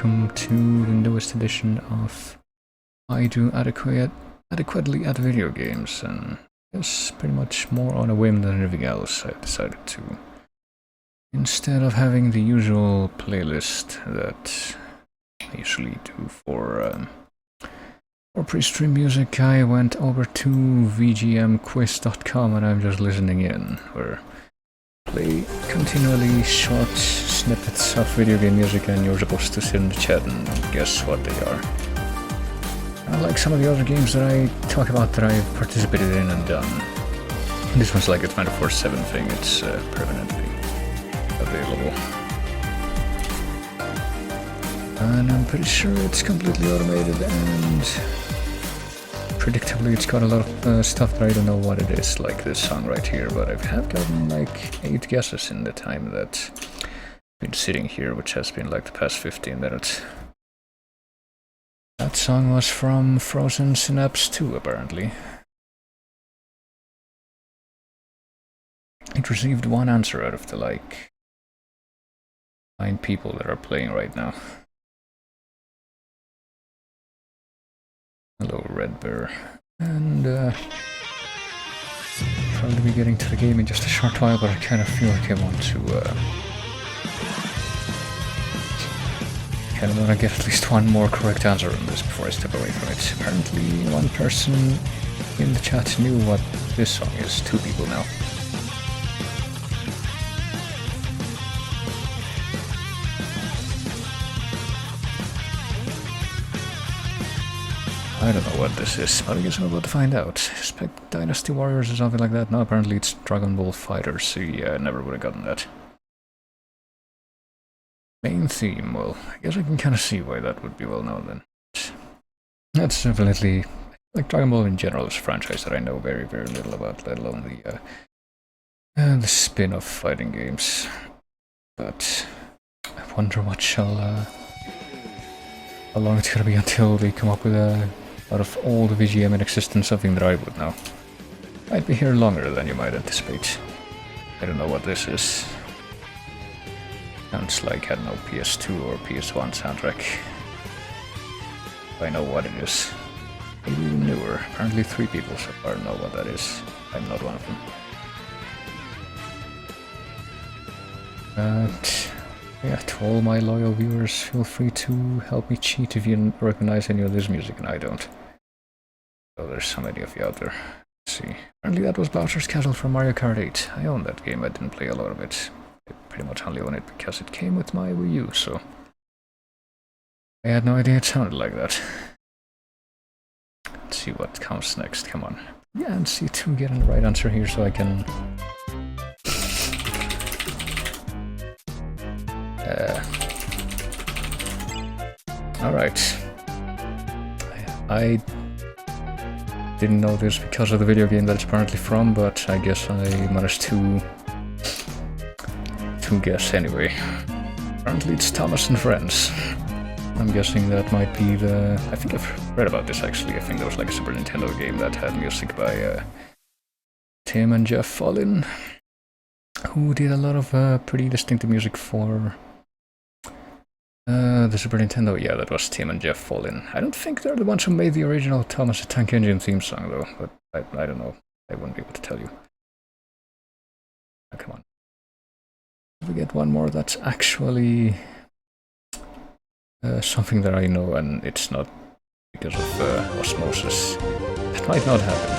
welcome to the newest edition of I Do Adequately at Video Games, and it's pretty much more on a whim than anything else. I decided to, instead of having the usual playlist that I usually do for pre-stream music, I went over to vgmquiz.com and I'm just listening in, where play continually short snippets of video game music and you're supposed to sit in the chat and guess what they are. Unlike some of the other games that I talk about that I've participated in and done, this one's like a 24/7 thing, it's permanently available. And I'm pretty sure it's completely automated, and predictably it's got a lot of stuff that I don't know what it is, like this song right here, but I have gotten like 8 guesses in the time that I've been sitting here, which has been like the past 15 minutes. That song was from Frozen Synapse 2, apparently. It received 1 answer out of the like 9 people that are playing right now. Hello, Red Bear. And probably be getting to the game in just a short while, but I kind of feel like I want to get at least 1 more correct answer on this before I step away from it. Apparently 1 person in the chat knew what this song is. 2 people now. I don't know what this is, but I guess I'm about to find out. I suspect Dynasty Warriors or something like that. No, apparently it's Dragon Ball Fighters, so yeah, I never would have gotten that. Main theme, well, I guess I can kind of see why that would be well known then. That's definitely, like, Dragon Ball in general is a franchise that I know very, very little about, let alone the spin-off fighting games. But I wonder what how long it's gonna be until they come up with out of all the VGM in existence, something that I would know. I'd be here longer than you might anticipate. I don't know what this is. Sounds like, I don't know, PS2 or PS1 soundtrack. I know what it is. Maybe even newer. Apparently 3 people so far know what that is. I'm not one of them. But yeah, to all my loyal viewers, feel free to help me cheat if you recognize any of this music and I don't. Oh, there's so many of you out there. Let's see. Apparently that was Bowser's Castle from Mario Kart 8. I own that game, I didn't play a lot of it. I pretty much only own it because it came with my Wii U, so I had no idea it sounded like that. Let's see what comes next, come on. Yeah, and see to get the right answer here so I can... Alright. I didn't know this because of the video game that it's apparently from, but I guess I managed to guess anyway. Apparently it's Thomas and Friends. I'm guessing that might be the... I think I've read about this actually. I think there was like a Super Nintendo game that had music by Tim and Jeff Follin, who did a lot of pretty distinctive music for the Super Nintendo. Yeah, that was Tim and Jeff Follin. I don't think they're the ones who made the original Thomas the Tank Engine theme song though, but I don't know. I wouldn't be able to tell you. Oh, come on. We get 1 more that's actually something that I know, and it's not because of osmosis. That might not happen.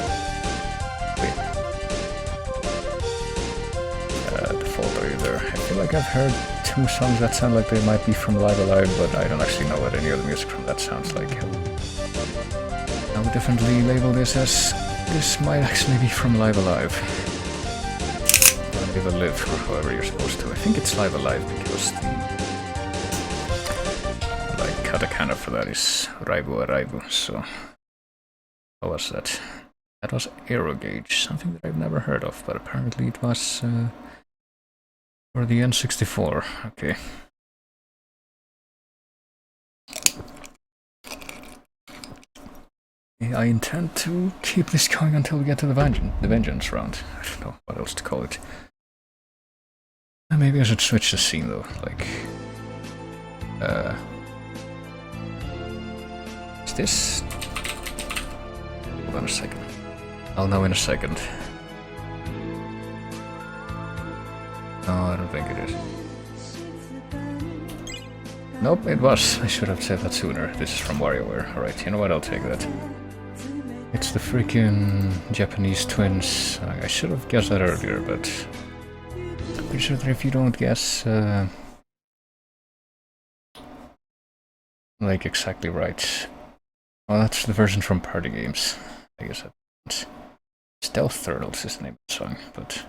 Wait. The folder there. I feel like I've heard 2 songs that sound like they might be from Live Alive, but I don't actually know what any other music from that sounds like. I would definitely label this as this might actually be from Live Alive. Live a Live, or however you're supposed to. I think it's Live Alive because the like katakana for that is Raibu Araibu, so what was that? That was Aero Gauge, something that I've never heard of, but apparently it was for the N64. Okay. Yeah, I intend to keep this going until we get to the Vengeance round. I don't know what else to call it. Maybe I should switch the scene though, like this... Hold on a second. I'll know in a second. No, I don't think it is. Nope, it was. I should have said that sooner. This is from WarioWare. Alright, you know what? I'll take that. It's the freaking Japanese twins. I should have guessed that earlier, but... I'm pretty sure that if you don't guess... like exactly right. Well, that's the version from Party Games. I guess that's... Stealth Turtles is the name of the song, but...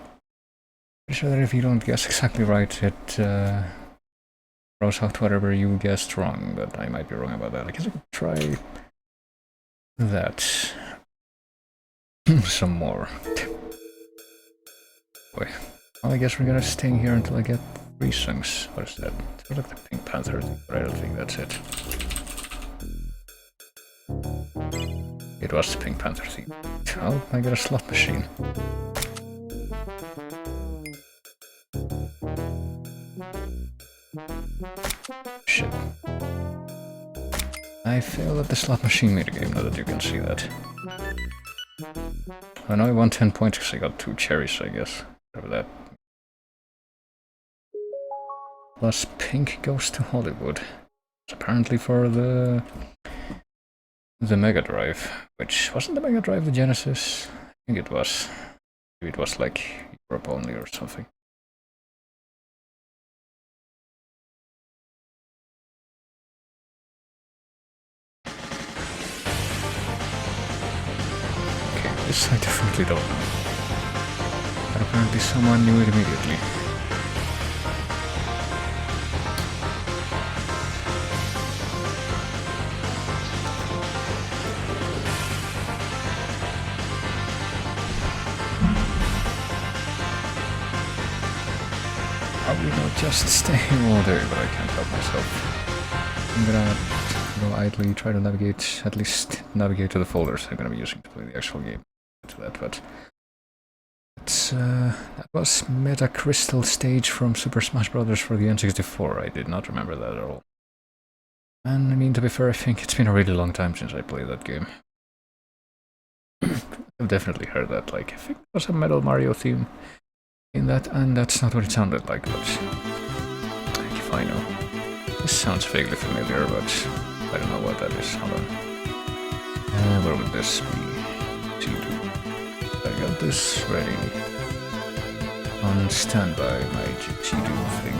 Pretty sure that if you don't guess exactly right, it throws out whatever you guessed wrong, but I might be wrong about that. I guess I could try that some more. Boy. Well, I guess we're gonna stay here until I get 3 songs. What is that? It looks like the Pink Panther thing, but I don't think that's it. It was the Pink Panther theme. Oh, I got a slot machine. Shit. I failed at the slot machine minigame, now that you can see that. I know I won 10 points because I got 2 cherries, I guess. Whatever that. Plus Pink Goes to Hollywood. It's apparently for the Mega Drive, which wasn't the Mega Drive the Genesis? I think it was. Maybe it was like Europe only or something. This I definitely don't know. But apparently someone knew it immediately. Probably not just stay all day, but I can't help myself. I'm gonna idly try to navigate, at least navigate to the folders I'm gonna be using to play the actual game. To that, but it's that was Meta Crystal stage from Super Smash Bros. For the N64. I did not remember that at all. And I mean, to be fair, I think it's been a really long time since I played that game. I've definitely heard that, like, I think there was a Metal Mario theme in that, and that's not what it sounded like, but if I know. This sounds vaguely familiar, but I don't know what that is. Hold on. Where would this be? I got this ready on standby, my G2 thing.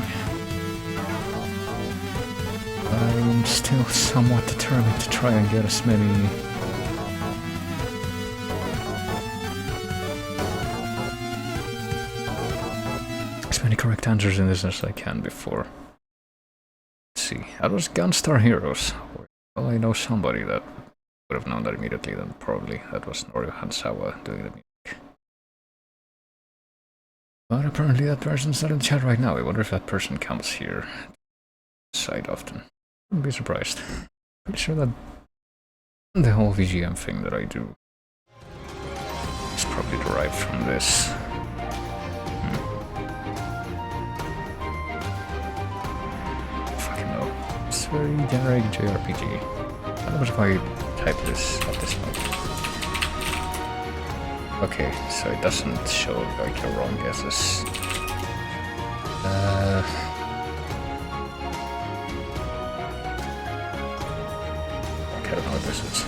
I'm still somewhat determined to try and get as many correct answers in this as I can before. Let's see, that was Gunstar Heroes. Well, I know somebody that would have known that immediately, then probably that was Norio Hansawa doing the music. But apparently that person's not in the chat right now. I wonder if that person comes here side often. Wouldn't be surprised. Pretty sure that the whole VGM thing that I do is probably derived from this. Fucking no. It's very generic JRPG. I don't know if I type this at this point. Okay, so it doesn't show like your wrong guesses. I don't know what this is.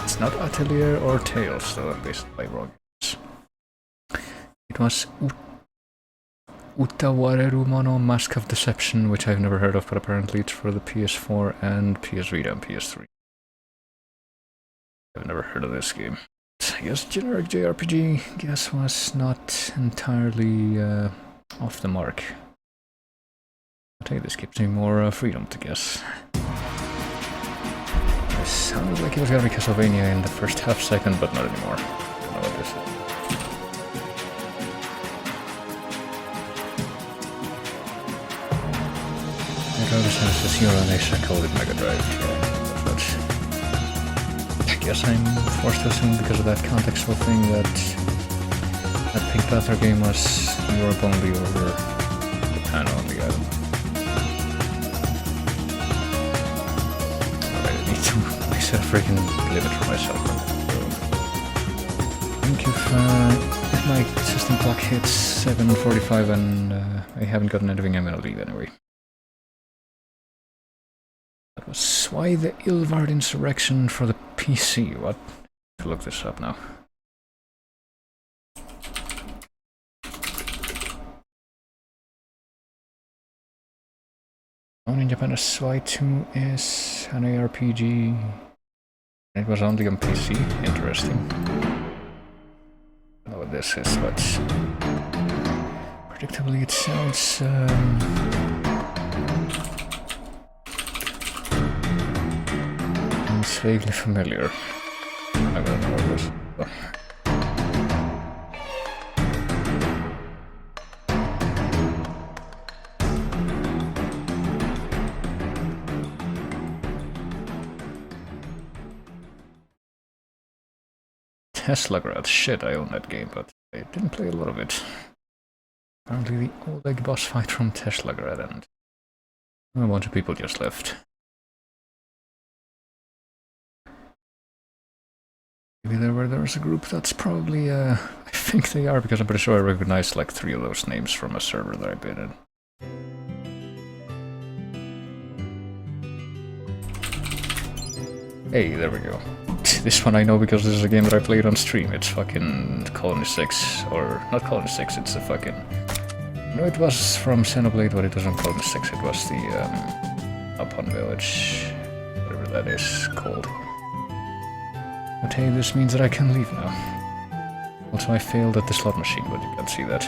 It's not Atelier or Tales, though, at least by wrong guesses. It was Utawareru Mono Mask of Deception, which I've never heard of, but apparently it's for the PS4 and PS Vita and PS3. I've never heard of this game. I guess generic JRPG guess was not entirely off the mark. I'll tell you, this gives me more freedom to guess. It sounded like it was gonna be Castlevania in the first half second, but not anymore. I don't know what this is. I know this has this Euro and Asia coded Mega Drive, but I guess I'm forced to assume because of that contextual thing that that Pink Panther game was Europe only or Japan only, I don't know. Alright, need to set a freaking limit for myself. So, I think if my system clock hits 7:45 and I haven't gotten anything, I'm gonna leave anyway. That was why the Ilvard Insurrection for the PC. What? To look this up now. Known in Japan as SWI 2 is an ARPG. It was only on PC. Interesting. I don't know what this is, but predictably it sounds vaguely familiar. I don't know what it is. Oh. Teslagrad. Shit, I own that game, but I didn't play a lot of it. Apparently the Oleg boss fight from Teslagrad, and a bunch of people just left. Maybe there's a group that's probably, I think they are, because I'm pretty sure I recognize like 3 of those names from a server that I've been in. Hey, there we go. This one I know because this is a game that I played on stream. It's fucking Colony 6, or not Colony 6, it's a fucking... No, it was from Xenoblade, but it wasn't Colony 6, it was the Upon Village, whatever that is called. But hey, this means that I can leave now. Also, I failed at the slot machine, but you can't see that.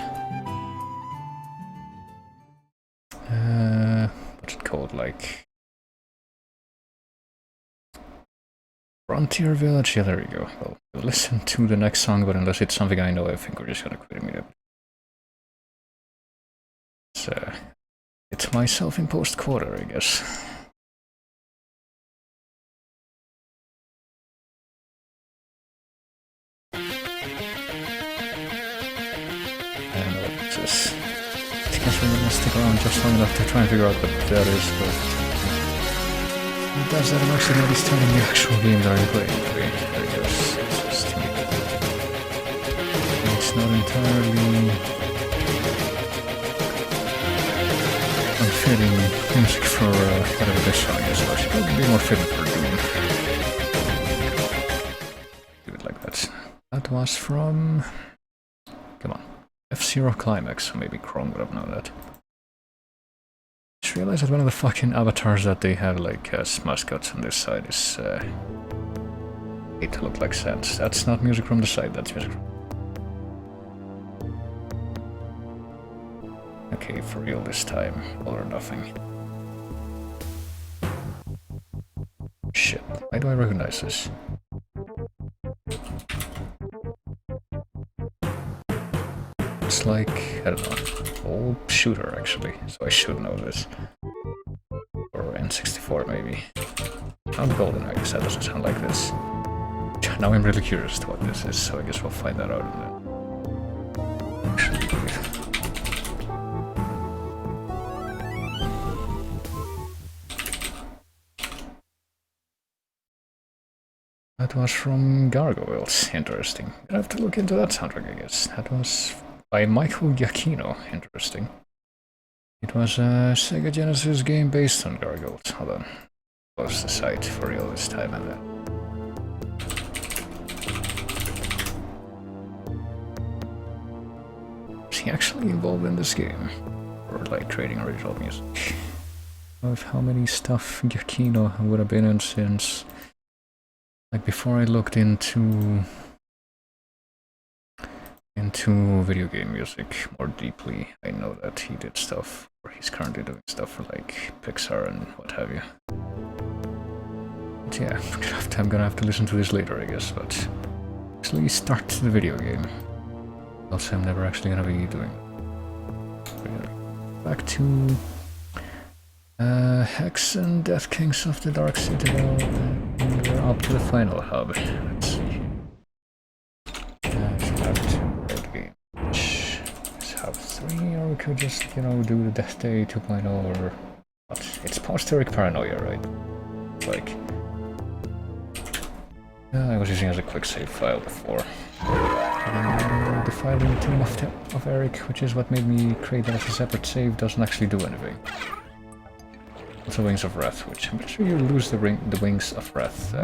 What's it called, like... Frontier Village? Yeah, there you go. Well, we'll listen to the next song, but unless it's something I know, I think we're just gonna quit immediately. It's my self-imposed quarter, I guess. I don't know what this is. I guess we're gonna stick around just long enough to try and figure out what that is, but... It does that I'm actually gonna be starting the actual game that I'm playing. Okay, there it goes. It's just... It's not entirely... unfitting music for whatever this song is, so I should probably be more fitting for Doom. Do it like that. That was from... Come on. F-Zero Climax, so maybe Chrome would have known that. Just realized that one of the fucking avatars that they have like as mascots on this side is made to look like Sans. That's not music from the side, that's music from... Okay, for real this time, all or nothing. Shit, why do I recognize this? It's like, I don't know, old shooter actually, so I should know this. Or N64 maybe. Not Golden, I guess that doesn't sound like this. Now I'm really curious to what this is, so I guess we'll find that out in then. Actually, that was from Gargoyles, interesting. I have to look into that soundtrack, I guess. That was by Michael Giacchino, interesting. It was a Sega Genesis game based on Gargoyles. Hold on. Close the site for real this time and then. Was he actually involved in this game? Or like creating original music? Of how many stuff Giacchino would have been in since... Like before I looked into video game music more deeply, I know that he did stuff, or he's currently doing stuff for like Pixar and what have you. But yeah, I'm gonna have to listen to this later, I guess, but actually start the video game. Also, I'm never actually gonna be doing it. Back to Hexen, Deathkings of the Dark Citadel, and we're up to the final hub. Let's see. Have 2 red game. Let's have 3, or we could just, you know, do the Death Day 2.0 or what? It's post-Eric Paranoia, right? Like, I was using as a quick save file before. The file in the Tomb of Eric, which is what made me create that as a separate save, doesn't actually do anything. Also Wings of Wrath, which I'm sure you lose the Wings of Wrath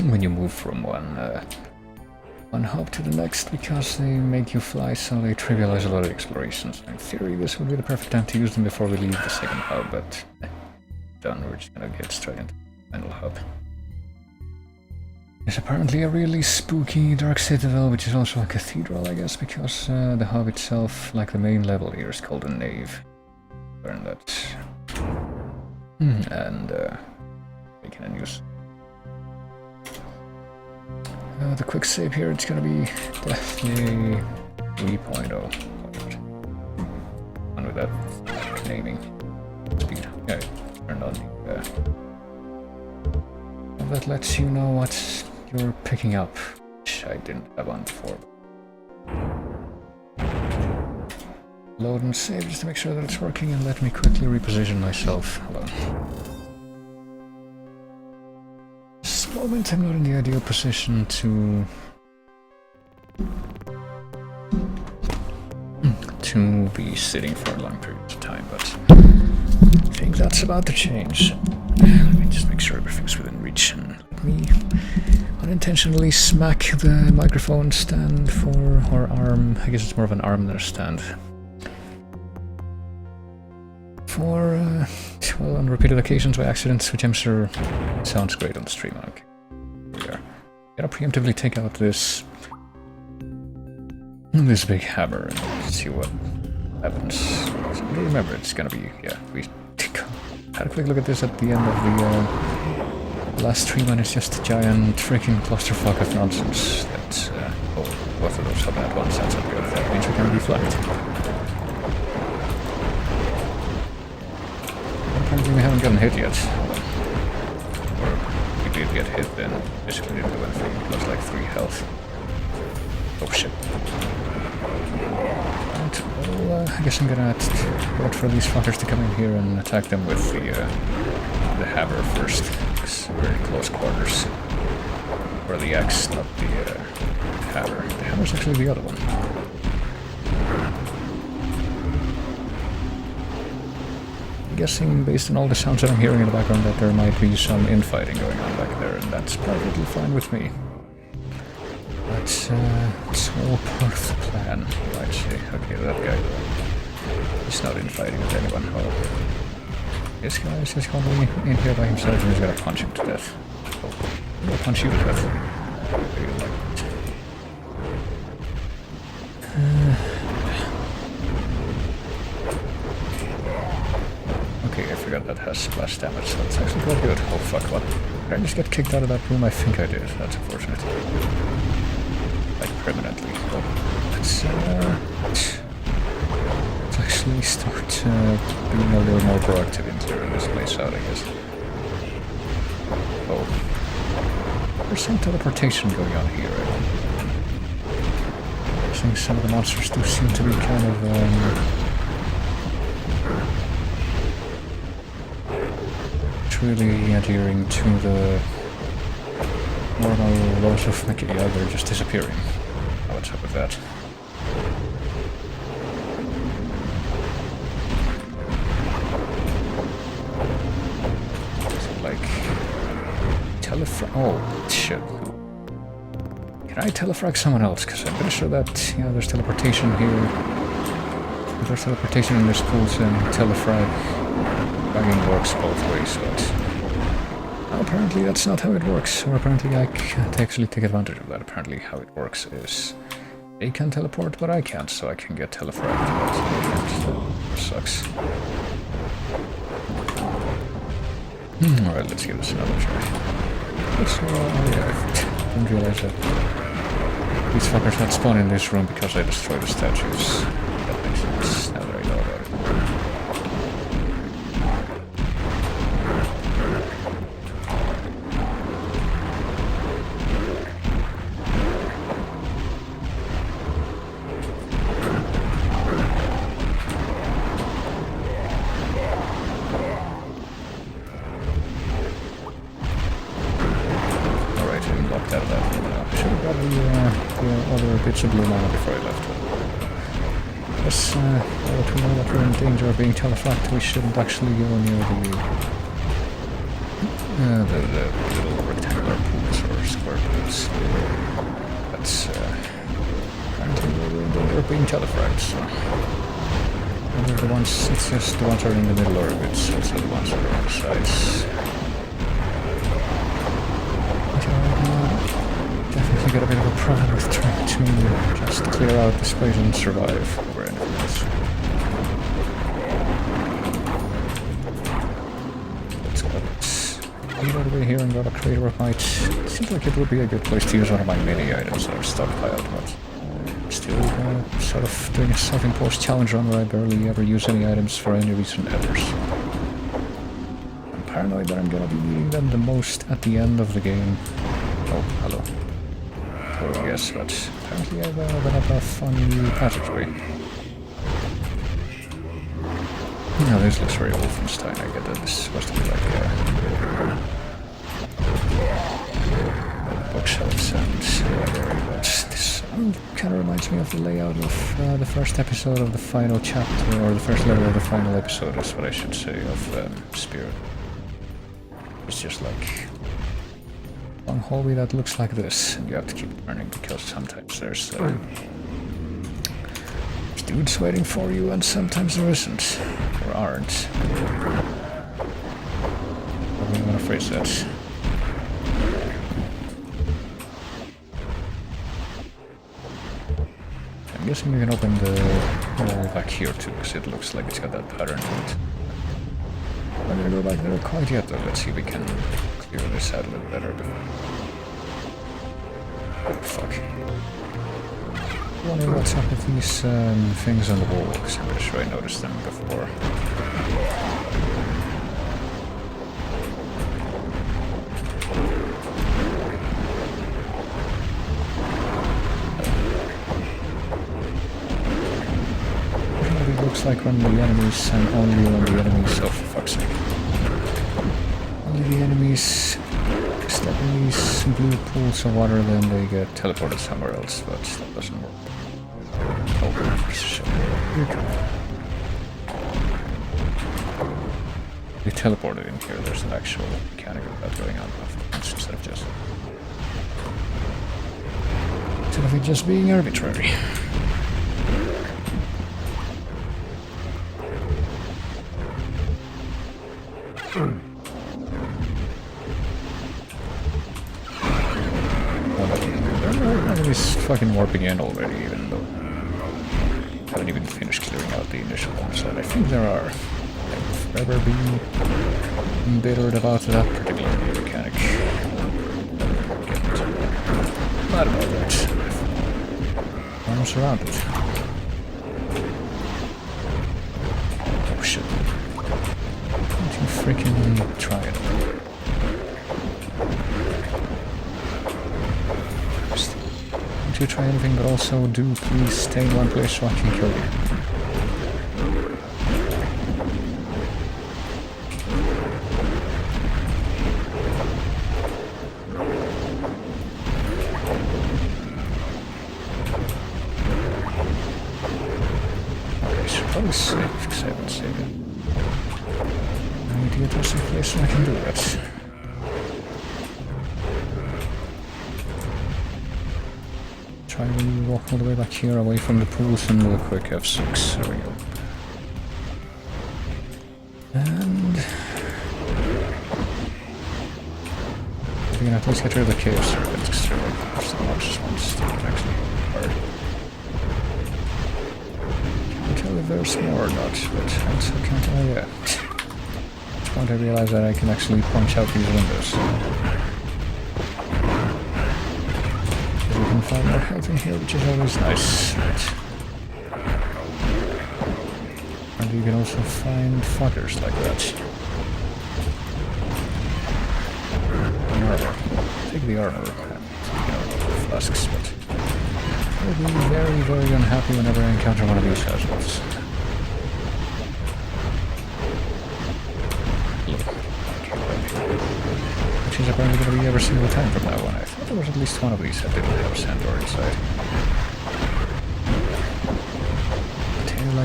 when you move from one hub to the next, because they make you fly, so they trivialize a lot of explorations. In theory, this would be the perfect time to use them before we leave the second hub, but done, we're just gonna get straight into the final hub. There's apparently a really spooky dark citadel, which is also a cathedral, I guess, because the hub itself, like the main level here, is called a nave. Learn that. And we can use the quick save here. It's gonna be definitely 3.0. On with that naming speed. Okay, turn on the. That lets you know what you're picking up, which I didn't have on before. Load and save just to make sure that it's working, and let me quickly reposition myself. Hold on. This moment I'm not in the ideal position to be sitting for long periods of time, but I think that's about to change. Let me just make sure everything's within reach, and let me unintentionally smack the microphone stand or arm. I guess it's more of an arm than a stand. For, well, on repeated occasions by accidents, which I'm sure sounds great on the stream. Okay, here we are. Gotta preemptively take out this big hammer and see what happens. So remember, it's gonna be, yeah, we had a quick look at this at the end of the last stream, and it's just a giant freaking clusterfuck of nonsense. That's, oh, both of those happen at once, that's not good. That means we can deflect. Apparently we haven't gotten hit yet. Or we did get hit, then basically didn't do anything. It was like 3 health. Oh shit. Right, well, I guess I'm gonna wait for these fuckers to come in here and attack them with the hammer first. It's very close quarters. Or the axe, not the hammer. The hammer's actually the other one. I'm guessing, based on all the sounds that I'm hearing in the background, that there might be some infighting going on back there, and that's perfectly fine with me. It's all part of the plan, you might say. Okay, that guy, he's not infighting with anyone. Oh, this guy is just gonna be in here by himself, and he's gonna punch him to death. Oh, I'm gonna punch you to death. How you like it? Okay, I forgot that has splash damage, so that's actually quite good. Oh fuck, what? Did I just get kicked out of that room? I think I did. That's unfortunate. Like, permanently. Oh, let's actually start being a little more proactive in clearing this place out, I guess. Oh. There's some teleportation going on here, I think some of the monsters do seem to be kind of, truly adhering to the normal laws of Mickey. Yeah, they're just disappearing. Oh, what's up with that? Is it like oh shit. Can I telefrag someone else? Because I'm pretty sure that, yeah, there's teleportation here. There's teleportation in this pools, and telefrag fragging works both ways, but apparently that's not how it works, or apparently I can't actually take advantage of that. Apparently how it works is they can teleport, but I can't, so I can get telefragged. That sucks. Alright, let's give this another try. So, yeah, I didn't realize that these fuckers had spawned in this room because I destroyed the statues. That makes sense, now that I know about it. watch a blue mana before I left. Yes, now that we know that we're in danger of being teleported, we shouldn't actually go near the little rectangular pools or square pools. That's apparently we're in danger of being teleported, so the ones, it's just the ones that are in the middle, or it's also the ones that are on the sides. Definitely got a bit of a problem with trying to just clear out the space and survive over anything else. Let's go. Get all the way here and got a crater of might. It seems like it would be a good place to use one of my mini items that are stockpiled, but still sort of doing a self-imposed challenge run where I barely ever use any items for any reason ever. So I'm paranoid that I'm gonna be needing them the most at the end of the game. Oh, hello. Yes, but apparently I've opened up a fun new passageway. Now this looks very Wolfenstein. I get that this is supposed to be like bookshelves and but this kind of reminds me of the layout of the first episode of the final chapter, or the first level of the final episode is what I should say, of Spirit. It's just like long hallway that looks like this, and you have to keep turning because sometimes there's dudes waiting for you and sometimes there isn't, or aren't. How do you want to phrase that? I'm guessing you can open the wall back here too, because it looks like it's got that pattern to it. I'm not gonna go back there quite yet though. Let's see if we can clear this out a little better before. Oh, fuck. I wonder what's up with these things on the wall, because I'm pretty sure I noticed them before. It looks like when the enemies, and only when the enemies, oh for fuck's sake. Only the enemies step in these blue pools of water, then they get teleported somewhere else, but that doesn't work. Oh, shit. Here you come. They teleported in here, there's an actual mechanic of that going on instead of just being arbitrary. He's fucking warping in already, even though I haven't even finished clearing out the initial ones, and I think there are. I've forever been embittered about that particular mechanic. Mad about that. I'm surrounded. Oh shit. Don't you freaking try it. To try anything, but also do please stay in one place so I can kill you. Okay, so probably save, because I haven't saved it. I need to get to some place so I can do that. Try to walk all the way back here away from the pools and do a quick F6. There we go. And we can at least get rid of the cave serpents because they're like the largest ones that are actually hard. Can't tell if there's more or not, but I also can't tell yet. At this point I realize that I can actually punch out these windows. Find more health in here, which is always nice. Right. And you can also find fuckers like that. Armor. Take the armor and flasks, but I'll be very, very unhappy whenever I encounter one of these assholes. Which is apparently going to be every single time from now on. I thought there was at least one of these that didn't have Sandor inside.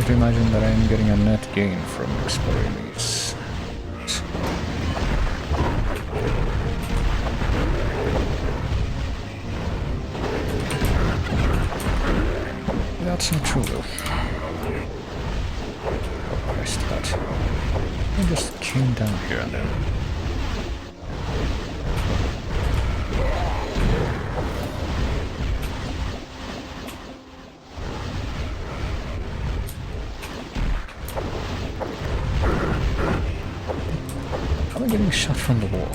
to imagine that I'm getting a net gain from exploring these. That's not true though. Oh Christ, that. I just came down here and then. How am I getting shot from the wall?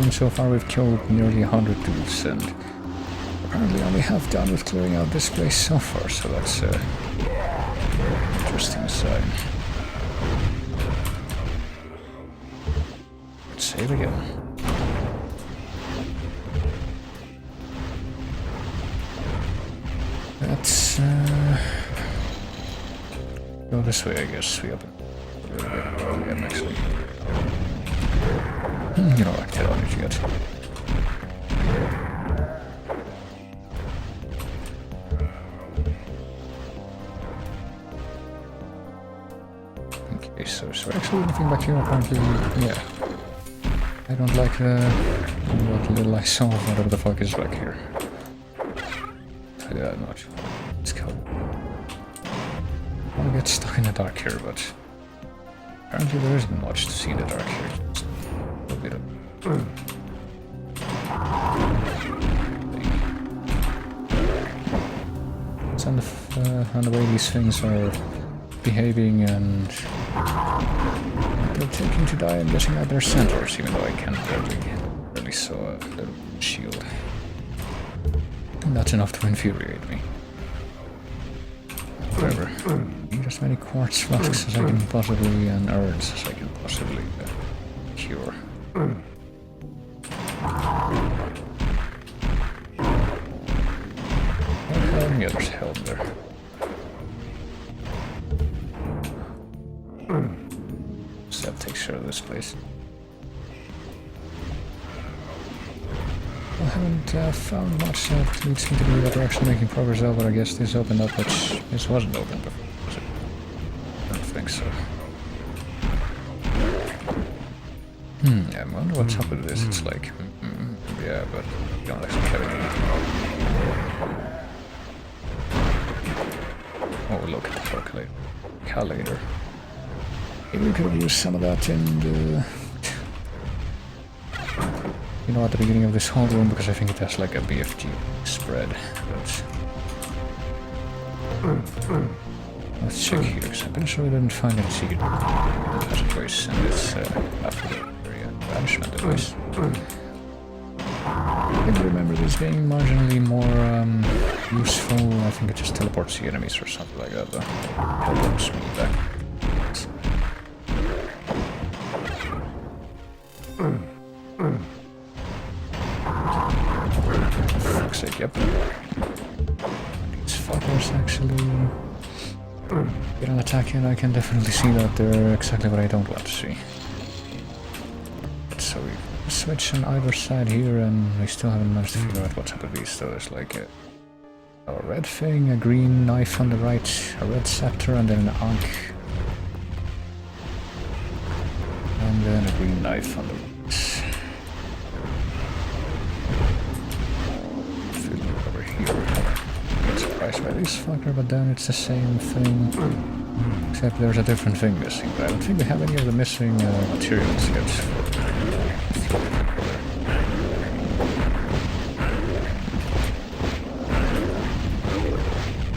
So far we've killed nearly 100 dudes and apparently only half done with clearing out this place so far, so that's an interesting sign. Let's save again. Let's go this way, I guess. We open a little bit again, actually. You don't like that energy yet. Okay, so is there actually anything back here? Apparently, yeah. I don't like what little I saw of whatever the fuck is back here. I do that much. It's cool. I want to get stuck in the dark here, but apparently there isn't much to see in the dark here. A bit of and the way these things are behaving, and they're taking to die. I'm guessing that they're centaurs, even though I can't really saw a little shield. And that's enough to infuriate me. Whatever. Need as many quartz flasks as I can possibly, and urns as I can possibly cure. Yeah, there's helm there. So that takes care of this place. I haven't found much that leads me to believe that we're actually making progress though, but I guess this opened up, which this wasn't open before, was it? I don't think so. Yeah, I wonder what's up with this. It's like, yeah, but you don't actually have any. Oh, look at the calculator. Maybe we could have used some of that in the... You know, at the beginning of this whole room, because I think it has like a BFG spread. Let's check here, because I'm pretty sure we didn't find any secret passageways in this after the area. Banishment device. I think I remember this being marginally more useful. I think it just teleports the enemies or something like that, though. Helps me back. For fuck's sake, yep. These fuckers actually get an attack, and I can definitely see that they're exactly what I don't want to see. So we switch on either side here, and we still haven't managed to figure out what's up with these. So there's like a red thing, a green knife on the right, a red scepter, and then an ankh. And then a green knife on the right. Feeling over here. I'm surprised by this fucker, but then it's the same thing. Except there's a different thing missing. But I don't think we have any of the missing materials yet.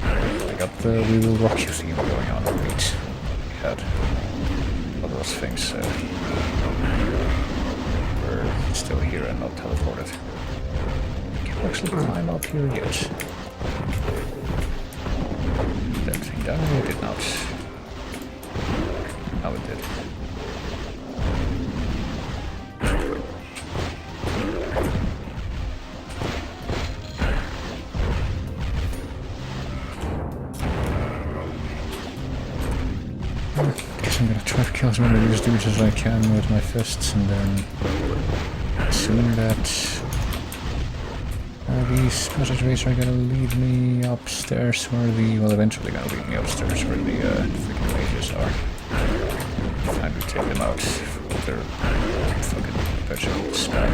I got the We Will Rock You theme going on repeat. We had all those things were still here and not teleported. We can actually climb up here yet. Did that thing down? It did not. Now it did. I'm gonna try to kill as many of these dudes as I can with my fists, and then assuming that these passage ways are gonna lead me upstairs where well, eventually gonna lead me upstairs where the freaking mages are. Finally take them out with their fucking perpetual spam.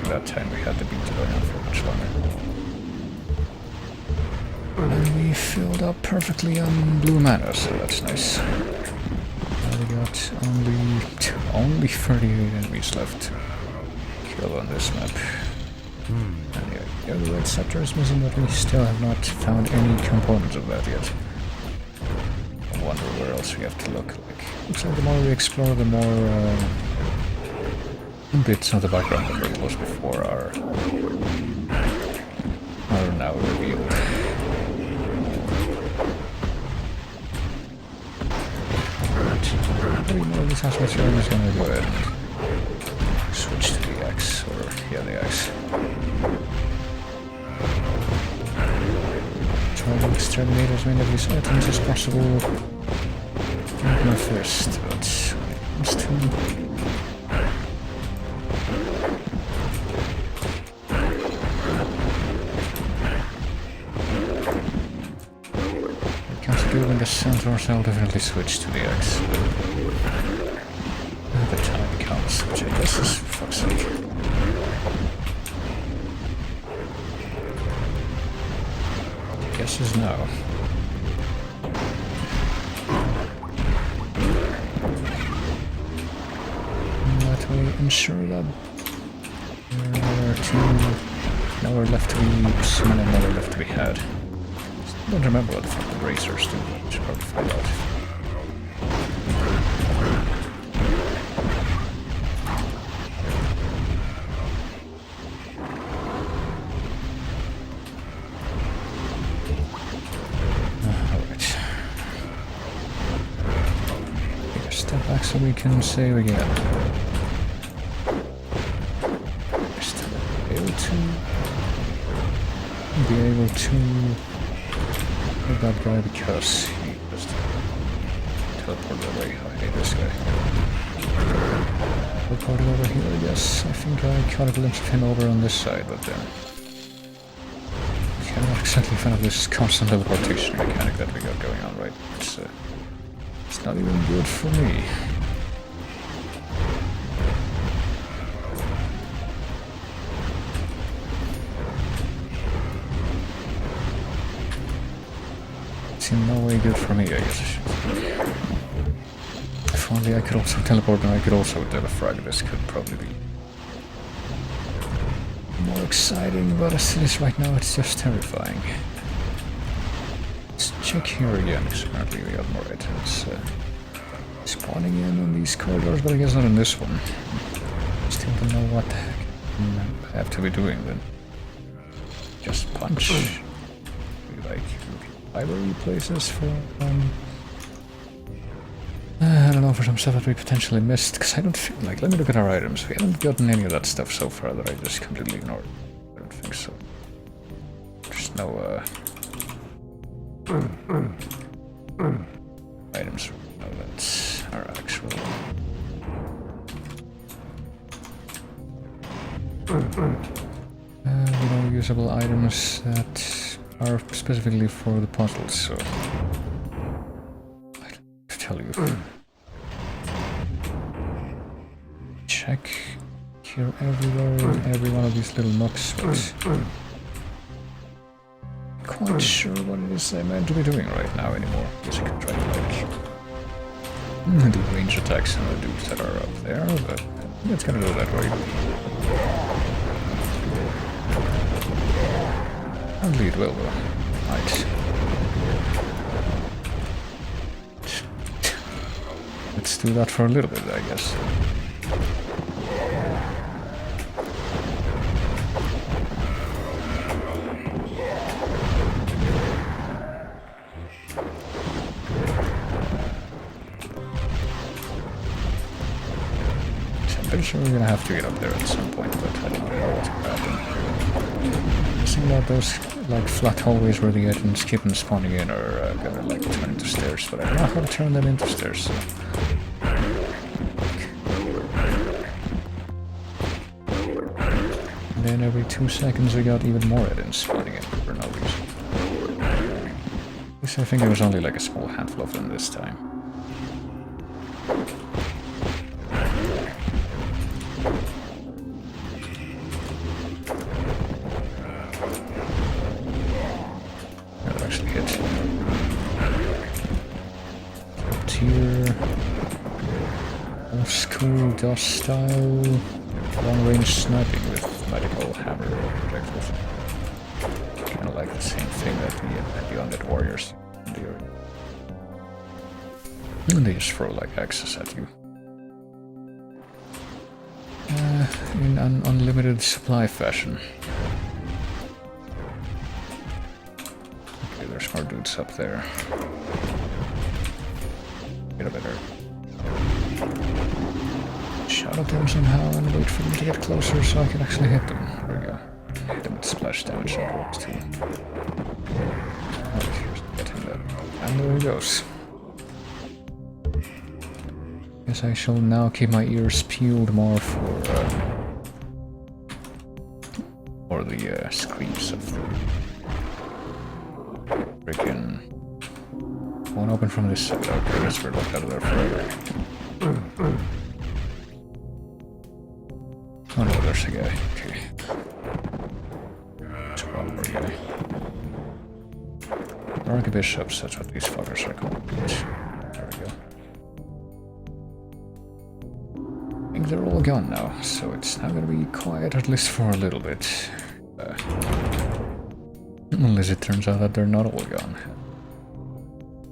That time we had the beat going on for much longer. And we filled up perfectly on blue mana, so that's nice. Now we got only 38 enemies left to kill on this map. And yeah, the other red scepter is missing, but we still have not found any components of that yet. I wonder where else we have to look. Looks like the more we explore, the more bits of the background that were close before are now revealed. Alright, you know this aspect here, I'm just gonna go ahead and switch to the axe, or yeah, the axe. Try to exterminate as many of these items as possible with my fist, but when it comes to in the centaurs, I'll definitely switch to the axe. The time counts, which I guess is for fuck's sake. I guess is now. And that way ensure that there are left to be seen and nowhere left to be had. I don't remember what the fuck the racers do. Should probably find out. Alright. Take a step back so we can save again. Just be able to kill that guy because he just teleported away. I hate this guy. Teleported over here, I guess. I think I caught a glimpse of him over on this side, but then I'm not exactly a fan of this constant teleportation mechanic that we got going on, right? It's not even good for me. It's in no way good for me, I guess. If only I could also teleport and I could also telefrag, this could probably be more exciting, but as it is right now, it's just terrifying. Let's check here again, because apparently we got more items spawning in on these corridors, but I guess not in this one. Still don't know what the heck I have to be doing then. Just punch. Like library places for I don't know, for some stuff that we potentially missed, because I don't feel like, let me look at our items. We haven't gotten any of that stuff so far that I just completely ignored. I don't think so. There's no items. No, that's our actual you know, usable items that are specifically for the puzzles, so I don't tell you. Check here everywhere in every one of these little nooks, but quite sure what it is I'm meant to be doing right now anymore. Guess I could try to like do range attacks on the dudes that are up there, but it's gonna go that way. Apparently it will, though. Right. Let's do that for a little bit, I guess. sure we're gonna have to get up there at some point, but I don't know what's gonna happen. Guessing that those like flat hallways where the items keep on spawning in are gonna like turn into stairs, but I don't know how to turn them into stairs. So. And then every 2 seconds we got even more items spawning in for no reason. At least I think there was only like a small handful of them this time. Dust style long-range sniping with medical hammer projectiles. Kind of like the same thing that the undead warriors do. And they just throw like axes at you. In an unlimited supply fashion. Okay, there's more dudes up there. Get a better shot at them somehow and wait for them to get closer so I can actually hit them. There we go. Hit them with splash damage and rolls too. Alright, here's getting that. And there he goes. Guess I shall now keep my ears peeled more for the screams of the freaking. Won't open from this side. Okay, I guess we're locked out of there forever. Oh no, there's a guy. Okay. It's a robber guy. Archbishops, that's what these fuckers are called. There we go. I think they're all gone now, so it's now gonna be quiet at least for a little bit. Unless it turns out that they're not all gone.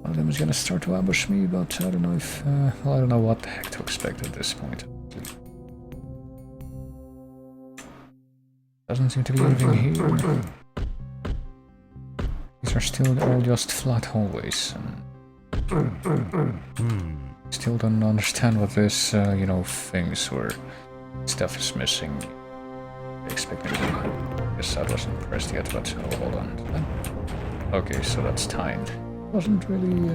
One of them is gonna start to ambush me, but I don't know if... well, I don't know what the heck to expect at this point. Doesn't seem to be anything here. These are still all just flat hallways. Still don't understand what this, you know, things where stuff is missing. I expect me to do. Guess that wasn't pressed yet, but oh, hold on. Okay, so that's timed. Wasn't really,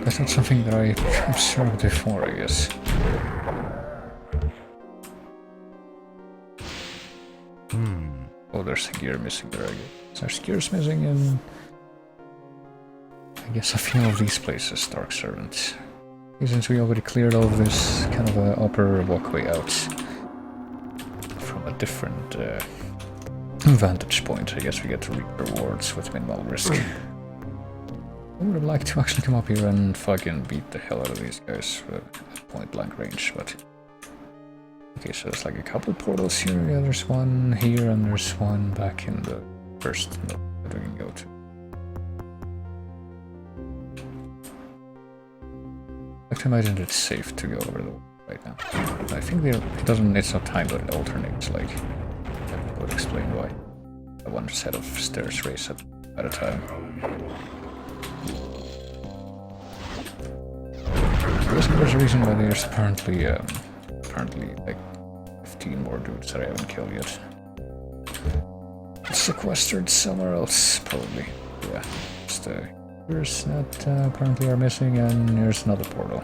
that's not something that I observed before, I guess. Oh, there's a gear missing there, I guess. There's gears missing in... I guess a few of these places, Dark Servant. Since we already cleared all of this kind of upper walkway out from a different vantage point, I guess we get to reap rewards with minimal risk. I would have liked to actually come up here and fucking beat the hell out of these guys at point blank range, but... Okay, so there's like a couple portals here. Yeah, there's one here and there's one back in the first that we can go to. I have to imagine it's safe to go over the right now. I think it's not timed, but it alternates, like, that would explain why. One set of stairs race at a time. There's a reason why there's apparently like 15 more dudes that I haven't killed yet. Sequestered somewhere else, probably. Yeah, just here's that apparently are missing, and here's another portal.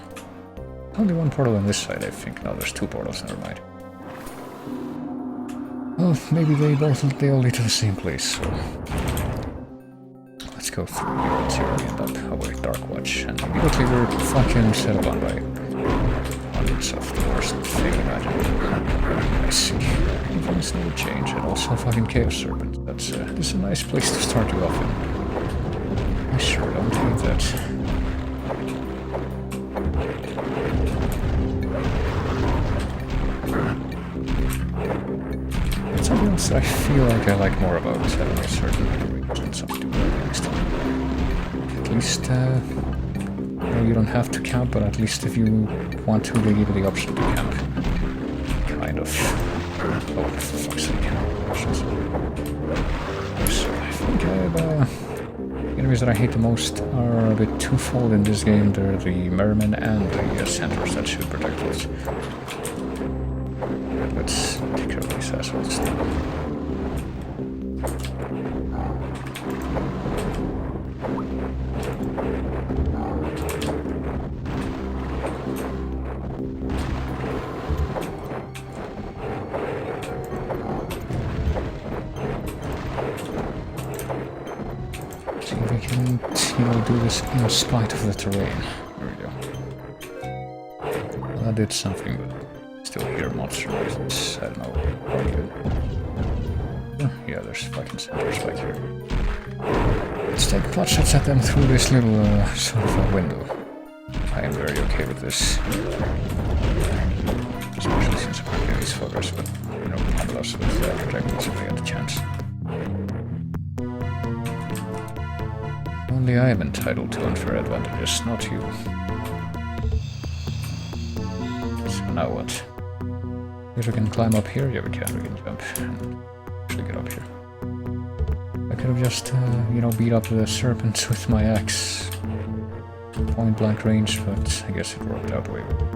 Only one portal on this side, I think. No, there's two portals, never mind. Well, maybe they all lead to the same place, so... Let's go through here and see where we end up. Oh wait, Dark Watch, and immediately we're fucking set upon by hundreds of the worst thing imaginable. I see. Things never change, and also fucking Chaos Serpent. This is a nice place to start you off in. I sure don't hate that. It's something else that I feel like I like more about having a certain regions of doing next time. At least, you don't have to camp, but at least if you want to, they give you the option to camp. Kind of. Oh, for fuck's sake. So I think I have enemies enemies that I hate the most are a bit twofold in this game. They're the mermen and the centaurs that shoot projectiles. Let's take care of these assholes. See if we can, do this in spite of the terrain. There we go. Well, that did something, but still hear monster noises. I don't know. Yeah, there's fucking centaurs back here. Let's take pot shots at them through this little sort of a window. I am very okay with this. Especially since I'm working these fuckers, but I'm lost with projectiles if I get the chance. Only I am entitled to unfair advantages, not you. So now what? If we can climb up here, yeah we can jump and actually get up here. I could have just, beat up the serpents with my axe. Point blank range, but I guess it worked out way better.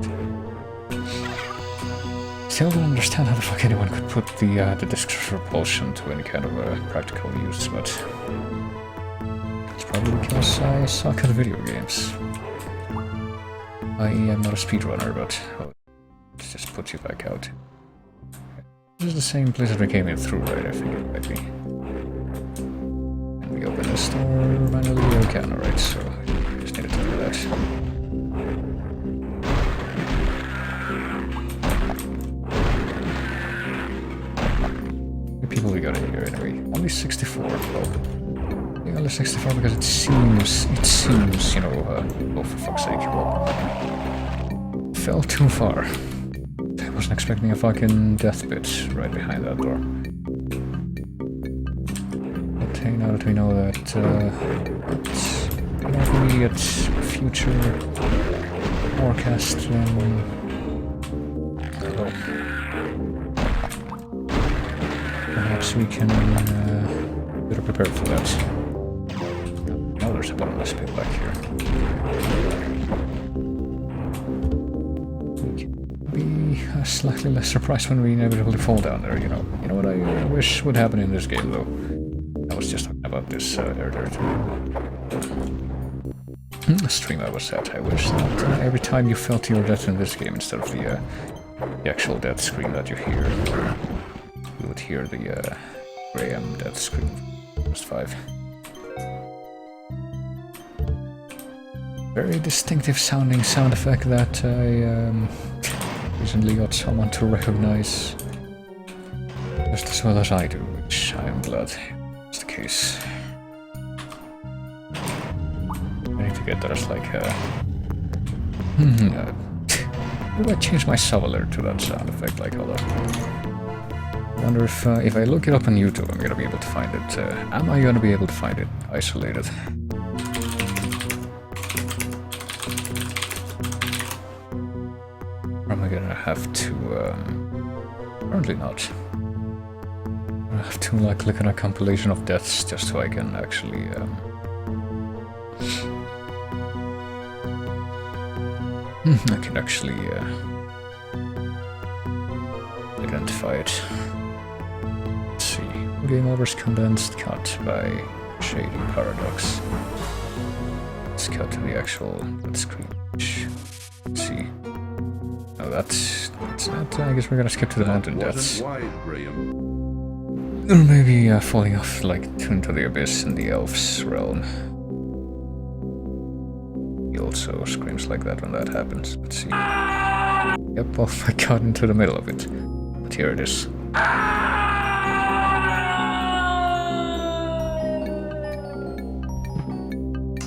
Still don't understand how the fuck anyone could put the discs of repulsion to any kind of practical use, but it's probably because I suck at video games. I am not a speedrunner, but it just puts you back out. This is the same place that we came in through, right? I think it might be. Can we open this door manually? We can, alright, so I just needed to do that. People we got in here anyway. Only 64. Well, yeah, only 64 because it seems, oh for fuck's sake, well, fell too far. I wasn't expecting a fucking death pit right behind that door. But hey, now that we know that, it's immediate future forecast, hello. Perhaps we can better prepare for that. Now there's a bottomless pit back here. We can be slightly less surprised when we inevitably fall down there, You know what I wish would happen in this game, though? I was just talking about this earlier too. The stream I was at, I wish that every time you fell to your death in this game, instead of the actual death scream that you hear, you would hear the Graham death scream from Post 5. Very distinctive sounding sound effect that I recently got someone to recognize just as well as I do, which I am glad is the case. I need to get that as like how do I change my shoveler to that sound effect? Like, hold on. I wonder if I look it up on YouTube, I'm gonna be able to find it. Am I gonna be able to find it isolated? Or am I gonna have to? Apparently not. I have to like click on a compilation of deaths just so I can actually. I can actually identify it. Let's see. Game overs condensed cut by Shady Paradox. Let's cut to the actual screen. Let's see. No, that's not. I guess we're gonna skip to the mountain deaths. Or maybe falling off like into the abyss in the elves' realm. He also screams like that when that happens. Let's see. Yep, well, I got into the middle of it. But here it is. I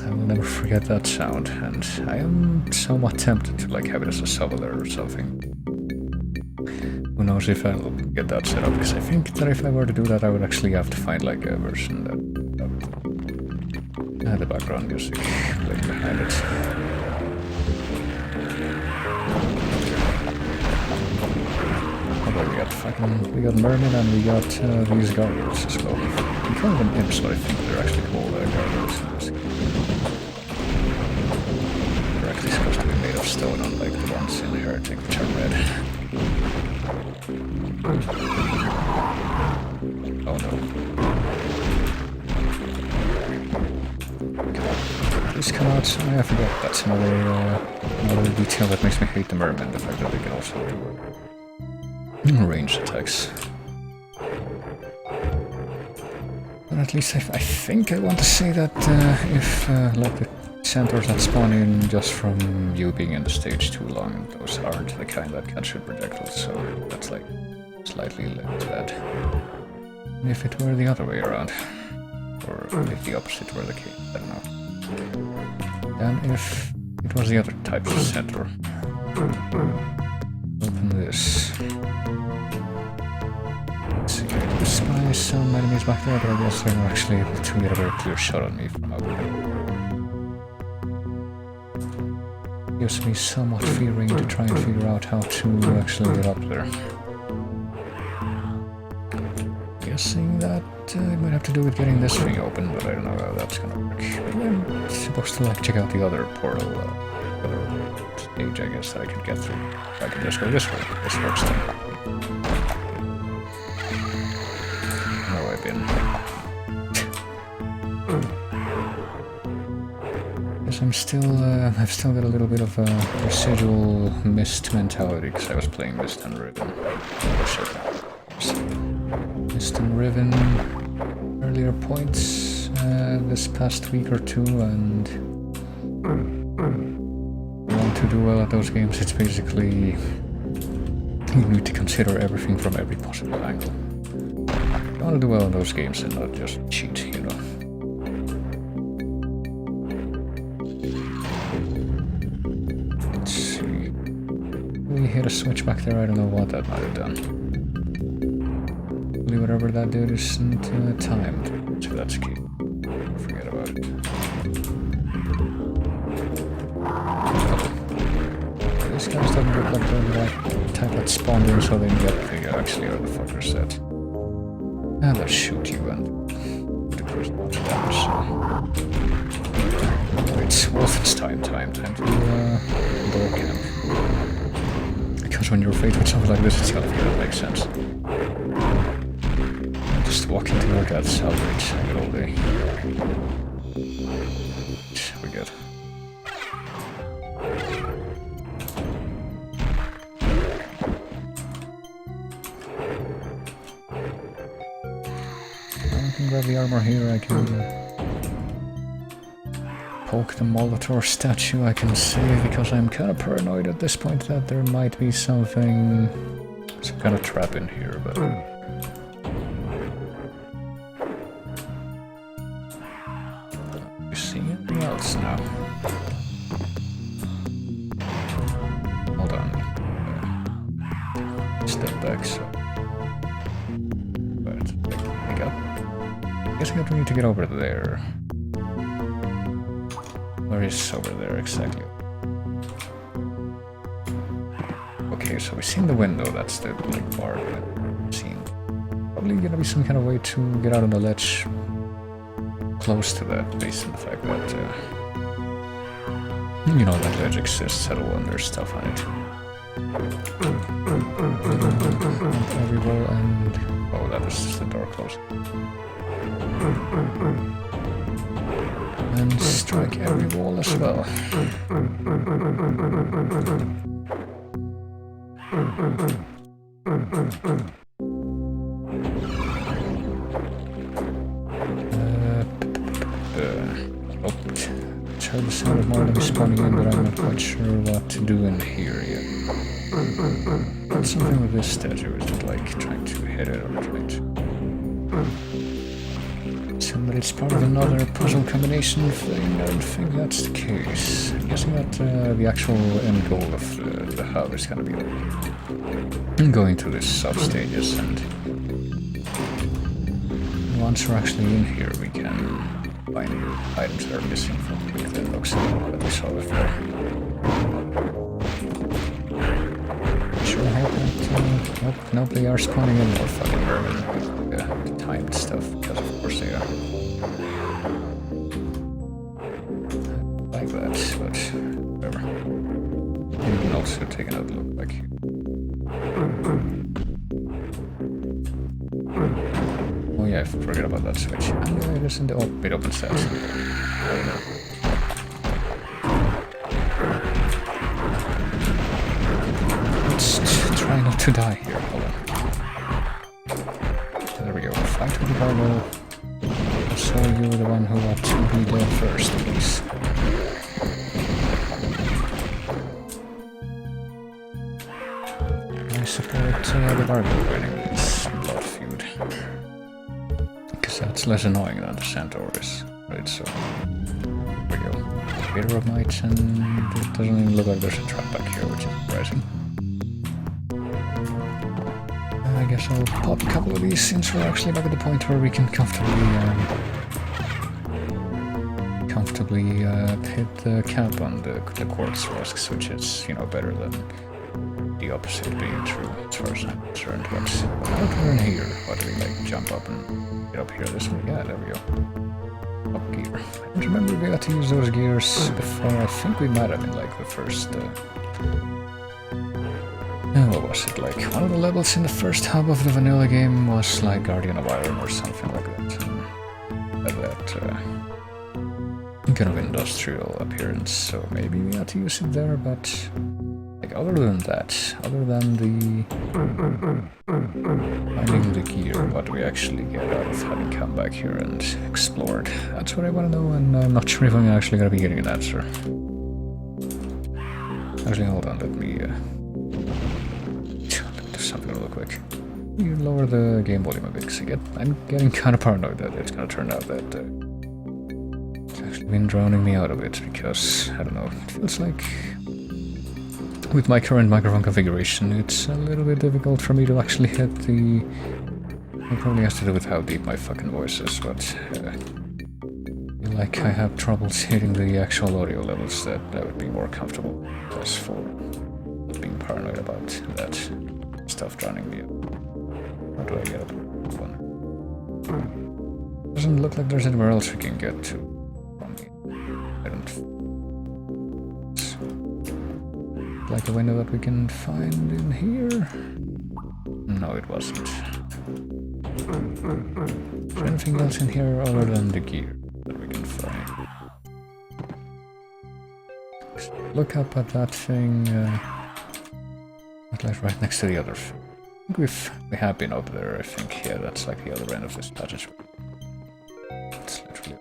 will never forget that sound, and I am somewhat tempted to like have it as a shoveler or something. Who knows if I'll get that set up, because I think that if I were to do that I would actually have to find like a version that had the background music playing behind it. Although we got mermen and we got these guardians as well. can call them imps, but I think they're actually called gargoyles. They're actually supposed to be made of stone, unlike the ones in Heretic, which are red. Oh no. Please come out. Oh, I forgot. That's another detail that makes me hate the merman, the fact that they can also do ranged attacks. But at least I think I want to say that if like the centaurs that spawn in just from you being in the stage too long, those aren't the kind that can shoot projectiles, so that's like slightly less bad. And if it were the other way around, or if the opposite were the case, I don't know. And if it was the other type of centaur. Open this. Let's see, I do spy some enemies back there, but I guess they're not actually able to get a very clear shot on me from out there. Gives me somewhat fearing to try and figure out how to actually get up there. Guessing that it might have to do with getting this thing open, but I don't know how that's gonna work. Maybe I'm supposed to like check out the other portal, other stage, I guess, that I could get through. I can just go this way. This works then. Where have I been? Guess I've still got a little bit of a residual Mist mentality because I was playing Mist and Riven. Oh shit. Mist and Riven earlier points this past week or two, and I want to do well at those games. It's basically you need to consider everything from every possible angle. You want to do well in those games and not just cheat, you know. Let's see. We hit a switch back there. I don't know what that might have done. Whatever that dude isn't timed, so that's key. Forget about it. These guys don't look like they're the right type that spawned in, so they get the actually are the fuckers that. And they'll shoot you and do first much damage. So. It's Wolfenstein time to door camp. Because when you're faced with something like this, it's gotta feel that makes sense. Just walk into your dad's salvage all day. We're good. I can grab the armor here, I can poke the Molitor statue, I can save because I'm kind of paranoid at this point that there might be some kind of trap in here, but... else now. Hold on. Step back, so. But I guess I need to get over there. Where is over there exactly? Okay, so we've seen the window, that's the like bar we've seen. Probably gonna be some kind of way to get out on the ledge close to that, based on the fact that, you know, that ledge exists at all and there's stuff on it. Every wall and... oh, that was just the door closed. And strike every wall as well. Heard the sound of more enemies spawning in, but I'm not quite sure what to do in here yet. What's something with this statue? Is it like trying to hit it or trying to... But it's part of another puzzle combination thing. I don't think that's the case. I'm guessing that the actual end goal of the hub is going to be going to this sub-stages, and once we're actually in here we can find items that are missing from the looks that we saw before. Sure hope that... nope, they are spawning in more fucking vermin with the timed stuff because of course they are. Like that, but whatever. You can also take another look back here. Oh yeah, I forgot about that switch. Yeah, it isn't. Oh, it opens that. Let's try not to die here. Hold on. There we go. Fight with the barbell. So you were the one who ought to be dead first, please. I support the barbell winning this blood feud. Because that's less annoying than the Centaur is. Right, so there we go. Theater of Might, and it doesn't even look like there's a trap back here, which is surprising. I guess I'll pop a couple of these since we're actually back at the point where we can comfortably hit the cap on the quartz rusks, which is, you know, better than the opposite being true as far as I'm concerned. But how do we in here? What do we like jump up and get up here this way? Yeah, there we go. Up gear. I don't remember we had to use those gears before. I think we might have been like the first. What was it like? One of the levels in the first hub of the vanilla game was like Guardian of Iron or something like that. And had that kind of industrial appearance, so maybe we had to use it there, but like other than that, other than the finding the gear, what do we actually get out of having come back here and explored? That's what I want to know, and I'm not sure if I'm actually going to be getting an answer. Actually, hold on, let me do something real quick. You lower the game volume a bit, because I'm getting kind of paranoid that it's going to turn out that it's actually been drowning me out a bit, because, I don't know, it feels like with my current microphone configuration, it's a little bit difficult for me to actually hit the... It probably has to do with how deep my fucking voice is, but I feel like I have troubles hitting the actual audio levels that I would be more comfortable as for not being paranoid about that stuff drowning me out. How do I get up? One. Doesn't look like there's anywhere else we can get to from here. I don't... like a window that we can find in here? No, it wasn't. Is there anything else in here other than the gear that we can find? Look up at that thing, like right next to the other thing. I think we have been up there, I think. Yeah, that's like the other end of this passage. It's literally...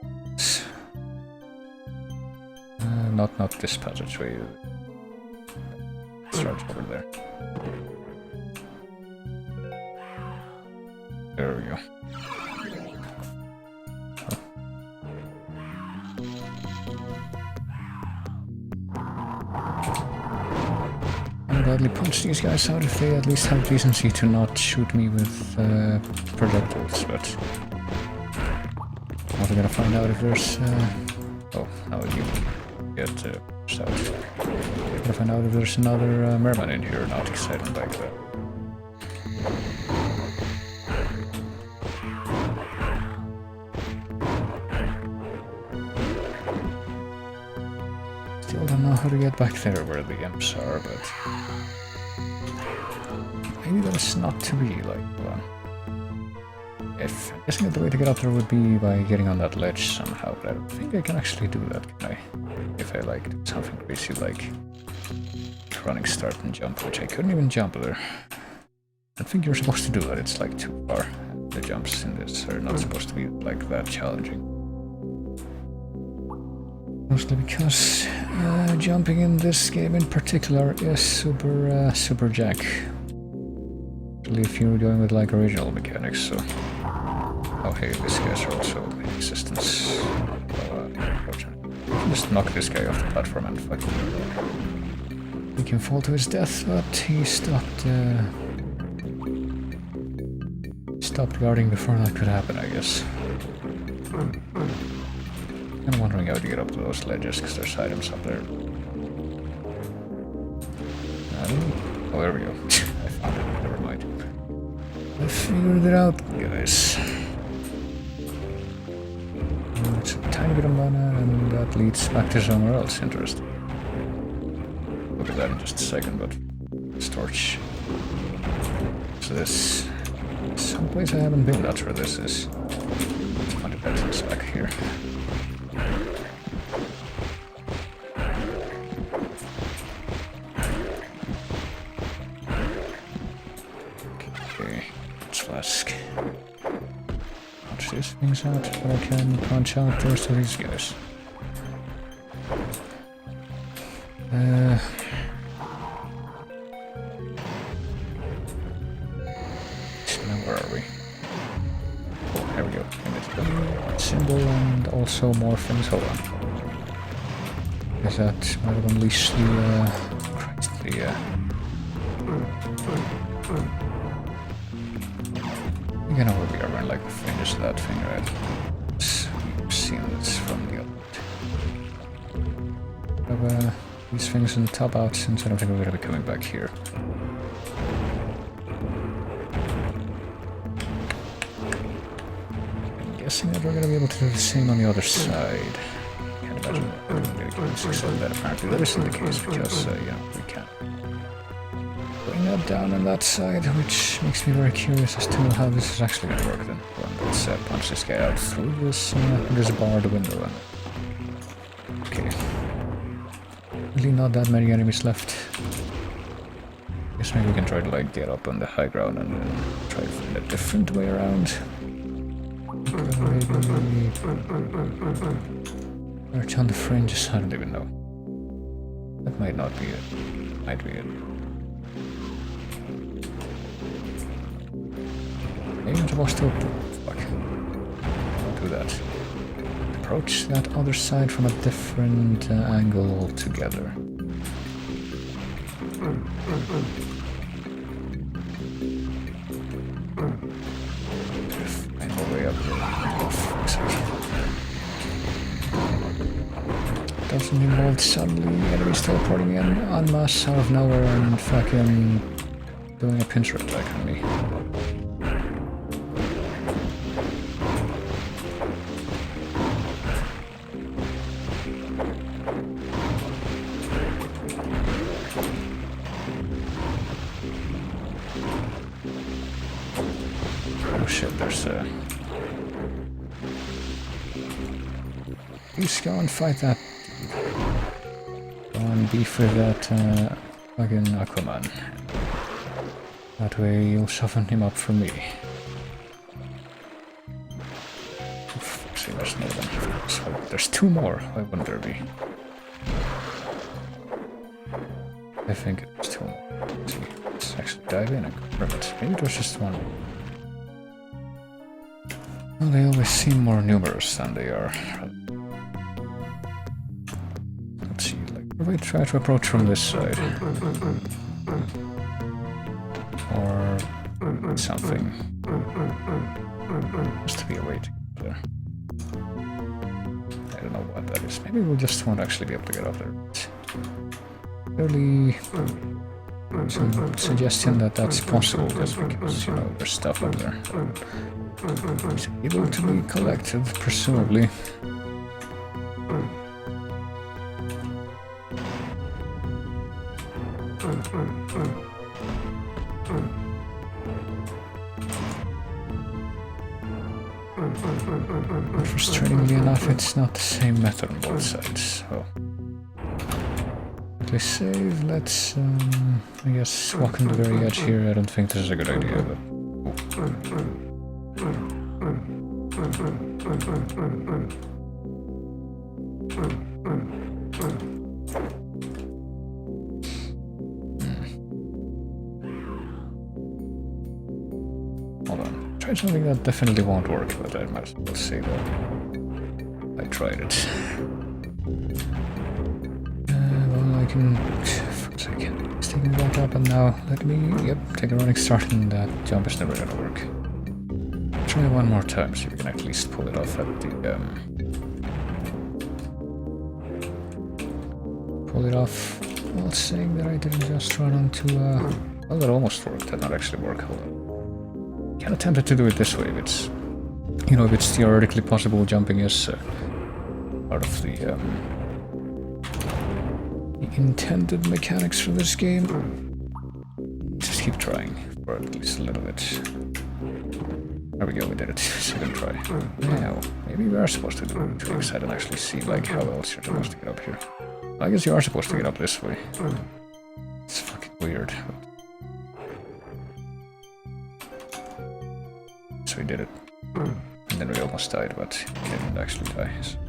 not this passageway. Starts over there. There we go. I'll gladly punch these guys out if they at least have decency to not shoot me with projectiles, but I'm also gonna find out if there's oh, now you get out. Gonna find out if there's another merman in here, not excited like that. Still don't know how to get back there where the imps are, but maybe that's not to be like one. I'm guessing that the way to get up there would be by getting on that ledge somehow, but I don't think I can actually do that, can I? If I like do something crazy like running start and jump, which I couldn't even jump there. I think you're supposed to do that, it's like too far. The jumps in this are not supposed to be like that challenging. Mostly because jumping in this game in particular is super jack. Especially if you're going with like original mechanics, so... Oh hey, these guys are also in existence. Just knock this guy off the platform and fuck him. We can fall to his death, but he stopped guarding before that could happen, I guess. I'm wondering how to get up to those ledges, because there's items up there. Oh, there we go. I found it, never mind. I figured it out, guys. tiny bit of mana, and that leads back to somewhere else. Interesting. Look at that in just a second, but torch. So this someplace I haven't been. That's where this is. Let's find a Deathkings back here. Okay, let's flask. Punch these things out, but I can punch out the rest of these guys. Where are we? Oh, there we go. Symbol and also more things. Hold on. Is that might have unleashed the Christ, you know where we are when like finish that thing, right? We've seen this from the other. Have these things in top out since I don't think we're gonna be coming back here. Guessing that we're going to be able to do the same on the other side. Can't imagine that apparently that isn't the case because, yeah, we can't. Putting that down on that side, which makes me very curious as to how this is actually going to work then. Well, let's punch this guy out through this barred window. Okay. Really not that many enemies left. Guess maybe we can try to like get up on the high ground and then try to find a different way around. Maybe march on the fringes, I don't even know. That might not be it. Might be it. Maybe I'm supposed to... Fuck. Don't do that. Approach that other side from a different angle altogether. Way up here. Doesn't involve suddenly enemies teleporting in en masse out of nowhere and fucking doing a pincer attack on me. Oh shit, there's Please go and fight that. Go and beef with that fucking Aquaman. That way you'll soften him up for me. See, there's no one. So there's two more. Why wouldn't there be? I think it's two more. Let's see. Let's actually dive in and confirm it. Maybe it was just one. Well, they always seem more numerous than they are. Let's see, like, if we try to approach from this side. Or something. Has to be a way to get there. I don't know what that is. Maybe we just won't actually be able to get up there. Really some suggestion that that's possible just because, you know, there's stuff up there. It's able to be collected, presumably. Frustratingly enough, it's not the same method on both sides, so... Quickly save, let's, I guess, walk on the very edge here. I don't think this is a good idea, but... Hold on. Try something that definitely won't work, but I might as well say that I tried it. Well, I can... It's taking it back up, and now let me... Yep, take a running start, and that jump is never gonna work. Try one more time, so you can at least pull it off at the... Pull it off while saying that I didn't just run onto... Well, that almost worked. That not actually work. Hold on. Kind of tempted to do it this way if it's, you know, if it's theoretically possible jumping is part of the intended mechanics for this game. Just keep trying for at least a little bit. There we go, we did it. Second try. Now, maybe we are supposed to do tweaks. I don't actually see like how else you're supposed to get up here. I guess you are supposed to get up this way. It's fucking weird. So we did it. And then we almost died, but didn't actually die. So.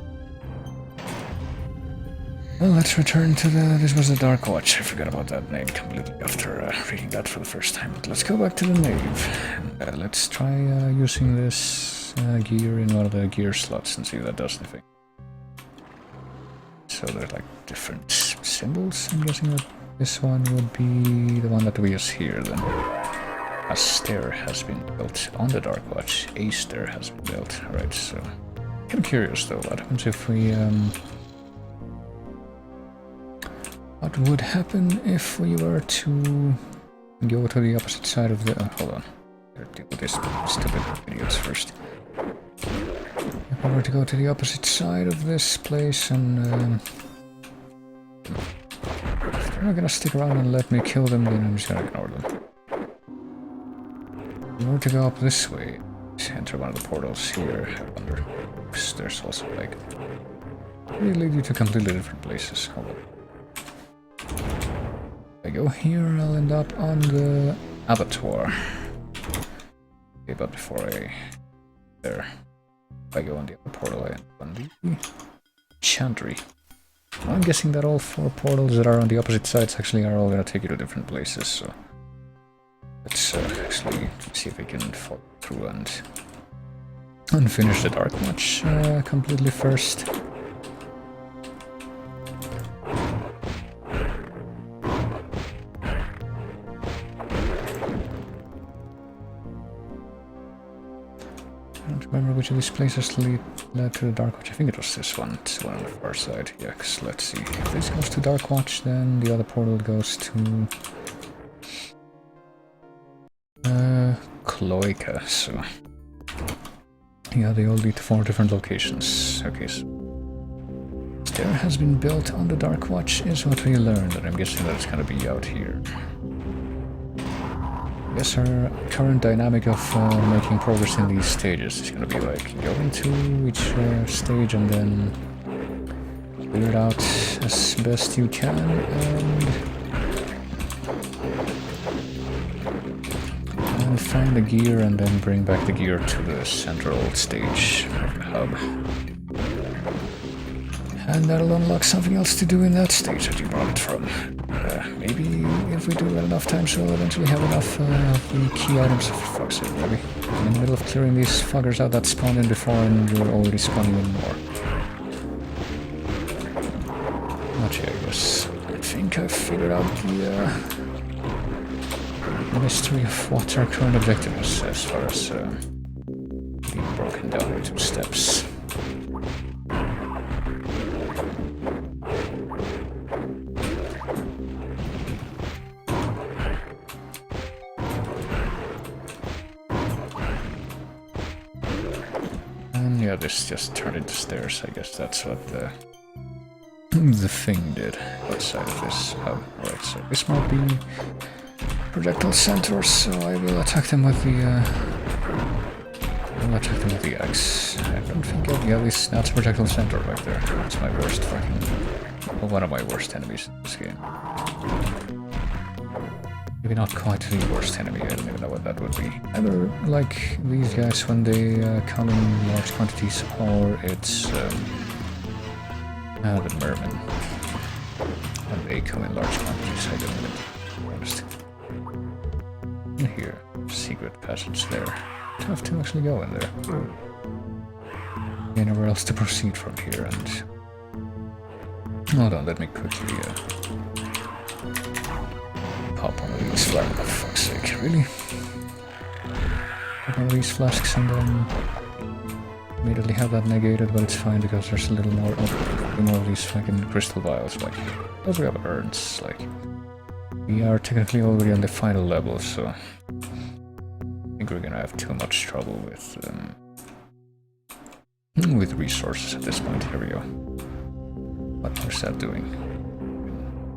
Well, let's return to the... This was the Dark Watch. I forgot about that name completely after reading that for the first time. But let's go back to the nave. Let's try using this gear in one of the gear slots and see if that does anything. So there's like different symbols. I'm guessing that this one would be the one that we use here then. A stair has been built on the Dark Watch. A stair has been built. Alright, so... Kind of curious though, what happens if we... What would happen if we were to go to the opposite side of the... hold on. Gotta deal with this stupid idiots first. If we were to go to the opposite side of this place and... if they're not gonna stick around and let me kill them, then I'm just gonna ignore them. If we were to go up this way, to enter one of the portals here, I wonder. There's also like... They lead you to completely different places. Hold on. If I go here, I'll end up on the abattoir. Okay, but before I... There. If I go on the other portal, I end up on the chantry. I'm guessing that all 4 portals that are on the opposite sides actually are all gonna take you to different places, so... Let's actually see if we can follow through and finish the Dark Watch completely first. I don't remember which of these places led to the Dark Watch. I think it was this one. It's one on the far side. Yeah, because let's see. If this goes to Dark Watch, then the other portal goes to... Cloaca, so... Yeah, they all lead to 4 different locations. Okay, so... Stair has been built on the Dark Watch is what we learned, and I'm guessing that it's gonna be out here. I guess our current dynamic of making progress in these stages is gonna be like, go into each stage and then clear it out as best you can, and find the gear and then bring back the gear to the central stage of the hub. And that'll unlock something else to do in that stage that you brought it from. Maybe if we do that enough times, we'll eventually have enough of the key items. For fuck's sake, maybe. In the middle of clearing these fuckers out that spawned in before and you're already spawning in more. Okay, I guess. I think I've figured out the mystery of what our current objective is as far as being broken down into steps. And yeah, this just turned into stairs. I guess that's what the thing did outside of this hub. Alright, so this might be projectile centaurs, so I will attack them with the axe. I don't think I'll get this. That's a projectile centaur right there. That's my worst fucking... well, one of my worst enemies in this game. Maybe not quite the worst enemy, I don't even know what that would be. Either like these guys when they come in large quantities, or it's the mermen. When they come in large quantities, I don't know. Honest. In here, secret passage there. Tough to actually go in there. Anywhere else to proceed from here, and... Hold on, let me quickly pop one of these flasks. For fuck's sake, really? Pop one of these flasks and then immediately have that negated, but it's fine because there's a little more of these fucking crystal vials. Like, those we have urns, like... We are technically already on the final level, so... I think we're gonna have too much trouble with resources at this point. Here we go. What's that doing?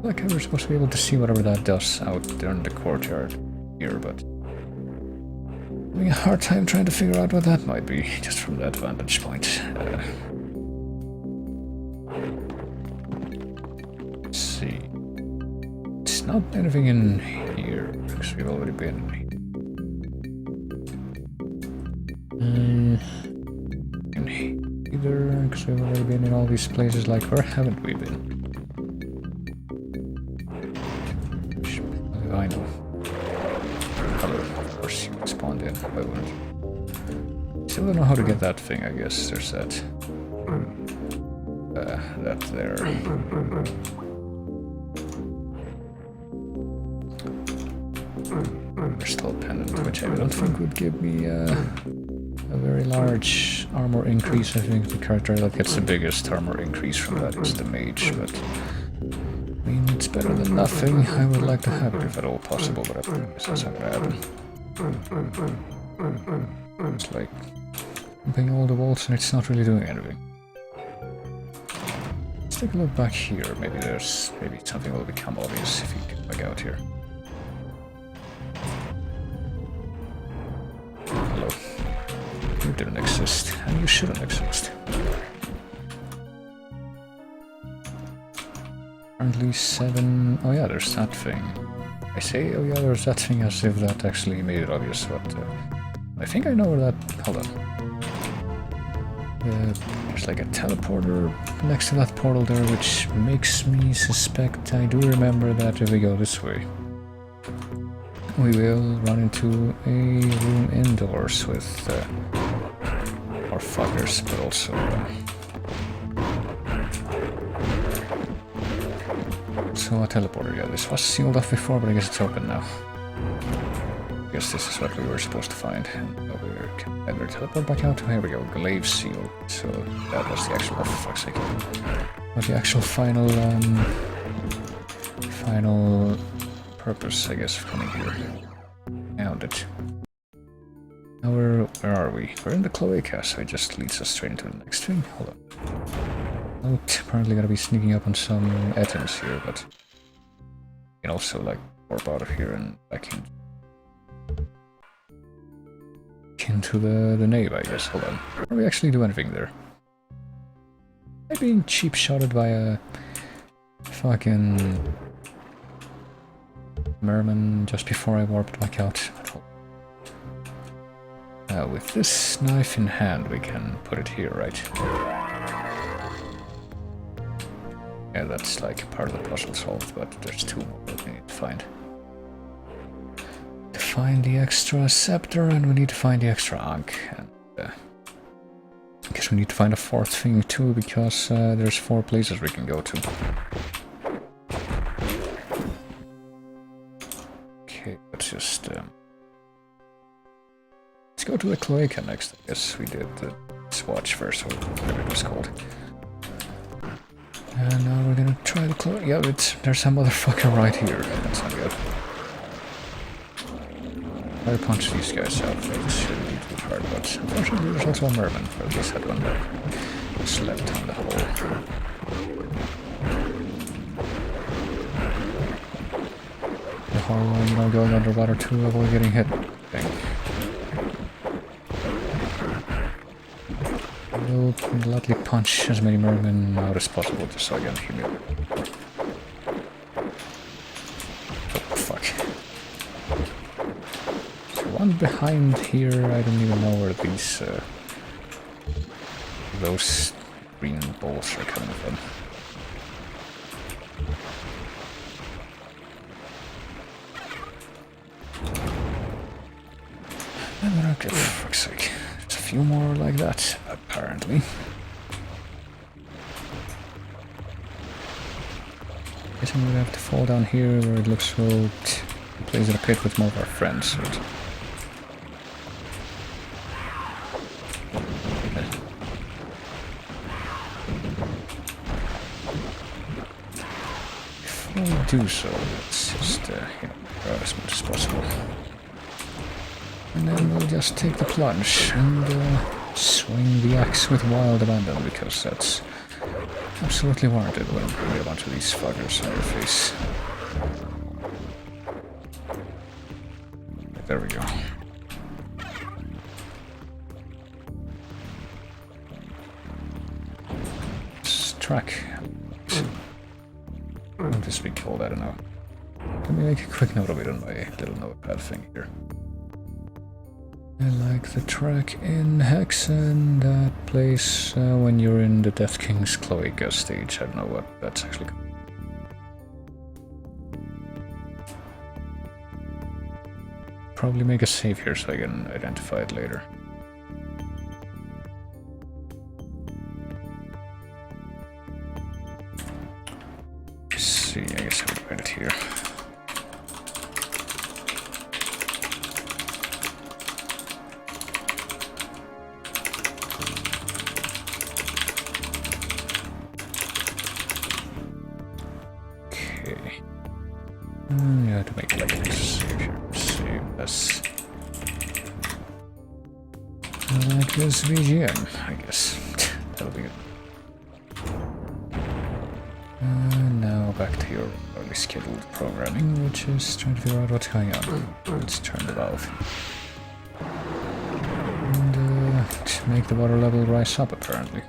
Like I was supposed to be able to see whatever that does out there in the courtyard here, but having a hard time trying to figure out what that might be, just from that vantage point. Let's see. It's not anything in here, because we've already been. In either, because we've already been in all these places, like, where haven't we been? I know. Hello, of course you spawned in. I wouldn't. Still don't know how to get that thing, I guess. There's that. That there. Crystal pendant, which I don't think would give me a very large armor increase. I think the character that gets the biggest armor increase from that is the mage, but I mean, it's better than nothing. I would like to have it if at all possible, but I think this is not gonna happen. It's like pumping all the walls and it's not really doing anything. Let's take a look back here. Maybe something will become obvious if you get back out here. Hello. You didn't exist, and you shouldn't exist. Currently 7... Oh yeah, there's that thing. I say, oh yeah, there's that thing as if that actually made it obvious, but I think I know where that... Hold on. There's like a teleporter next to that portal there, which makes me suspect I do remember that if we go this way, we will run into a room indoors with more fuckers, but also... So a teleporter, yeah, this was sealed off before, but I guess it's open now. I guess this is what we were supposed to find. And over can either teleport back out. Here we go, glaive seal. So that was the actual, oh for fuck's sake. But the actual final purpose, I guess, of coming here. Found it. Now where are we? We're in the cloaca, so it just leads us straight into the next thing. Hold on. Note, apparently gonna be sneaking up on some items here, but you can also like warp out of here and back into the nave, I guess. Hold on. Can we actually do anything there? Am I being cheap shotted by a fucking merman just before I warped back out? With this knife in hand, we can put it here, right? Yeah, that's like part of the puzzle solved, but there's two more that we need to find. To find the extra scepter, and we need to find the extra ankh. And I guess we need to find a fourth thing too, because there's 4 places we can go to. Okay, let's just... let's go to the cloaca next. I guess we did the swatch first, or whatever it was called. And now we're gonna try the cloaca. Yeah, there's some motherfucker right here. That's not good. I'll punch these guys out. It shouldn't be too hard, but unfortunately there's also a merman, or at least that one that slept on the hole. The whole, you know, going underwater to avoid getting hit thing. We'll gladly punch as many mermen out as possible just so I get humiliated. Oh, fuck. So one behind here, I don't even know where these, those green balls are coming from. Okay, for fuck's sake. There's a few more like that, apparently. Guess I'm gonna have to fall down here where it looks we'll place in a pit with more of our friends. But if we do so, let's just grab as much as possible. And then we'll just take the plunge and swing the axe with wild abandon, because that's absolutely warranted when you get a bunch of these fuckers on your face. There we go. Track. What does we call that? I don't know. Let me make a quick note of it on my little notepad thing here. I like the track in Hexen, that place when you're in the Deathkings Cloaca stage. I don't know what that's actually called. Probably make a save here so I can identify it later. Let's see, I guess I'll write it here. Okay. Yeah, to make like a save here. Save as like this VGM, I guess. That'll be good. Now back to your early scheduled programming, which is trying to figure out what's going on. Let's turn the valve. And make the water level rise up, apparently.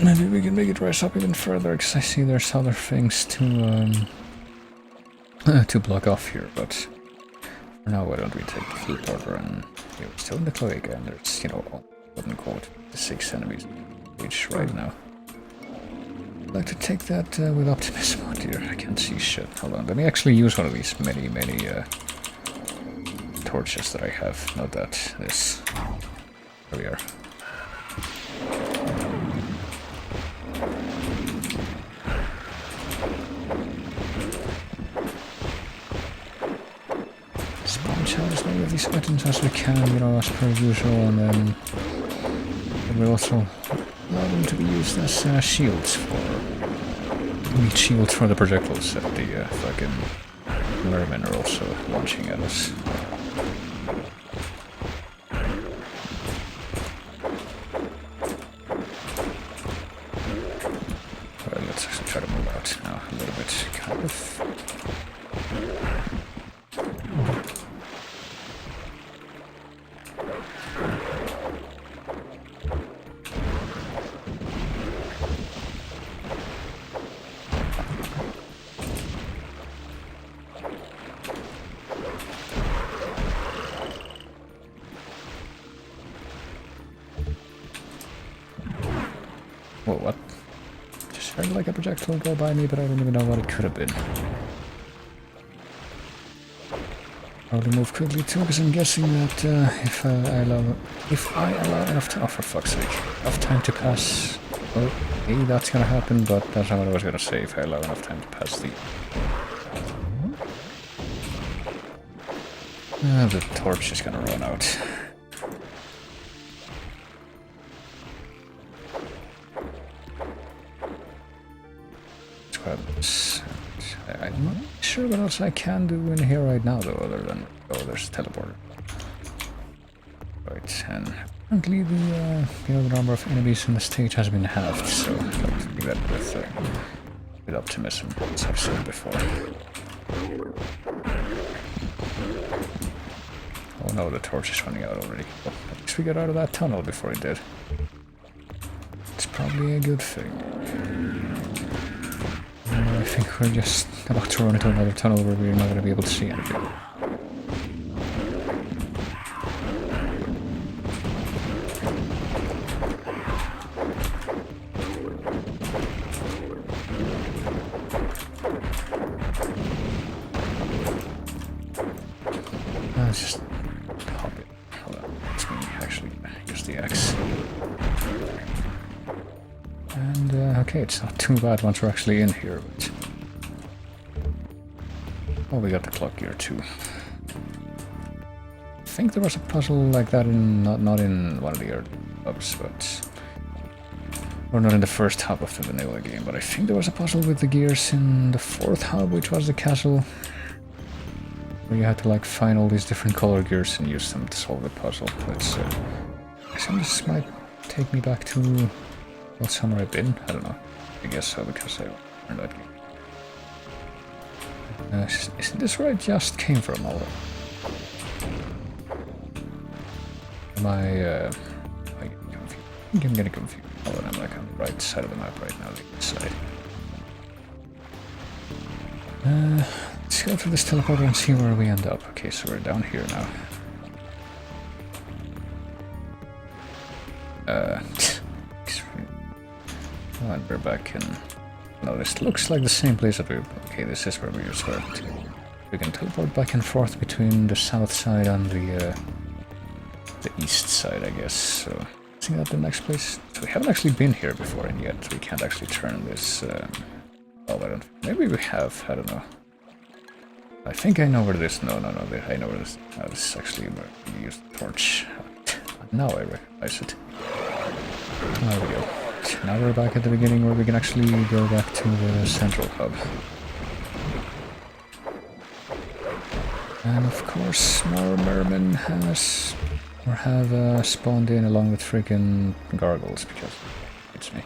Maybe we can make it rise up even further, because I see there's other things to block off here, but for now, why don't we take the fleet order and we're still in the cloaca, and there's, you know, quote-unquote, the 6 enemies each right now. I'd like to take that with optimism. Oh dear, I can't see shit. Hold on, let me actually use one of these many torches that I have. Not that, this. There we are. Spawn as many of these items as we can, you know, as per usual, and then we'll also allow them to be used as shields for the projectiles that the fucking mermen are also launching at us. Alright, let's actually try to move out now a little bit, kind of. Whoa, what? Just heard like a projectile go by me, but I don't even know what it could have been. Probably move quickly too, because I'm guessing that if I allow enough time, oh for fuck's sake, enough time to pass. Well, maybe that's gonna happen, but that's not what I was gonna say. If I allow enough time to pass the torch is gonna run out. I'm not sure what else I can do in here right now, though, other than... Oh, there's a teleporter. Right, and apparently the, you know, the number of enemies in the stage has been halved, so I'd like to do that with optimism, as I've said before. Oh no, the torch is running out already. Well, at least we got out of that tunnel before it did. It's probably a good thing. I think we're just about to run into another tunnel where we're not going to be able to see anything. Let's just hop it. Hold on. Let me actually use the axe. And, okay, it's not too bad once we're actually in here, but... Oh, we got the clock gear too. I think there was a puzzle like that in... not in one of the early hubs, but... Or not in the first hub of the vanilla game, but I think there was a puzzle with the gears in the 4th hub, which was the castle. Where you had to, like, find all these different color gears and use them to solve the puzzle. Let's... this might take me back to... What summer I've been? I don't know. I guess so, because I learned that game. Isn't this where I just came from? Am I getting confused? I think I'm getting confused. Oh, I'm like on the right side of the map right now, the east side. Let's go through this teleporter and see where we end up. Okay, so we're down here now. And we're back in... No, this looks like the same place that we... Okay, this is where we were starting. We can teleport back and forth between the south side and the east side, I guess. So, isn't that the next place? So we haven't actually been here before, and yet we can't actually turn this... Oh, I don't... Maybe we have, I don't know. I think I know where this... No, I know where this... No, this is actually where we use the torch. Now I recognize it. There we go. Now we're back at the beginning where we can actually go back to the central hub. And of course, more mermen has... or have spawned in along with freaking gargoyles, because it's me.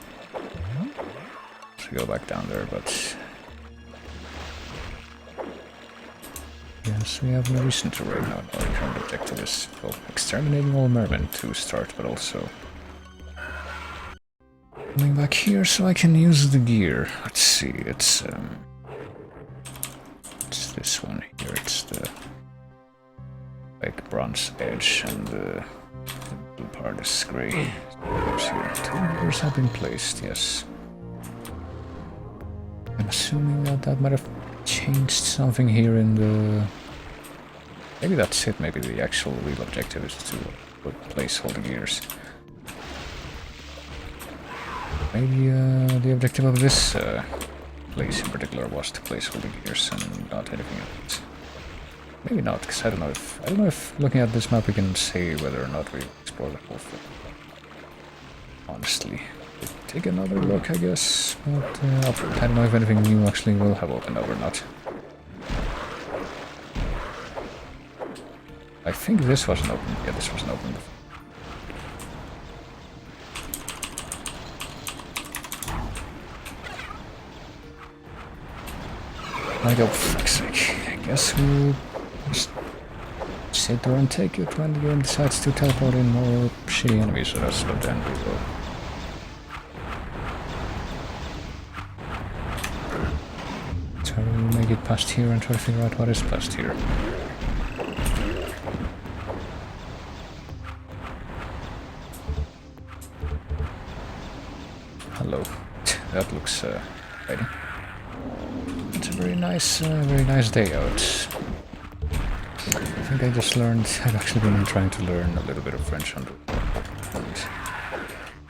So go back down there, but... Yes, we have no reason to right now. Our current objective is, well, exterminating all mermen to start, but also... coming back here so I can use the gear. Let's see, it's this one here. It's the like bronze edge and the blue part is grey. Here. 2 gears have been placed, yes. I'm assuming that might have changed something here in the... Maybe that's it, maybe the actual real objective is to place all the gears. Maybe the objective of this place in particular was to place all the gears and not anything else. Maybe not, because I don't know if looking at this map we can say whether or not we explore the whole thing. Honestly, take another look, I guess. But I don't know if anything new actually will have opened up or not. I think this wasn't open. Yeah, this wasn't open before. Like, oh, fuck's sake. I guess we'll just sit there and take it when the game decides to teleport in more shitty enemies with us, but then we will. Try to make it past here and try to figure out what is past here. Hello. That looks exciting. It's a very nice day out. I think I just learned, I've actually been trying to learn a little bit of French and I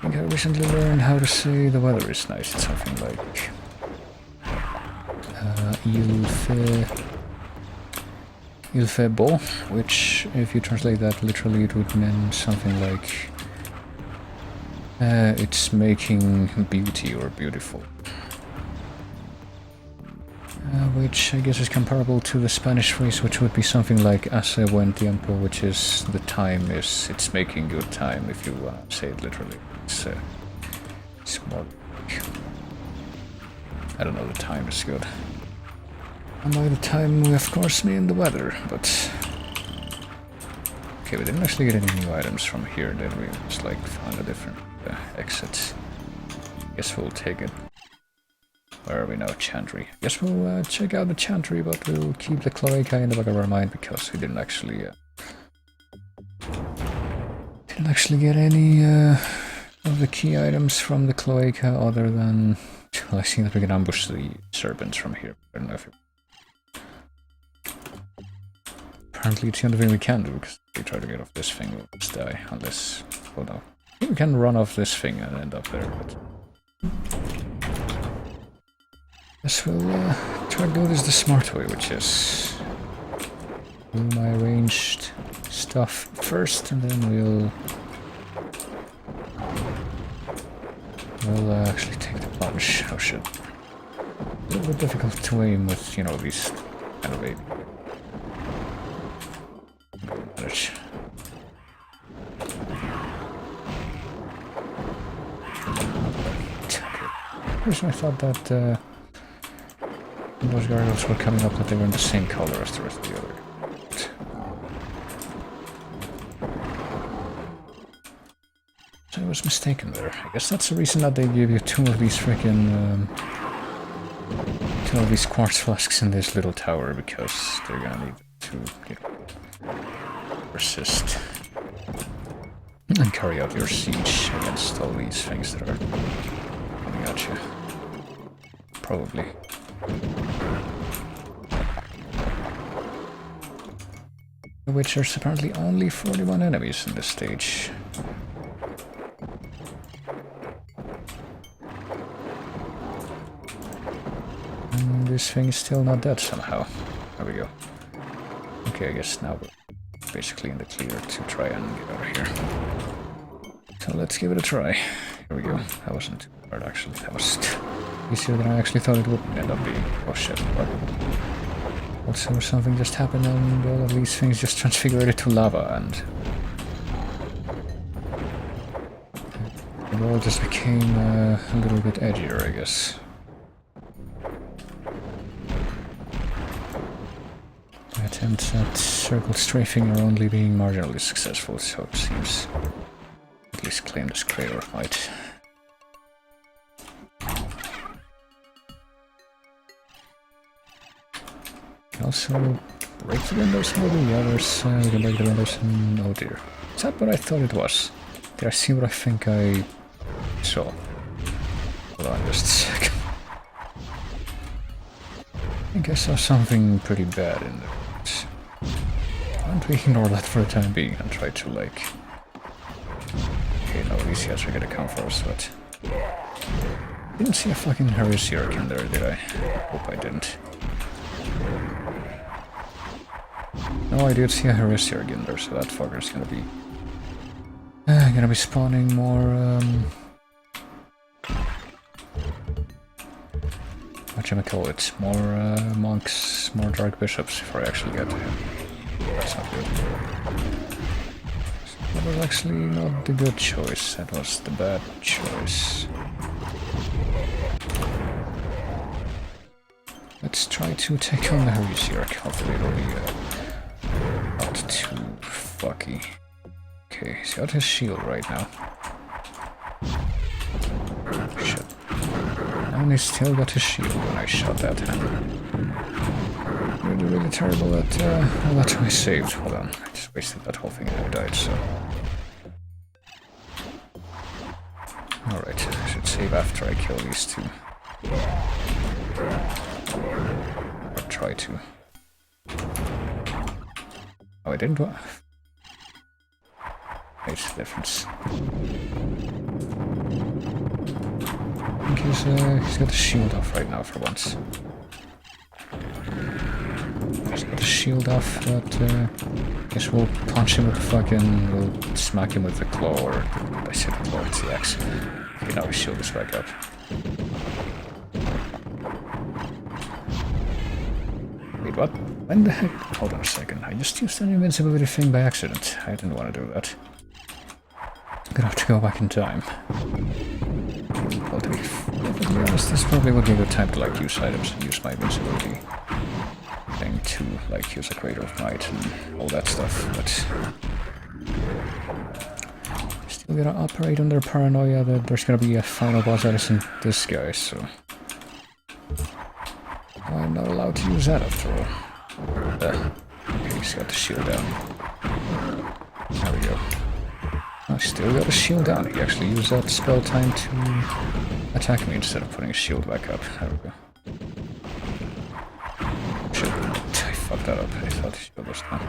think I recently learned how to say the weather is nice. It's something like il fait beau, which if you translate that literally it would mean something like it's making beauty or beautiful. Which I guess is comparable to the Spanish phrase, which would be something like hace buen tiempo, which is the time is, it's making good time, if you say it literally. It's more like, I don't know, the time is good. And by the time we of course mean the weather, but... Okay, we didn't actually get any new items from here, did we? Just like found a different exit. Guess we'll take it. Where are we now? Chantry. Guess we'll check out the Chantry, but we'll keep the Cloaca in the back of our mind because we didn't actually get any of the key items from the Cloaca other than... Well, I see that we can ambush the serpents from here. I don't know if apparently it's the only thing we can do, because if we try to get off this thing, we'll just die, unless... Oh no. I think we can run off this thing and end up there, but... Guess we'll try to do this the smart way, which is do my ranged stuff first, and then we'll actually take the plunge. Oh shit. A little bit difficult to aim with, you know, these kind of aim. Manage. reason I thought that those gargoyles were coming up that they were in the same color as the rest of the other. So I was mistaken there. I guess that's the reason that they give you two of these freaking two of these quartz flasks in this little tower, because they're gonna need to, you know, resist and carry out your siege against all these things that are coming at you. Probably. Which there's apparently only 41 enemies in this stage. And this thing is still not dead somehow. There we go. Okay, I guess now we're basically in the clear to try and get out of here. So let's give it a try. Here we go. That wasn't too hard actually. That was easier than I actually thought it would end up being. Oh shit, what? Also something just happened and all of these things just transfigured to lava and the world just became a little bit edgier, I guess. My attempts at circle strafing are only being marginally successful, so it seems. At least claim this crater might. Also, break the windows, maybe? Yeah, there's, we can break the windows and... oh dear. Is that what I thought it was? Did I see what I think I saw? Hold on just a second. I think I saw something pretty bad in there. Why don't we ignore that for the time being and try to, like... Okay, no, these guys are gonna come for us, but... Didn't see a fucking heresiarch in there, did I? Hope I didn't. No, I did see a heresiarch in there, so that fucker's gonna be spawning more, whatchamacallit, more, monks, more dark bishops before I actually get to him. That's not good. That was actually not the good choice, that was the bad choice. Let's try to take on the heresiarch, hopefully it'll be, not too fucky. Okay, he's got his shield right now. Shit. And he's still got his shield when I shot at him. Really, really terrible at, well, that's how I saved. Hold on, I just wasted that whole thing and I died, so... Alright, I should save after I kill these two. Or try to. Oh, I didn't want... Makes a difference. I think he's got the shield off right now for once. He's got the shield off, but I guess we'll punch him with the fucking... we'll smack him with the claw, or... I said the claw, it's the axe. Okay, now his shield is back up. Wait, what? When the heck? Hold on a second, I just used an invincibility thing by accident. I didn't want to do that. I'm gonna have to go back in time. Well, to be perfectly honest, this probably would be a good time to like use items and use my invincibility thing to like use a Crater of Might and all that stuff, but... Still gotta operate under paranoia that there's gonna be a final boss that isn't this guy, so... I'm not allowed to use that after all. Okay, he's got the shield down. There we go. I still got a shield down. He actually used that spell time to attack me instead of putting his shield back up. There we go. Shit, I fucked that up. I thought the shield was down.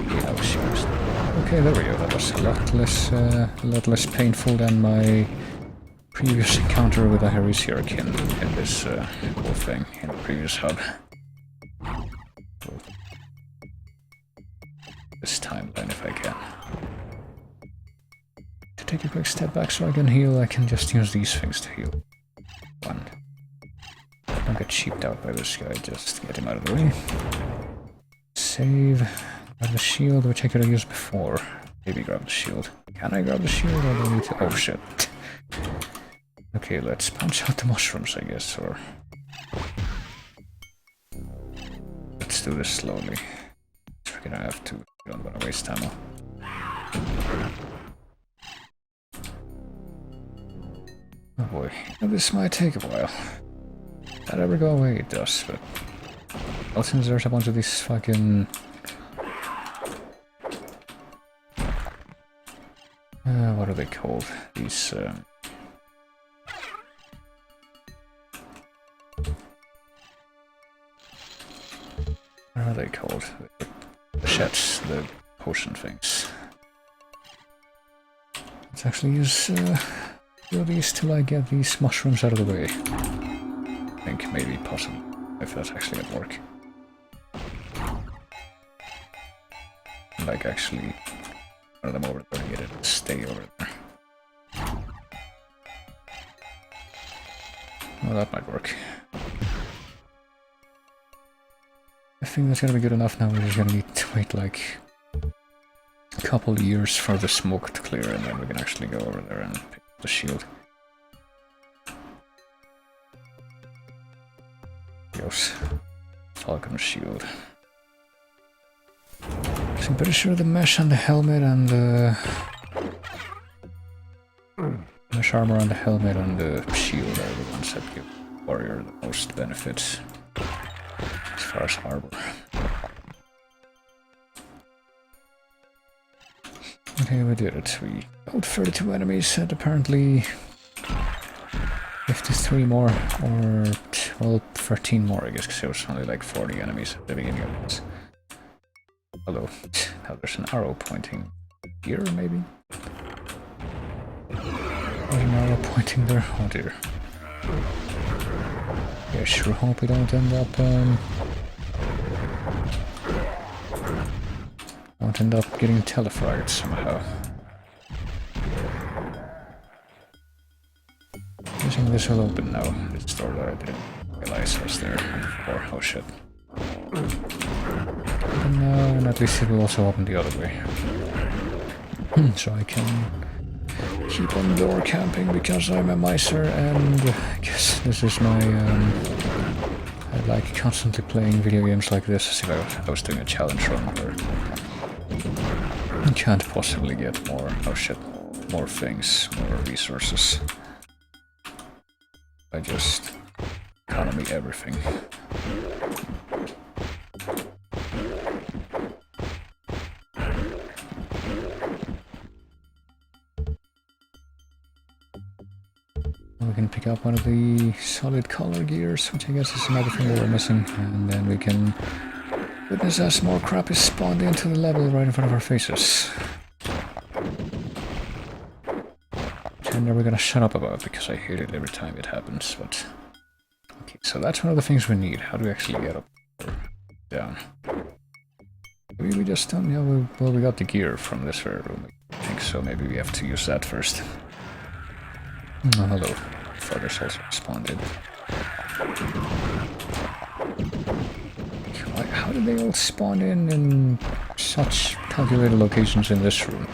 Okay, that was shield. Okay, there we go. That was a lot less painful than my previous encounter with a heresiarch in this whole thing, in the previous hub. This timeline, if I can. To take a quick step back so I can heal, I can just use these things to heal. One. Don't get cheaped out by this guy, just get him out of the way. Save. Grab the shield, which I could have used before. Maybe grab the shield. Can I grab the shield or do I need to... Oh shit. Okay, let's punch out the mushrooms, I guess, or... Let's do this slowly. We're gonna have to... We don't want to waste ammo. Oh boy, this might take a while. If that ever go away, it does, but... Well, since there's a bunch of these fucking... what are they called? These, what are they called? The sheds, the potion things. Let's actually use these till I get these mushrooms out of the way. I think maybe possible, if that's actually at work. Like actually run them over there and get it to stay over there. Well, that might work. I think that's gonna be good enough now. We're just gonna need to wait like a couple years for the smoke to clear, and then we can actually go over there and pick up the shield. Goes Falcon shield. So I'm pretty sure the mesh on the helmet and the mesh armor on the helmet and the shield are the ones that give warrior the most benefits as far as armor. Okay, we did it. We killed 32 enemies and apparently 53 more, or well, 13 more I guess, because there was only like 40 enemies at the beginning of this. Hello. Now there's an arrow pointing here, maybe? There's an arrow pointing there. Oh dear. Yeah, sure hope we don't end up getting telefragged somehow. Using this will open now. This door that I didn't realize was there before. Oh shit. And at least it will also open the other way. So I can keep on door camping because I'm a miser, and I guess this is my... I like constantly playing video games like this as if I was doing a challenge run where you can't possibly get more... Oh shit. More things, more resources. I just economy everything. We can pick up one of the solid color gears, which I guess is another thing that we're missing, and then we can witness as more crap is spawned into the level right in front of our faces. Which I'm never gonna shut up about because I hate it every time it happens, but... Okay, so that's one of the things we need. How do we actually get up or down? Maybe we just don't know. Well, we got the gear from this very room. I think so. Maybe we have to use that first. Oh, hello. Fuckers also responded. How did they all spawn in such calculated locations in this room?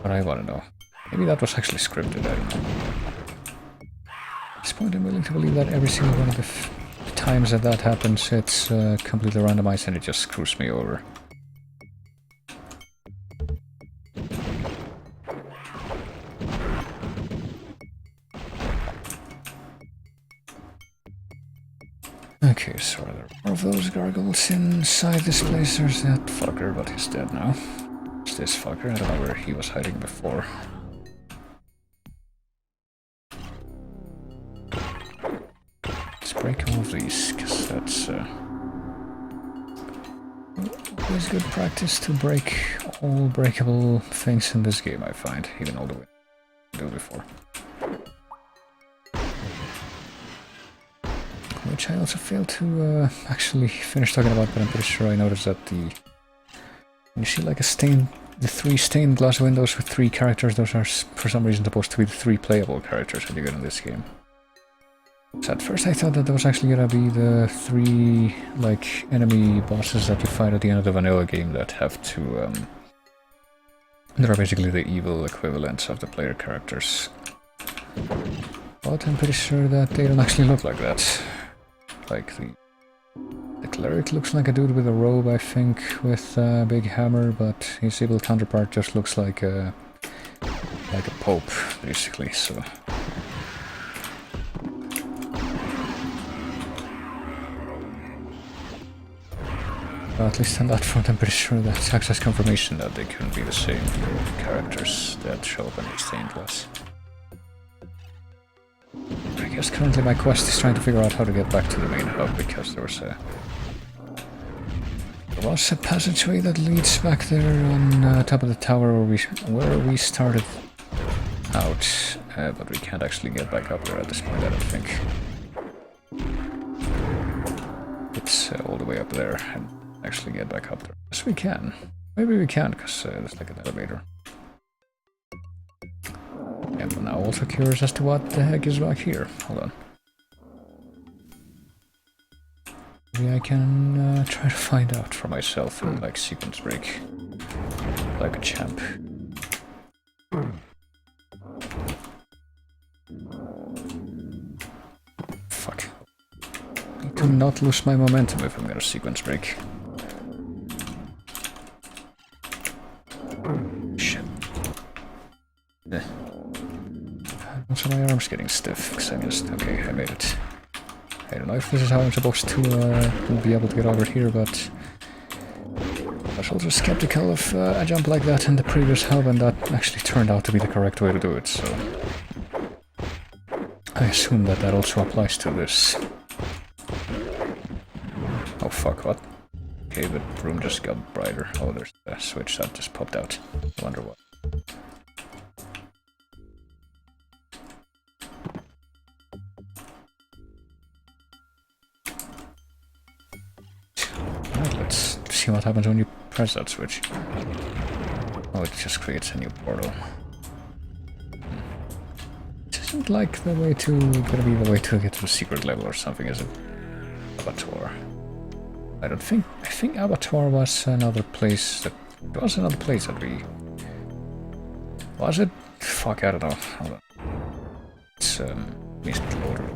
But I want to know. Maybe that was actually scripted, I don't know. At this point I'm willing to believe that every single one of the times that happens it's completely randomized and it just screws me over. Okay, so are there more of those gargoyles inside this place? There's that fucker, but he's dead now. It's this fucker, I don't know where he was hiding before. Let's break all of these, because that's always good practice to break all breakable things in this game, I find, even all the way I do before. Which I also failed to actually finish talking about, but I'm pretty sure I noticed that when you see like the 3 stained glass windows with 3 characters, those are for some reason supposed to be the 3 playable characters that you get in this game. So at first I thought that there was actually gonna be the 3 like enemy bosses that you fight at the end of the vanilla game that have to they're basically the evil equivalents of the player characters. But I'm pretty sure that they don't actually look like that. Like the cleric looks like a dude with a robe, I think, with a big hammer, but his evil counterpart just looks like a pope, basically, so... Well, at least on that front, I'm pretty sure that's access confirmation that they couldn't be the same characters that show up in the stained glass. I guess currently my quest is trying to figure out how to get back to the main hub, because there was a passageway that leads back there on top of the tower where we started out, but we can't actually get back up there at this point, I don't think. It's all the way up there, and actually get back up there. Yes, we can. Maybe we can, because there's like an elevator. And I'm now also curious as to what the heck is back here. Hold on. Maybe I can try to find out for myself in like sequence break. Like a champ. Fuck. I need to not lose my momentum if I'm gonna sequence break. Shit. Also my arm's getting stiff, because I just... Okay, I made it. I don't know if this is how I'm supposed to be able to get over here, but... I was also skeptical of a jump like that in the previous hub, and that actually turned out to be the correct way to do it, so... I assume that that also applies to this. Oh fuck, what? Okay, the room just got brighter. Oh, there's a switch that just popped out. I wonder what. Alright, let's see what happens when you press that switch. Oh, it just creates a new portal. It isn't like the way to... gonna be the way to get to the secret level or something, is it? Abattoir. I don't think... I think Abattoir was another place that... It was another place that we... Was it? Fuck, I don't know. Hold on. It's, misloader.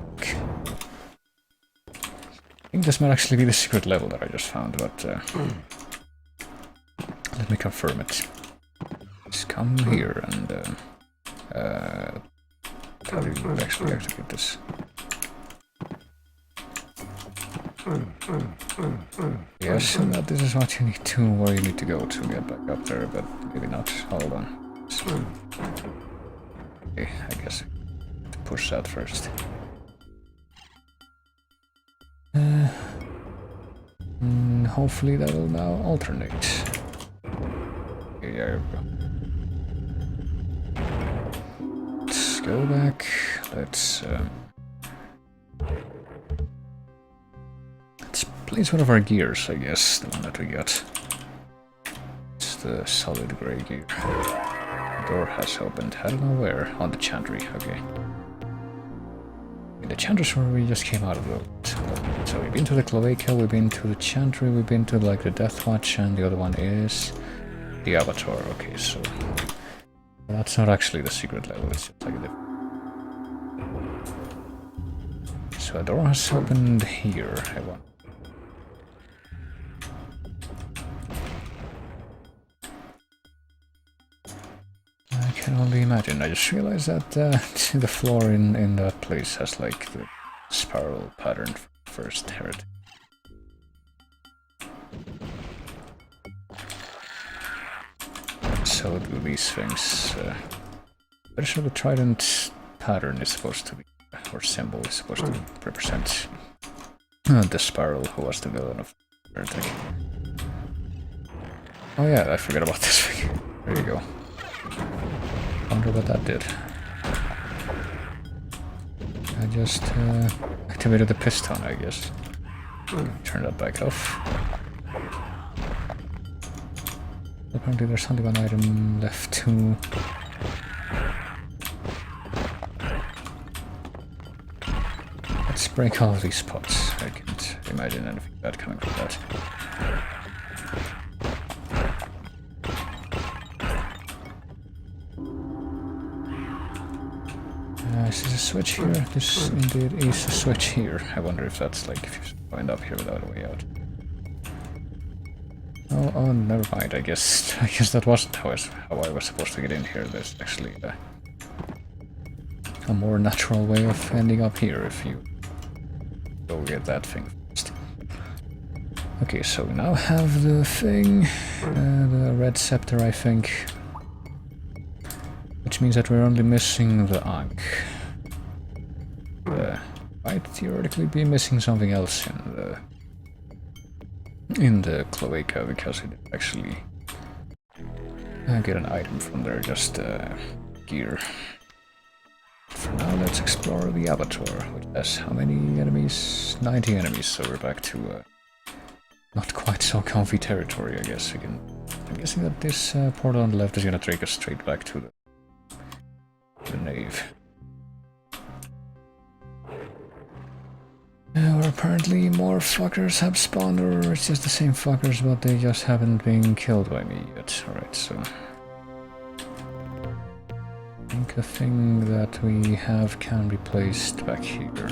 I think this might actually be the secret level that I just found, but... let me confirm it. Just come here and... how do you actually activate this? Yes, and that this is what you need to, where you need to go to get back up there, but maybe not. Hold on. Okay, I guess I have to push that first. Hopefully that will now alternate. Okay, there we go. Let's go back. Let's place one of our gears, I guess, the one that we got. It's the solid grey gear. The door has opened. I don't know where. On the chantry, okay. The chantry is where we just came out of the... So we've been to the cloaca, we've been to the chantry, we've been to like the death watch, and the other one is the Abattoir. Okay, so that's not actually the secret level, it's just like a... So a door has opened here, I want... I can only imagine. I just realized that the floor in that place has like the spiral pattern for first heretic. So do these things. Pretty sure the trident pattern is supposed to be, or symbol is supposed to represent the spiral who was the villain of heretic. Oh yeah, I forgot about this thing. There you go. Wonder what that did. I just activated the piston, I guess. Turn that back off. Apparently there's only one item left to... break all of these pots. I can't imagine anything bad coming from that. Is this a switch here? This indeed is a switch here. I wonder if that's like if you end up here without a way out. Oh, never mind. I guess that wasn't how I was supposed to get in here. There's actually a more natural way of ending up here if you go get that thing first. Okay, so we now have the thing, the red scepter, I think, which means that we're only missing the Ankh. Might theoretically be missing something else in the cloaca, because it actually get an item from there, just gear. For now, let's explore the abattoir, which has how many enemies? 90 enemies, so we're back to not quite so comfy territory, I guess. I'm guessing that this portal on the left is gonna take us straight back to the nave. Or apparently more fuckers have spawned, or it's just the same fuckers, but they just haven't been killed by me yet. Alright, so I think the thing that we have can be placed back here.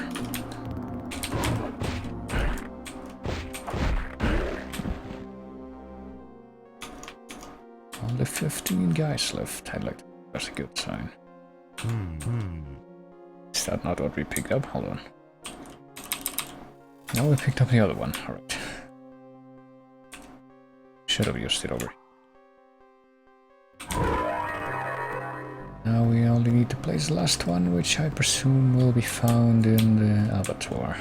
Only 15 guys left. I'd like to. That's a good sign. Is that not what we picked up? Hold on. No, we picked up the other one. Alright. Should have used it over. Now we only need to place the last one, which I presume will be found in the abattoir.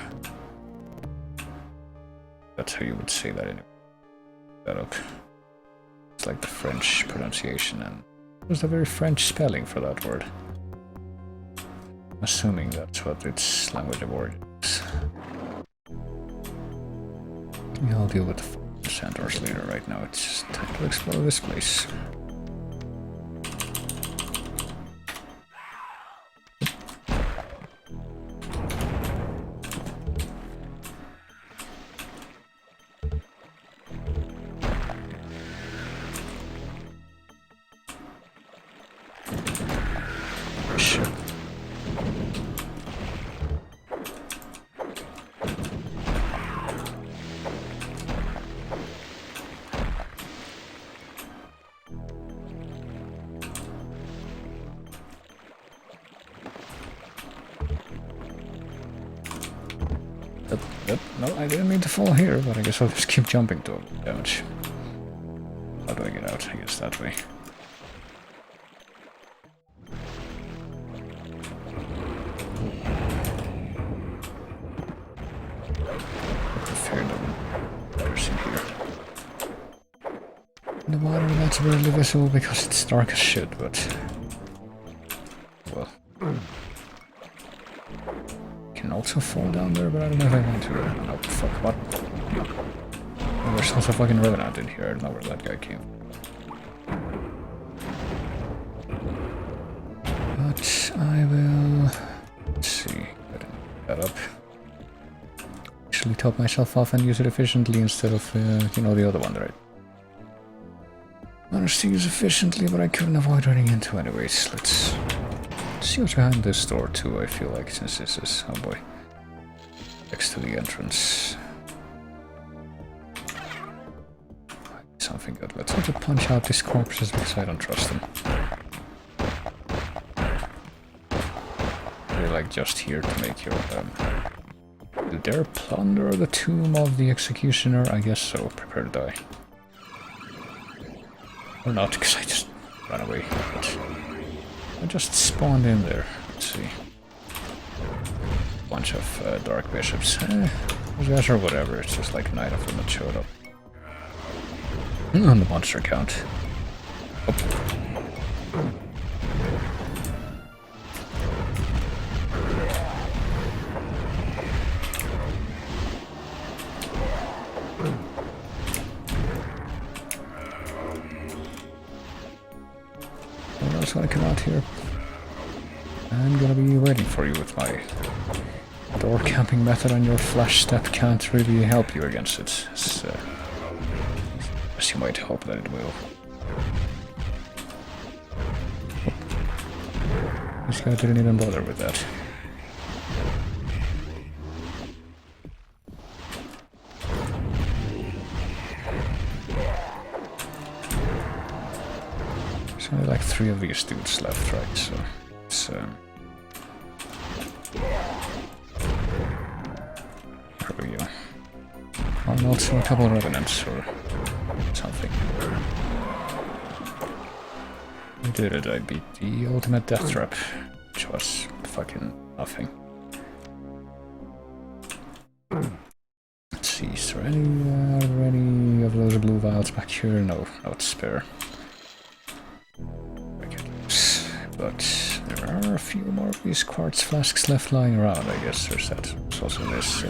That's how you would say that anyway. That up. It's like the French pronunciation, and there's a very French spelling for that word. I'm assuming that's what its language of origin is. I'll deal with the centaurs later. Right now it's just time to explore this place. No, I didn't mean to fall here, but I guess I'll just keep jumping to damage. How do I get out? I guess that way. Fair enough. There's in here. The water, that's barely visible because it's dark as shit, but well. Can also fall down there, but I don't know if I want to. Oh, fuck, what? Oh, there's also a fucking revenant in here. I don't know where that guy came from. But I will... Let's see. I didn't pick that up. Actually top myself off and use it efficiently instead of, you know, the other one that I managed to use efficiently, but I couldn't avoid running into anyways. Let's see what's behind this door too, I feel like, since this is, oh boy, next to the entrance. Something good. Let's also punch out these corpses because I don't trust them. They're like just here to make your, do dare plunder the tomb of the executioner? I guess so. Prepare to die. Or not, because I just ran away. But I just spawned in there. Let's see. Bunch of dark bishops. Those guys are whatever. It's just like 9 of them that showed up. On the monster count. Oh. I just want to come out here. I'm gonna be waiting for you with my door camping method on your flash step can't really help you against it, as you might hope that it will. This guy didn't even bother with that. There's only like 3 of these dudes left, right? So it's there we go. And also a couple of revenants or something. I did it, I beat the ultimate death trap, which was fucking nothing. Let's see, is there any, are there any of those blue vials back here? No, not spare. But there are a few more of these quartz flasks left lying around, I guess there's that. There's also this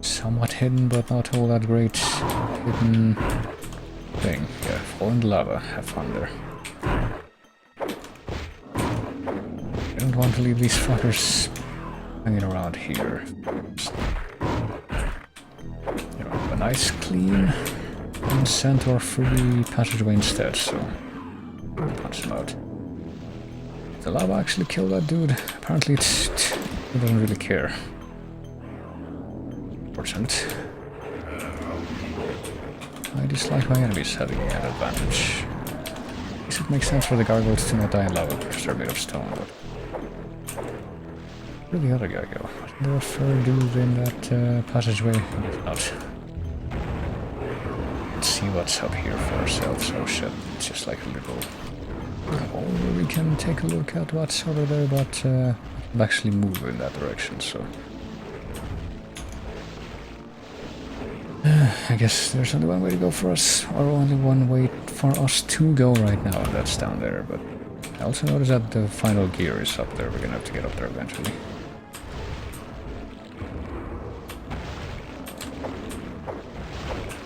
somewhat hidden but not all that great hidden thing. Yeah, fall in the lava, have fun there. I don't want to leave these fuckers hanging around here. Just, you know, a nice clean and centaur-free passageway instead, so punch them out. Did the lava actually kill that dude? Apparently it doesn't really care. Unfortunate. I dislike my enemies having an advantage. I guess it makes sense for the gargoyles to not die in lava because they're made of stone, but... Where did the other guy go? Wasn't there a fur dude in that passageway? If not. Let's see what's up here for ourselves. Oh shit, it's just like a little... hole where we can take a look at what's over there, but we'll actually move in that direction, so... I guess there's only one way to go for us, or only one way for us to go right now, and that's down there, but I also noticed that the final gear is up there. We're gonna have to get up there eventually.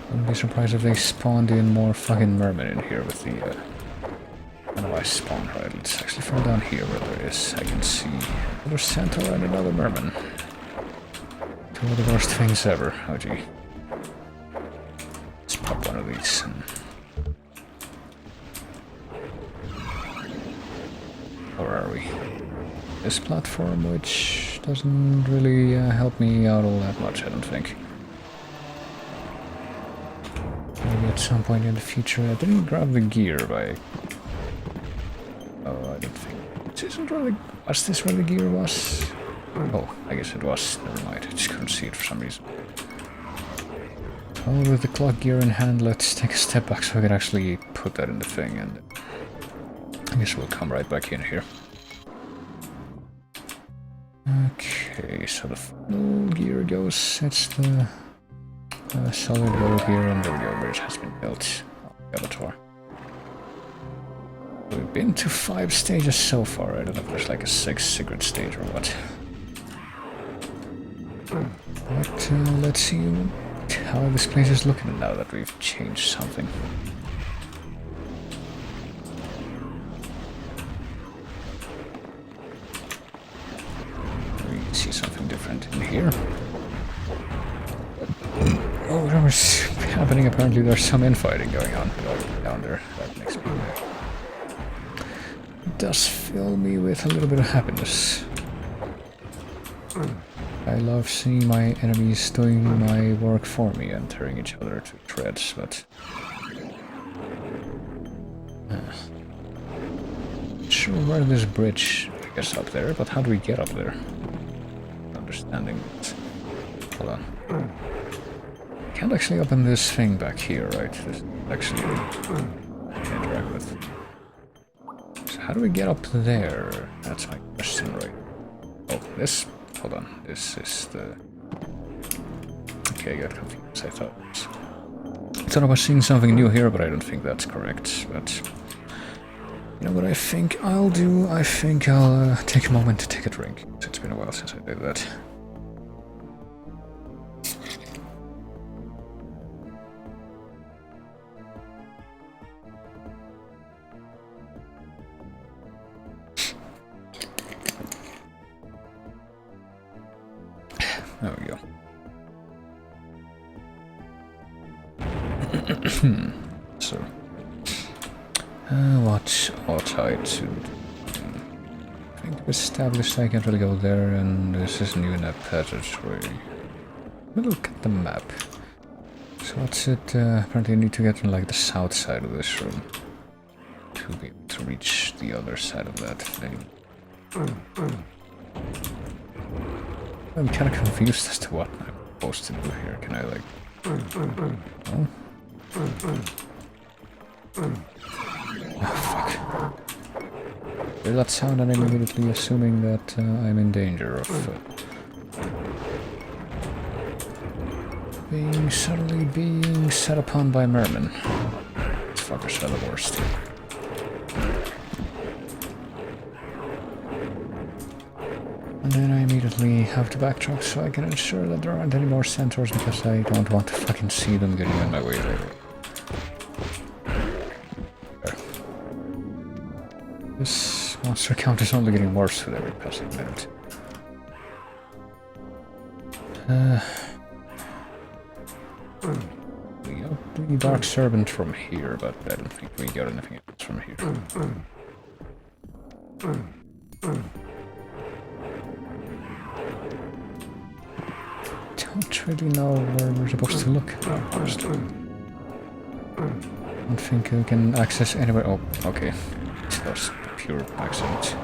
Wouldn't be surprised if they spawned in more fucking mermen in here with the, I don't know why I spawned right. Let's actually fall down here where there is. I can see another centaur and another merman. Two of the worst things ever. Oh gee. Let's pop one of these. Where are we? This platform, which doesn't really help me out all that much, I don't think. Maybe at some point in the future. I didn't grab the gear by... Oh, I don't think... Was this where the gear was? Oh, I guess it was. Never mind. I just couldn't see it for some reason. Well, with the clock gear in hand, let's take a step back so I can actually put that in the thing, and I guess we'll come right back in here. Okay, so the final gear goes, it's the solid gold here, and there we go, bridge has been built. Avatar. We've been to 5 stages so far. I don't know if there's like a 6th secret stage or what. But let's see how this place is looking now that we've changed something. We see something different in here. Oh, whatever's happening, apparently there's some infighting going on down there. That makes me... It does fill me with a little bit of happiness. I love seeing my enemies doing my work for me and tearing each other to shreds, but... Not sure where this bridge gets up there, but how do we get up there? Understanding it. Hold on. Can't actually open this thing back here, right? This actually interact with. So how do we get up there? That's my question, right? Oh, this. Hold on. This is the. Okay, I got confused. I thought I was seeing something new here, but I don't think that's correct. But you know what I think I'll do? I think I'll take a moment to take a drink. It's been a while since I did that. So, what ought I to do? I think we established I can't really go there, and this isn't even a passageway. Look at the map. So what's it? Apparently I need to get on like the south side of this room to be able to reach the other side of that thing. I'm kind of confused as to what I'm supposed to do here. Can I like... Oh? Oh fuck. Hear that sound and I'm immediately assuming that I'm in danger of... suddenly being set upon by mermen. These fuckers are the worst. And then I immediately have to backtrack so I can ensure that there aren't any more centaurs because I don't want to fucking see them getting in my way later. There. This monster count is only getting worse with every passing minute. We got the Dark Servant from here, but I don't think we got anything else from here. Don't really know where we're supposed to look. Honestly. I don't think we can access anywhere. Oh, okay. That was pure accident.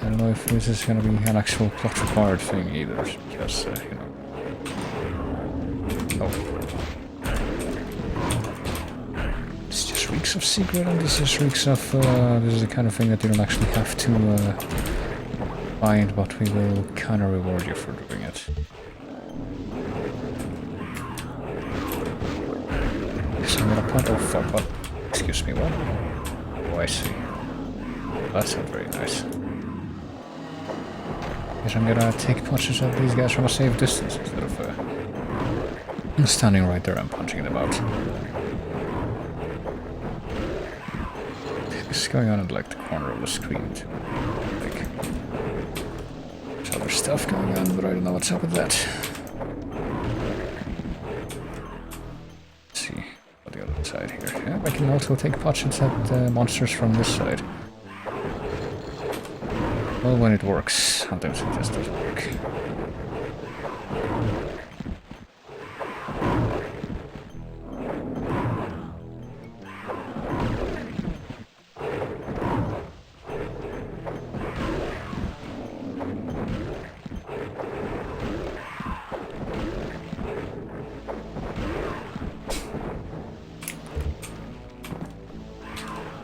I don't know if this is going to be an actual plot required thing either, because, you know... Oh. This just reeks of secret, and this just reeks of, this is the kind of thing that you don't actually have to, find, but we will kind of reward you for doing it. So I'm gonna point... Oh fuck, what? Excuse me, what? Oh, I see. That's not very nice. Guess I'm gonna take punches at these guys from a safe distance instead of standing right there and punching them out. This is going on in like the corner of the screen too. Like, there's other stuff going on, but I don't know what's up with that. Let's see on the other side here. Yeah, I can also take punches at monsters from this side. Well, when it works, sometimes it just doesn't work.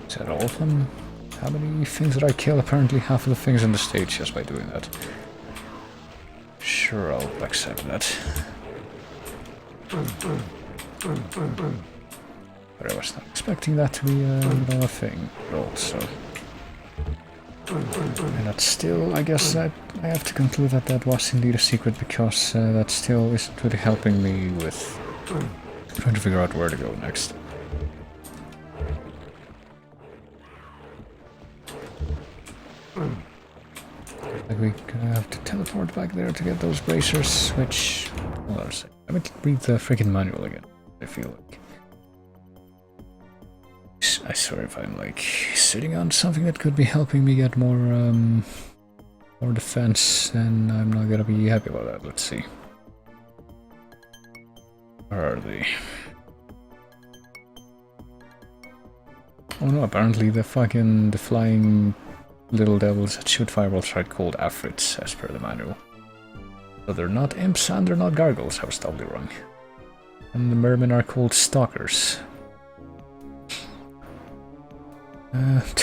Is that all of them? How many things did I kill? Apparently half of the things in the stage just by doing that. Sure, I'll accept that. But I was not expecting that to be a thing at all, so... And that's still, I guess that I have to conclude that that was indeed a secret, because that still isn't really helping me with trying to figure out where to go next. Like we have to teleport back there to get those bracers, which... Hold on a second. Let me read the freaking manual again, I feel like. I swear if I'm like sitting on something that could be helping me get more defense, then I'm not gonna be happy about that. Let's see. Where are they? Oh no, apparently the flying little devils that shoot fireballs are called afrits, as per the manual. So they're not imps and they're not gargoyles, I was totally wrong. And the mermen are called stalkers.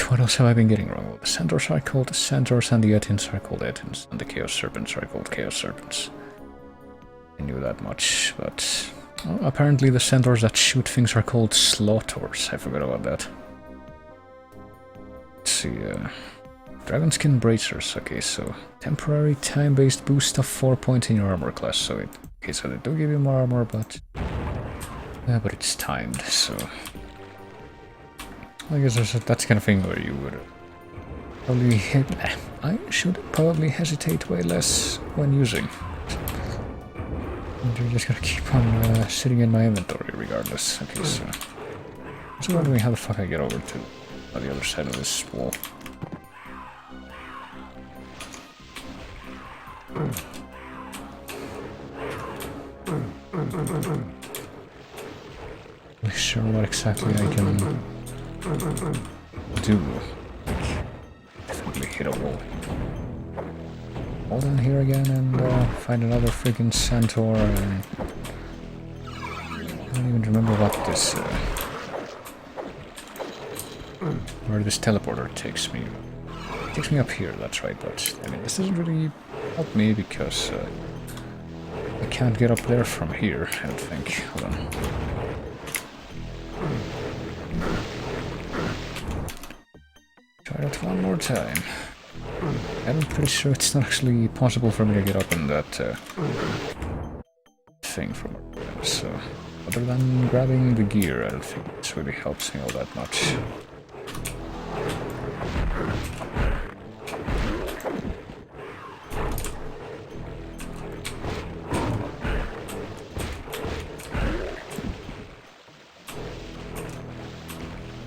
What else have I been getting wrong? Well, the centaurs are called centaurs and the etins are called etins, and the chaos serpents are called chaos serpents. I knew that much, but... Well, apparently the centaurs that shoot things are called slaughters. I forgot about that. Let's see, Dragonskin bracers, okay, so temporary time-based boost of 4 points in your armor class, so it... Okay, so they do give you more armor, but... Yeah, but it's timed, so... I guess that's the kind of thing where you would I should probably hesitate way less when using. And you're just gonna keep on sitting in my inventory regardless. Okay, so I'm just wondering how the fuck I get over to the other side of this wall. Not sure what exactly I can do. Definitely hit a wall. Hold on here again and find another freaking centaur. And I don't even remember what this where this teleporter takes me. It takes me up here, that's right, but I mean this doesn't really help me because I can't get up there from here, I don't think. Hold on. Try that one more time. I'm pretty sure it's not actually possible for me to get up in that thing from there, so other than grabbing the gear, I don't think this really helps me all that much.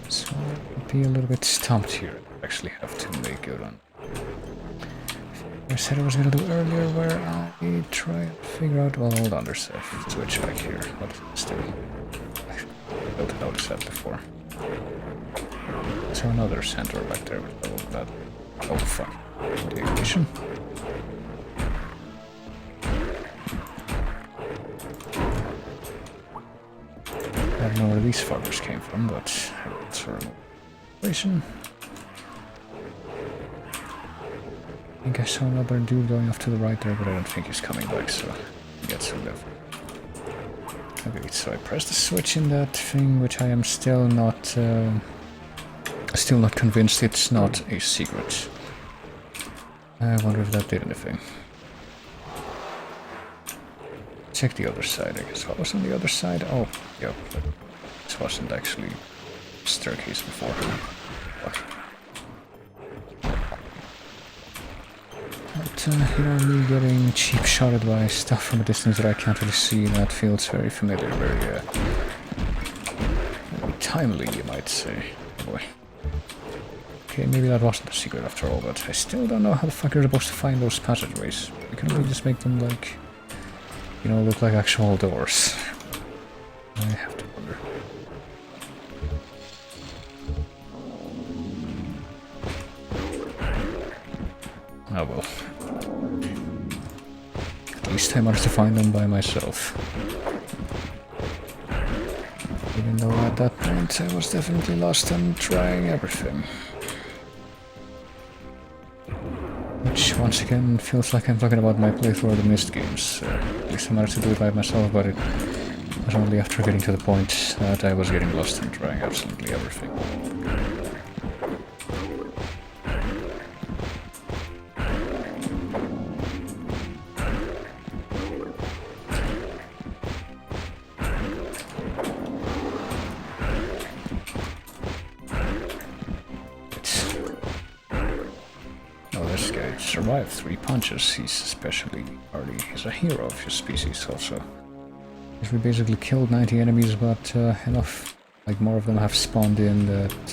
So I'll be a little bit stumped here. I actually have to make a run. I said I was gonna do earlier where I try and figure out, well, hold on, there's a switch back here, but still, I failed to notice that before. So another centaur back there with all of that. Oh fuck. Deviation. I don't know where these fuckers came from, but it's sort of operation. I think I saw another dude going off to the right there, but I don't think he's coming back, so he gets to live. Okay, so I pressed the switch in that thing, which I am still not convinced it's not a secret. I wonder if that did anything. Check the other side, I guess. What was on the other side? Oh, yep. This wasn't actually a staircase before. What? But, you know, me getting cheap-shotted by stuff from a distance that I can't really see, that feels very familiar, very timely, you might say. Boy. Okay, maybe that wasn't a secret after all, but I still don't know how the fuck you're supposed to find those passageways. You can only just make them, like, you know, look like actual doors. I have to wonder. Oh well. At least I managed to find them by myself. Even though at that point I was definitely lost and trying everything. Which once again feels like I'm talking about my playthrough of the Mist games. At least I managed to do it by myself, but it was only after getting to the point that I was getting lost and trying absolutely everything. Survived 3 punches. He's he's a hero of his species also. We basically killed 90 enemies, but enough, like more of them have spawned in that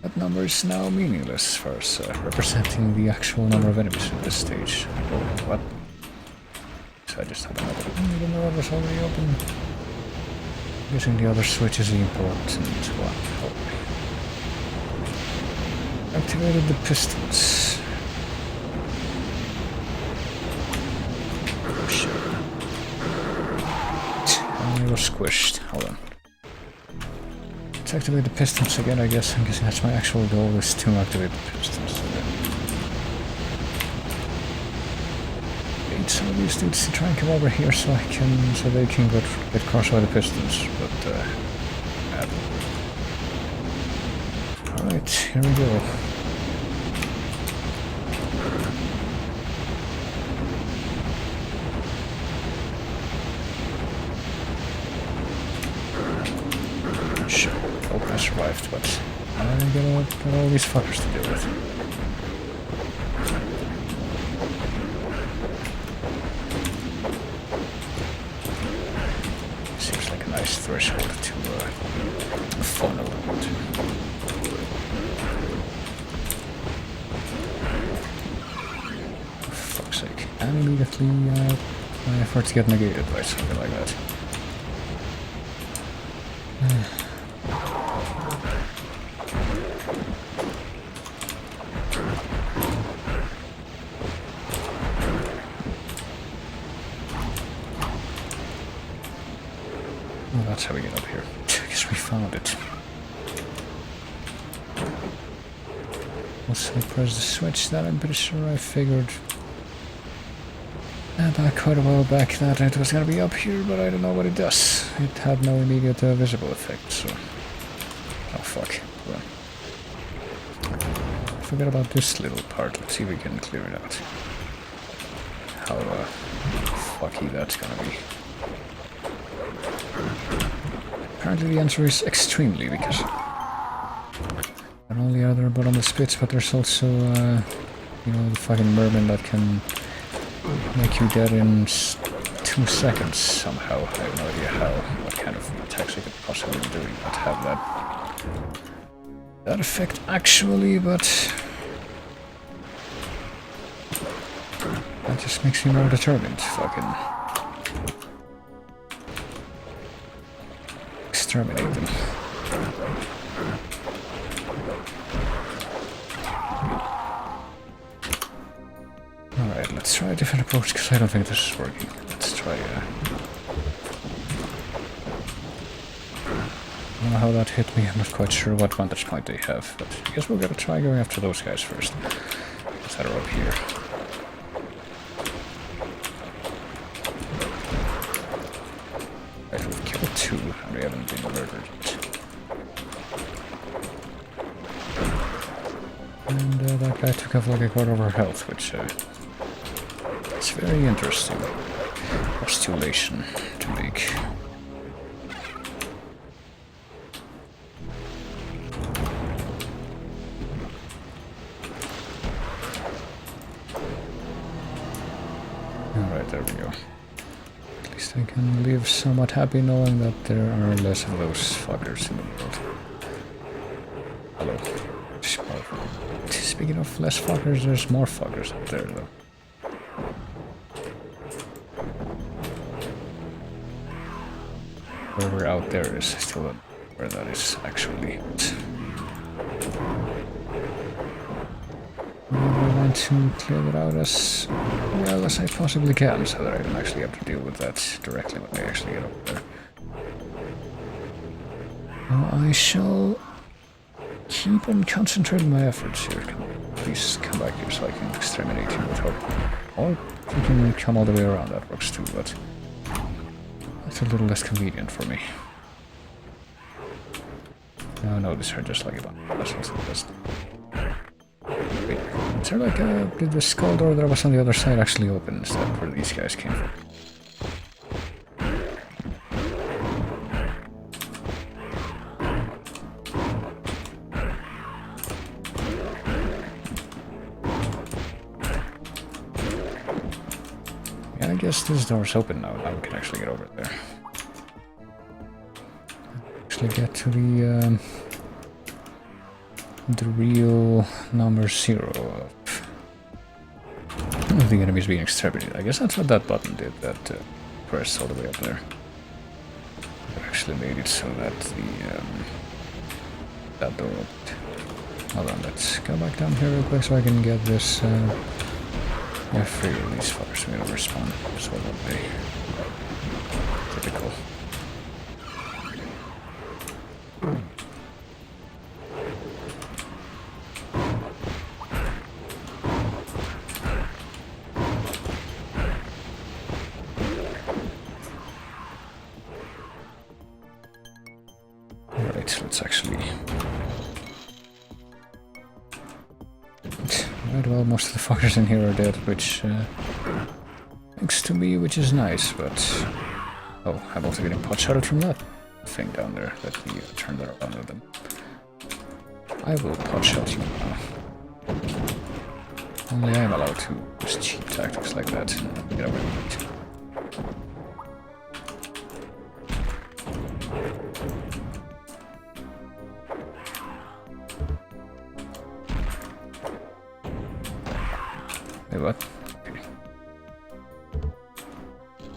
that number is now meaningless for us, representing the actual number of enemies in this stage. Oh, what? So I just had another one, even though it was already open. I'm guessing the other switch is the important one. Oh. Activated the pistons. I was squished. Hold on. Let's activate the pistons again, I guess. I'm guessing that's my actual goal, is to activate the pistons. Need some of these dudes to try and come over here so they can get crushed by the pistons, but alright, here we go. I survived, but I gotta got all these fuckers to deal with. Seems like a nice threshold to funnel into. For fuck's sake. And immediately my efforts get negated by something like that. Oh, that's how we get up here. I guess we found it. Once I press the switch, that I'm pretty sure I figured back quite a while back that it was gonna be up here, but I don't know what it does. It had no immediate visible effect, so... Oh fuck. Well, forget about this little part. Let's see if we can clear it out. How fucky that's gonna be. Apparently the answer is extremely, because not only are there bottomless pits, but there's also, you know, the fucking merman that can make you dead in 2 seconds somehow. I have no idea how, what kind of attacks I could possibly do not have that effect actually, but that just makes me more determined to fucking exterminate them. Alright, let's try a different approach, because I don't think this is working. Let's try I don't know how that hit me, I'm not quite sure what vantage point they have, but I guess we'll gotta try going after those guys first. That are up here. Right, we've killed 2, and we haven't been murdered yet. And that guy took off like a quarter of our health, which it's very interesting postulation to make. Alright, there we go. At least I can live somewhat happy knowing that there are less of those fuckers in the world. Hello. Speaking of less fuckers, there's more fuckers up there though. Wherever out there is, I still don't know where that is actually. I want to clear it out as well as I possibly can, so that I don't actually have to deal with that directly when I actually get up there. I shall keep on concentrating my efforts here. Please come back here so I can exterminate you with hope. Or you can come all the way around, that works too, but it's a little less convenient for me. No, these are just like a bunch of vessels. Wait, is there like did the skull door that was on the other side actually open? Is that where these guys came from? Yeah, I guess this door's open now. Now we can actually get over there. Actually get to the real number 0 of the enemies being exterminated. I guess that's what that button did, that press all the way up there. It actually made it so that the that door opened. Hold on, let's go back down here real quick so I can get this yeah, free of these fuckers. We don't respawn, so it won't be typical. Alright, let's actually... Right, well, most of the fuckers in here are dead, which thanks to me, which is nice, but... Oh, I'm also getting pot shotted from that thing down there. Let me turn that around with them. I will pot shot you now. Only I am allowed to use cheap tactics like that and get away with it. Wait, what? Okay.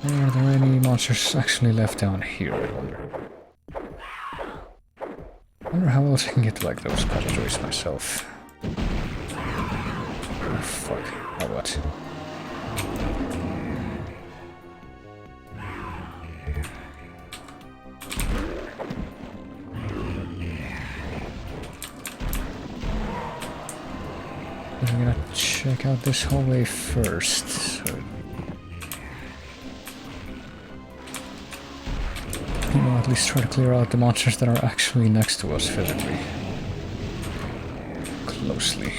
Are there any monsters actually left down here, I wonder? I wonder how else I can get to like those passageways myself. Oh fuck. Oh what? I'm gonna check out this hallway first. So you know, at least try to clear out the monsters that are actually next to us physically. Closely.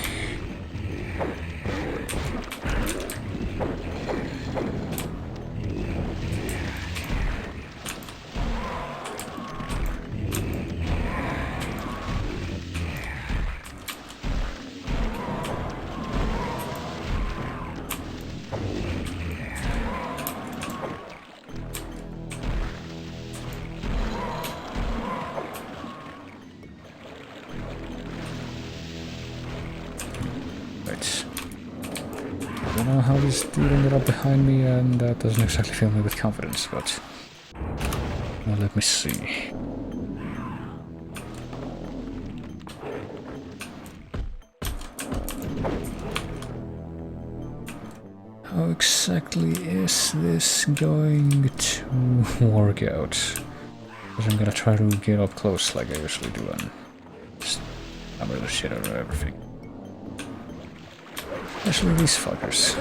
I don't know how this dude ended up behind me, and that doesn't exactly fill me with confidence, but... well, let me see. How exactly is this going to work out? Because I'm gonna try to get up close like I usually do and just hammer the shit out of everything. Especially these fuckers.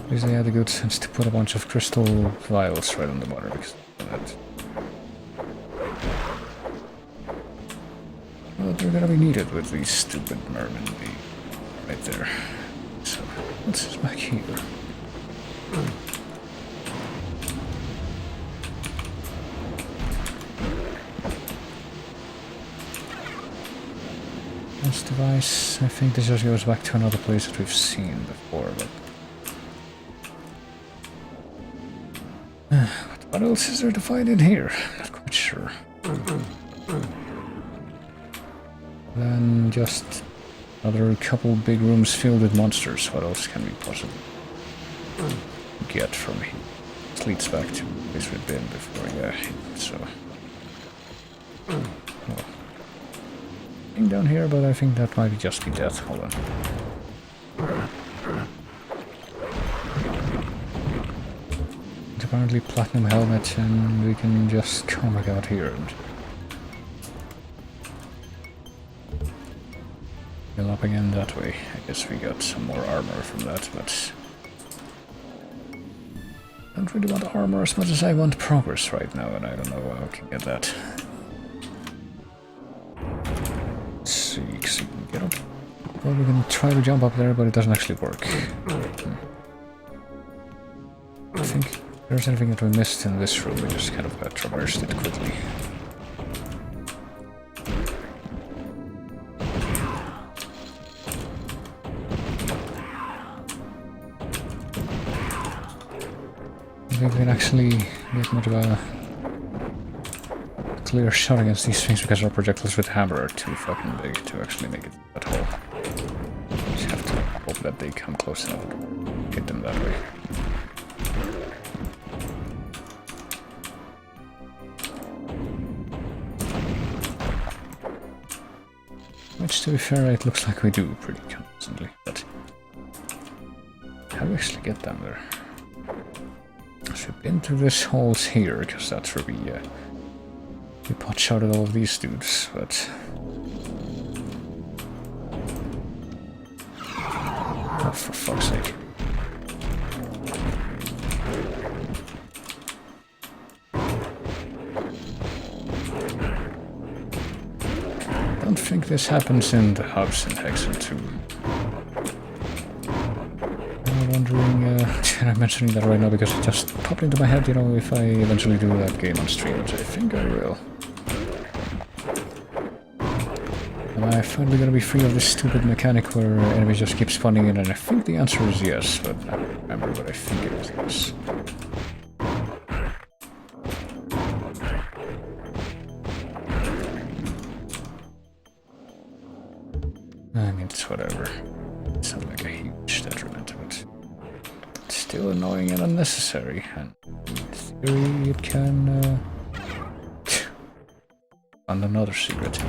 At least they had the good sense to put a bunch of crystal vials right on the water because of that. Well, they're gonna be needed with these stupid mermen right there. So, what's this back here? This device, I think this just goes back to another place that we've seen before, but... what else is there to find in here? Not quite sure. Then just another couple big rooms filled with monsters. What else can we possibly get from here? This leads back to the place we've been before, yeah, so... well, down here, but I think that might just be death. Hold on. It's apparently platinum helmet, and we can just come back out here and fill up again that way. I guess we got some more armor from that, but I don't really want armor as much as I want progress right now, and I don't know how I can get that. So we can get up. Well, we can try to jump up there, but it doesn't actually work. I think if there's anything that we missed in this room, we just kind of traversed it quickly. I think we can actually get much of a clear shot against these things because our projectiles with hammer are too fucking big to actually make it at all. Just have to hope that they come close enough to hit them that way. Which, to be fair, it looks like we do pretty constantly, but how do we actually get them there? So we've been through this holes here, because that's where we pot shotted all of these dudes, but... oh, for fuck's sake. I don't think this happens in the hubs in Hexen 2. I'm wondering, I'm mentioning that right now because it just popped into my head, you know, if I eventually do that game on stream, which I think I will. Am I finally gonna be free of this stupid mechanic where enemies just keep spawning in? And I think the answer is yes, but I don't remember, but I think it is yes. I mean, it's whatever. It's not like a huge detriment to it. It's still annoying and unnecessary, and in theory it can... and another secret.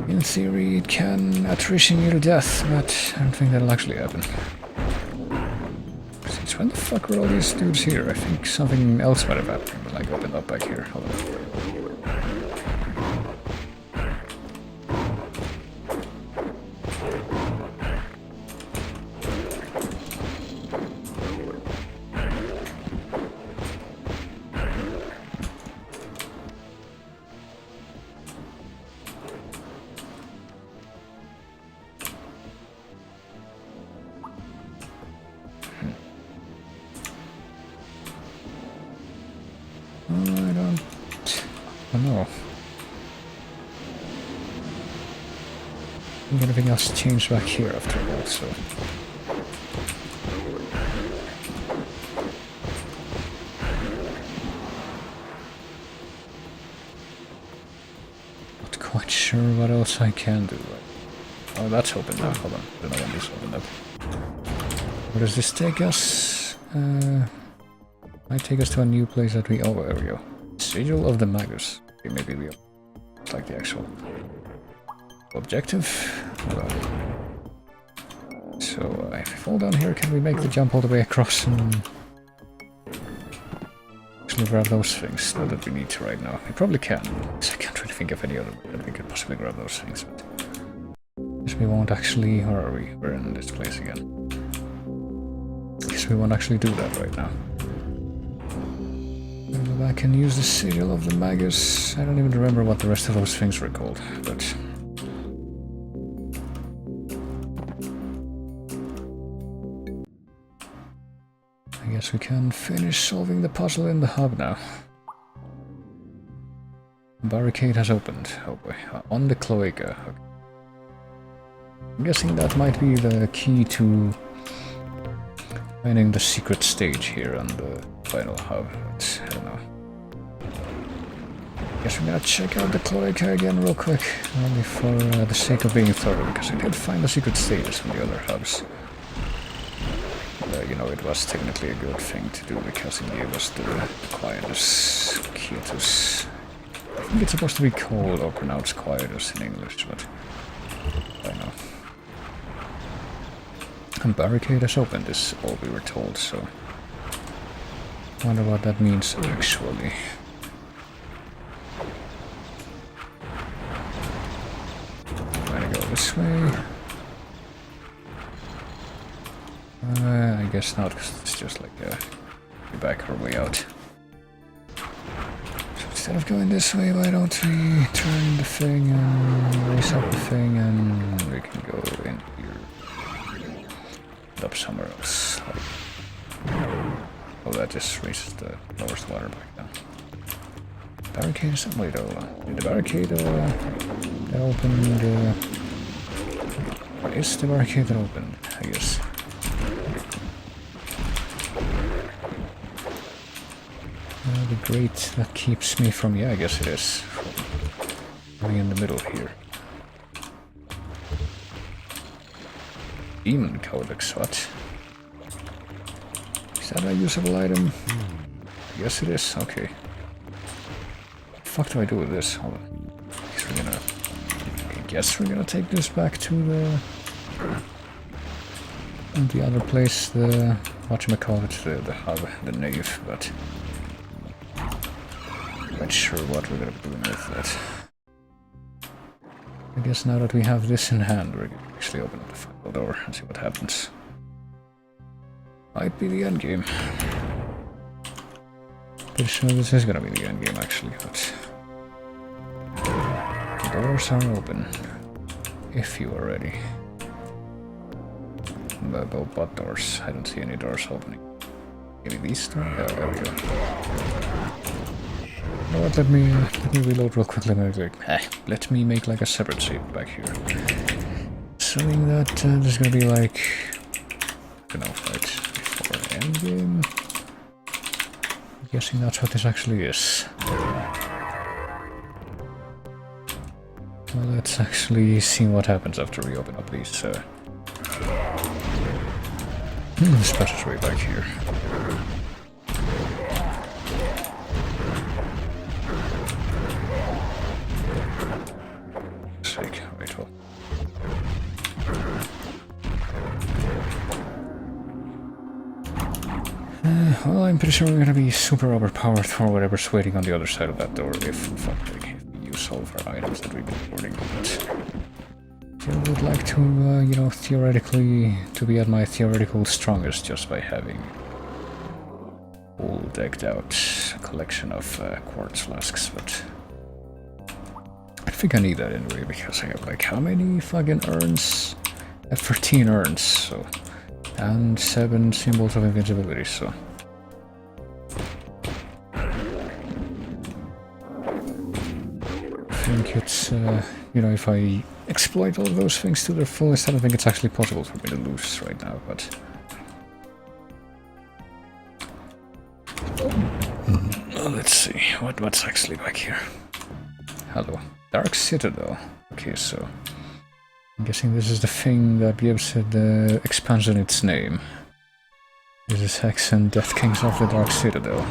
In theory it can attrition you to death, but I don't think that'll actually happen. Since when the fuck were all these dudes here? I think something else might have happened, like opened up back here. Hold on. I don't know. I think everything else changed back here after all, so... Not quite sure what else I can do. Oh, that's open now. Hold on. I don't know when this opened up. Where does this take us? Might take us to a new place that we... Oh, there we go. Citadel of the Magus. Okay, maybe we... It's like the actual... objective. So, if we fall down here, can we make the jump all the way across and... actually grab those things? Not that we need to right now. We probably can. I can't really think of any other way that we could possibly grab those things, but... Guess we won't actually... Where are we? We're in this place again. Guess we won't actually do that right now. I can use the Citadel of the Magus. I don't even remember what the rest of those things were called, but... I guess we can finish solving the puzzle in the hub now. Barricade has opened. Oh boy. On the cloaca. Okay. I'm guessing that might be the key to finding the secret stage here on the final hub. But I don't know. Guess we're gonna check out the cloaca again real quick. Only for the sake of being thorough, because I did find the secret stages from the other hubs. You know, it was technically a good thing to do because it gave us the quietus quietus. I think it's supposed to be called or pronounced quietus in English, but I don't know. And barricade has opened is all we were told, so I wonder what that means actually. I'm gonna go this way. I guess not, because it's just like a back our way out. So instead of going this way, why don't we turn the thing and raise up the thing and we can go in here. And up somewhere else. Oh, that just raises the lowers the water back down. Barricade is some way though. The barricade that opened. What is the barricade that opened? I guess. The grate that keeps me from, yeah, I guess it is. Going in the middle here. Demon Codex, what? Is that a usable item? Yes it is, okay. What the fuck do I do with this? Hold on. I guess we're gonna take this back to the other place, the whatchamacallit, the hub, the nave, but I'm not sure what we're gonna be doing with that. I guess now that we have this in hand, we're gonna actually open up the final door and see what happens. Might be the end game. Pretty sure this is gonna be the end game actually, but the doors are open. If you are ready. But doors? I don't see any doors opening. Maybe these doors? Yeah, there we go. know what, let me reload real quickly. Let me make like a separate save back here. Assuming that there's gonna be like, I don't know, right before endgame. I'm guessing that's what this actually is. Well, let's actually see what happens after we open up these this passageway back here. Sake, right, well. Well, I'm pretty sure we're gonna be super overpowered for whatever's waiting on the other side of that door if we use all of our items that we've been hoarding. But I would like to, you know, theoretically, to be at my theoretical strongest just by having all decked out collection of quartz flasks, but I think I need that anyway because I have like how many fucking urns? I have 13 urns, so, and 7 symbols of invincibility, so. I think it's, you know, if I exploit all of those things to their fullest, I don't think it's actually possible for me to lose right now, but... Well, let's see, what's actually back here? Hello. Dark Citadel. Okay, so... I'm guessing this is the thing that gives it the expansion its name. This is Hexen, Deathkings of the Dark Citadel.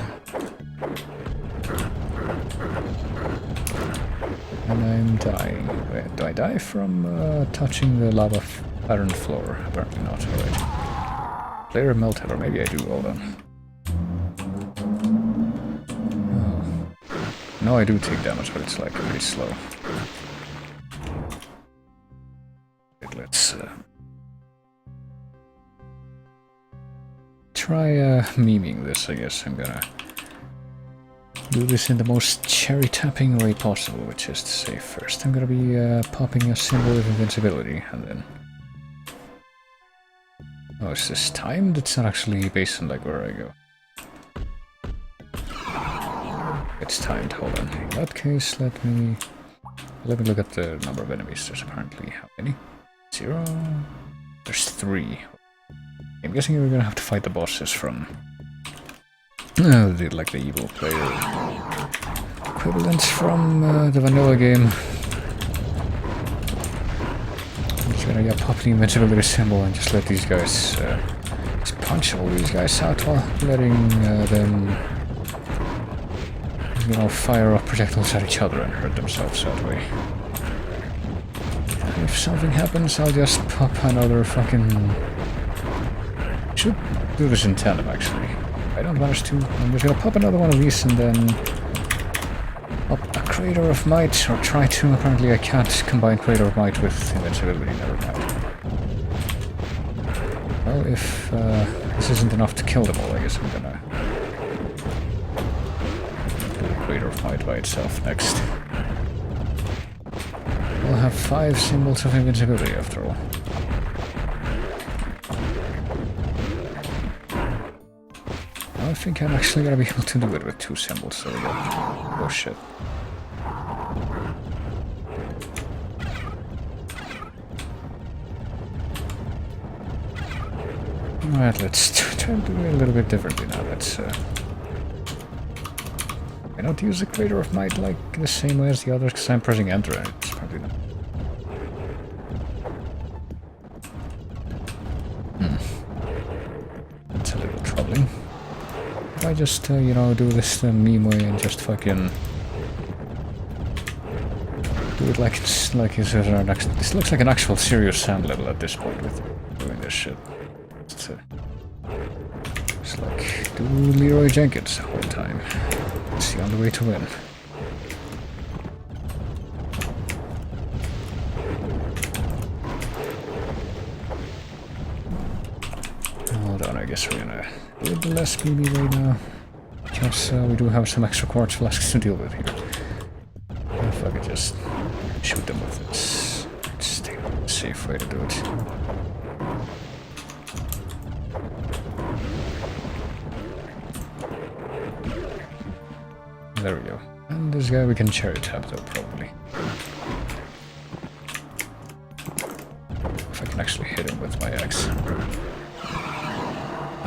And I'm dying. Wait, do I die from touching the lava pattern floor? Apparently not, alright. Player melted, or maybe I do, hold on. Oh. No, I do take damage, but it's like really slow. Wait, let's try memeing this, I guess. I'm gonna do this in the most cherry-tapping way possible, which is to say first I'm gonna be popping a symbol of invincibility, and then... Oh, is this timed? It's not actually based on like where I go. It's timed, hold on. In that case, let me look at the number of enemies. There's apparently how many? 0? There's 3. I'm guessing we're gonna have to fight the bosses from... like the evil player equivalents from the vanilla game. I'm just gonna pop the invincibility symbol and just let these guys just punch all these guys out while letting them, you know, fire off projectiles at each other and hurt themselves that way. And if something happens, I'll just pop another fucking... Should do this in tandem actually. I don't manage to. I'm just gonna pop another one of these and then pop a Crater of Might, or try to. Apparently I can't combine Crater of Might with invincibility, never mind. Well, if this isn't enough to kill them all, I guess I'm gonna do the Crater of Might by itself next. We'll have 5 symbols of invincibility after all. I think I'm actually gonna be able to do it with 2 symbols, so we go. Oh shit. Alright, let's try to do it a little bit differently now. Let's I don't use the Crater of Might like the same way as the others, because I'm pressing enter and it's probably not. That's a little troubling. If I just, you know, do this the meme way and just fucking do it like it's our next. This looks like an actual serious sand level at this point with doing this shit. It's like do Leroy Jenkins the whole time. It's the only way to win. Hold on, I guess we're gonna do it the less speedy right now. Because we do have some extra quartz flasks to deal with here. If I could just shoot them with it. It's the safe way to do it. There we go. And this guy we can cherry tap though, probably. If I can actually hit him with my axe.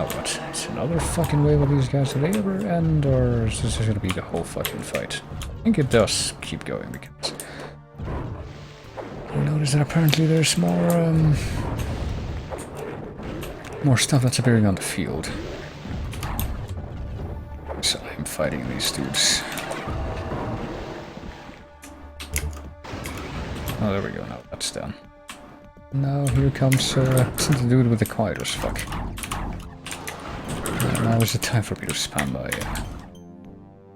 Oh, what? It's another fucking wave of these guys. Do they ever end, or is this gonna be the whole fucking fight? I think it does keep going, because I notice that apparently there's more stuff that's appearing on the field. So I'm fighting these dudes. Oh, there we go, now that's done. Now here comes something to do with the quiet as fuck. Now is the time for me to spam by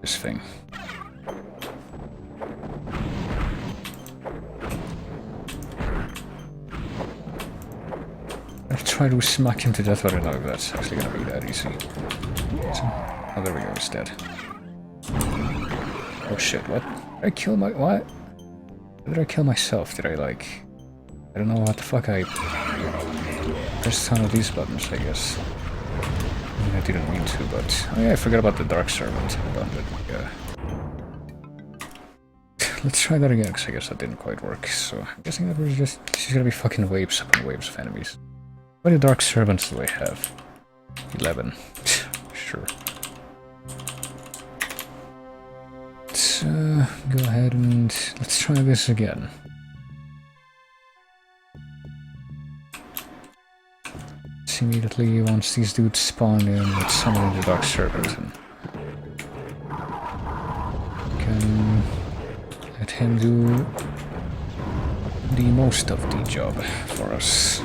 this thing. I'll try to smack him to death, but I don't know if that's actually gonna be that easy. So, oh, there we go, he's dead. Oh shit, what? Did I kill my... what? Did I kill myself? Did I, like... I don't know what the fuck I... pressed a ton of these buttons, I guess. I mean, I didn't mean to, but... oh yeah, I forgot about the Dark Servant. Let's try that again, because I guess that didn't quite work. So, I'm guessing that was just... this is gonna be fucking waves upon waves of enemies. How many Dark Servants do I have? 11. Sure. Let's go ahead and let's try this again. It's immediately once these dudes spawn in, let's summon the Dark Servant and can let him do the most of the job for us.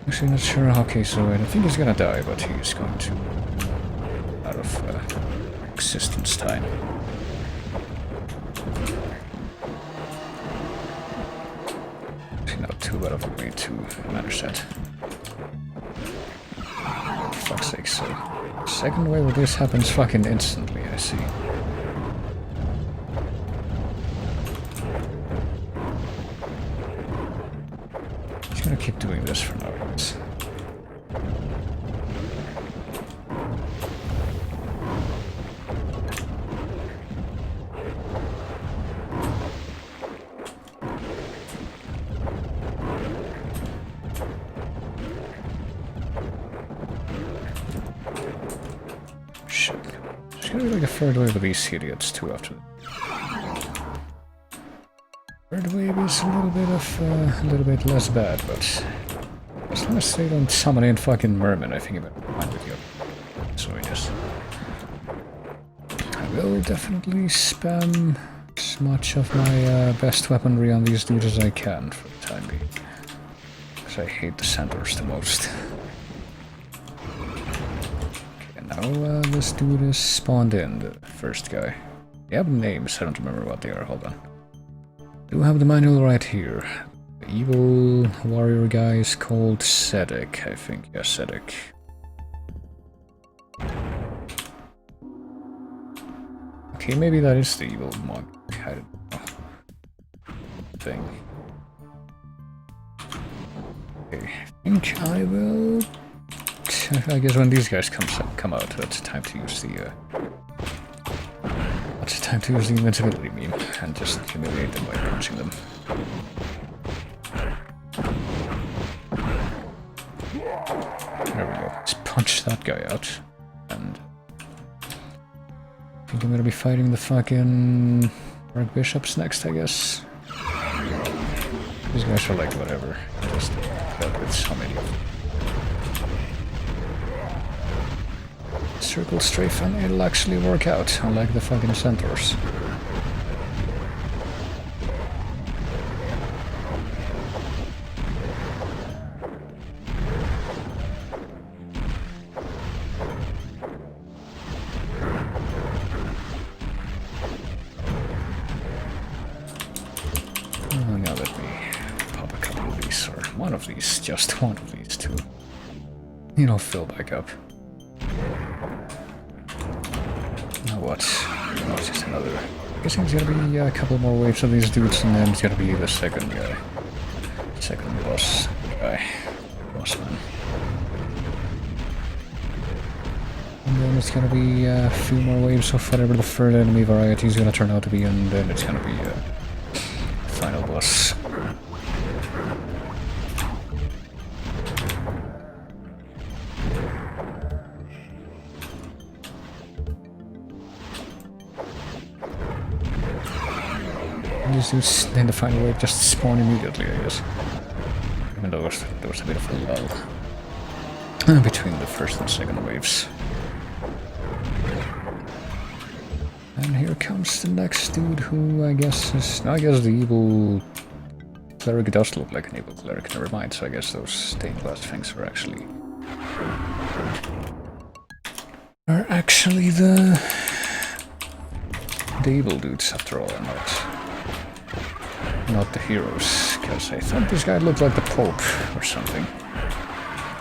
Actually, not sure. Okay, so I don't think he's gonna die, but he's going to out of existence time. Actually, not too bad of a way to manage that. For fuck's sake, so second wave of this happens fucking instantly, I see. He's gonna keep doing this for now, I guess. Shit. There's gonna be like a third wave of these idiots too after that. Third wave is a little bit less bad, but as long as they don't summon in fucking mermen, I think I'm fine with you. So I guess I will definitely spam as much of my best weaponry on these dudes as I can for the time being, because I hate the centaurs the most. Okay, now this dude is spawned in, the first guy. They have names, I don't remember what they are, hold on. I do have the manual right here. The evil warrior guy is called Cedek, I think. Yeah, Cedek. Okay, maybe that is the evil monk. I don't know. Thing. Okay, I think I will... I guess when these guys come out, that's time to use the... It's time to use the invincibility meme and just humiliate them by punching them. There we go. Let's punch that guy out. And I think I'm gonna be fighting the fucking Archbishops next, I guess. These guys are like whatever. Just dealt with so many of them. Circle strafe and it'll actually work out, unlike the fucking centaurs. Oh, now let me pop a couple of these, or one of these, just one of these two. You know, fill back up. Now what? Oh, it's just another guessing it's gonna be a couple more waves of these dudes, and then it's gonna be the second guy. Second boss guy. Boss man. And then it's gonna be a few more waves of whatever the third enemy variety is gonna turn out to be, and then it's gonna be a final boss. And these dudes in the final wave just spawn immediately, I guess. Even though there was a bit of a lull between the first and second waves. And here comes the next dude, who I guess is... I guess the evil cleric does look like an evil cleric, never mind, so I guess those stained glass things are actually... the evil dudes after all, and not the heroes, because I thought this guy looked like the Pope or something.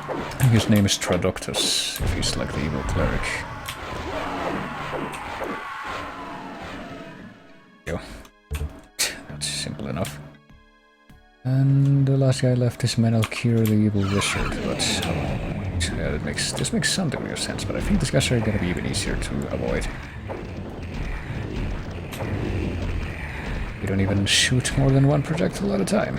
I think his name is Traductus, if he's like the evil cleric. That's simple enough. And the last guy left is Menelkir, the evil wizard, but yeah, this makes some degree of sense, but I think these guys are gonna be even easier to avoid. You don't even shoot more than one projectile at a time.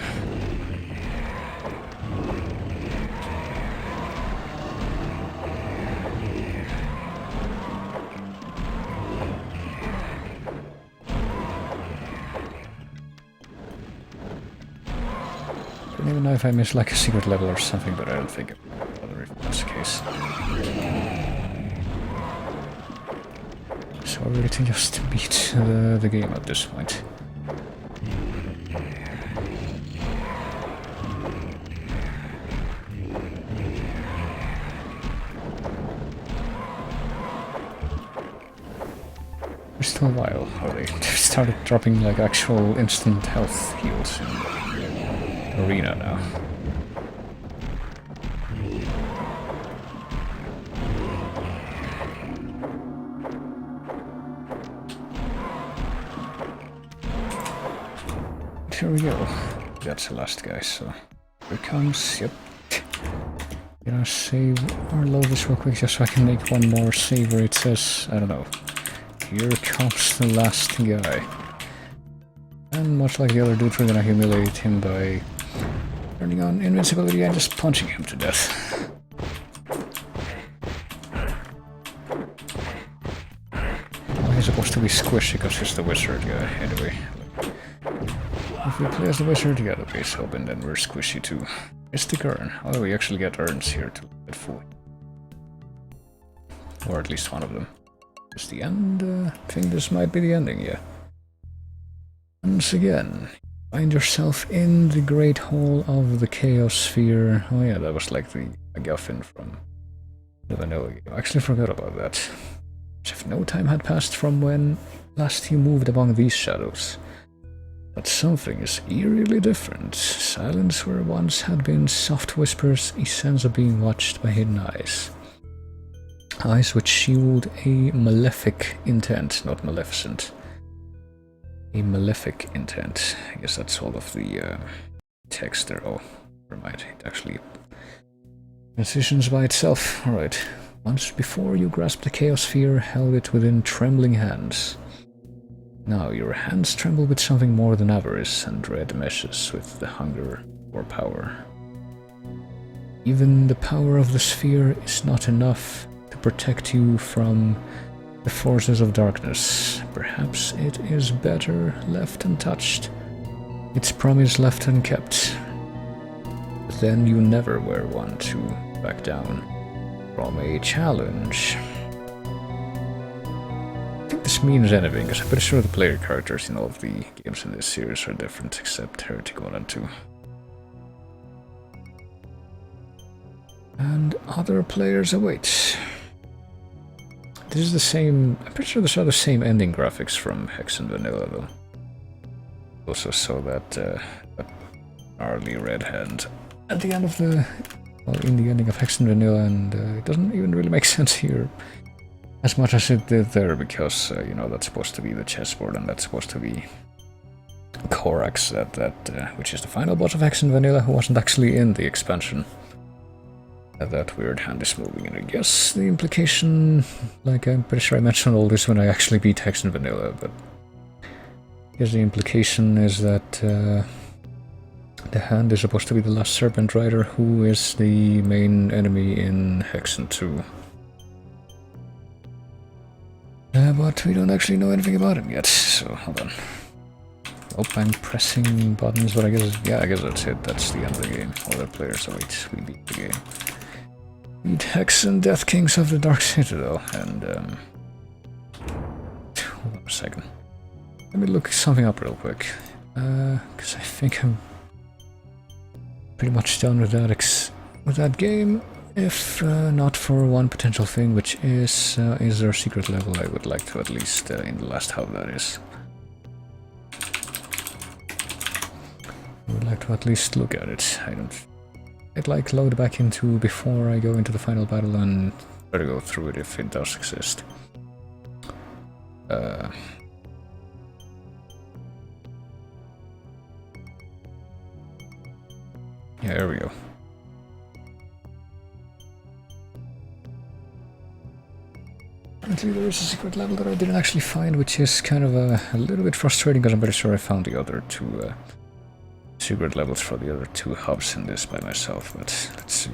I don't even know if I missed like a secret level or something, but I don't think it would bother if that's the case. So I really think just beat the game at this point. It's still a while. Oh, they started dropping like actual instant health heals in the arena now. Here we go. That's the last guy, so here comes, yep. Gonna save or load this real quick just so I can make one more save where it says, I don't know. Here comes the last guy. And much like the other dude, we're gonna humiliate him by turning on invincibility and just punching him to death. Well, he's supposed to be squishy because he's the wizard guy, anyway. If we play as the wizard, yeah, the base open, then we're squishy too. Mystic urn. Although we actually get urns here to get full. Or at least one of them. Is the end? I think this might be the ending, yeah. Once again, find yourself in the Great Hall of the Chaos Sphere. Oh yeah, that was like the MacGuffin from the vanilla game. I actually forgot about that. As if no time had passed from when last you moved among these shadows. But something is eerily different. Silence where once had been soft whispers, a sense of being watched by hidden eyes. Eyes which shield a malefic intent, not maleficent. A malefic intent. I guess that's all of the text there. Oh, never mind. It actually transitions by itself. Alright. Once before you grasped the Chaos Sphere, held it within trembling hands. Now your hands tremble with something more than avarice, and dread meshes with the hunger for power. Even the power of the sphere is not enough to protect you from the forces of darkness. Perhaps it is better left untouched, its promise left unkept. But then you never were one to back down from a challenge. I think this means anything, because I'm pretty sure the player characters in all of the games in this series are different, except Heretic 1 and 2. And other players await. This is the same... I'm pretty sure these are the same ending graphics from Hexen Vanilla, though. Also saw that gnarly red hand at the end of the... Well, in the ending of Hexen Vanilla, and it doesn't even really make sense here. as much as it did there, because you know, that's supposed to be the chessboard, and that's supposed to be Corax, which is the final boss of Hexen Vanilla, who wasn't actually in the expansion. That weird hand is moving, and I guess the implication, like, I'm pretty sure I mentioned all this when I actually beat Hexen Vanilla, but I guess the implication is that the hand is supposed to be the last Serpent Rider, who is the main enemy in Hexen 2. But we don't actually know anything about him yet, so hold on. Nope, I'm pressing buttons, but I guess that's it. That's the end of the game. Other players await. We beat the game. Beat Hexen, Deathkings of the Dark Citadel, and hold on a second. Let me look something up real quick, because I think I'm pretty much done with that game. If not for one potential thing, which is there a secret level I would like to at least in the last half, that is. I would like to at least look at it. I'd like load back into before I go into the final battle and try to go through it if it does exist. Yeah, there we go. Apparently there is a secret level that I didn't actually find, which is kind of a little bit frustrating, because I'm pretty sure I found the other two secret levels for the other two hubs in this by myself, but let's see.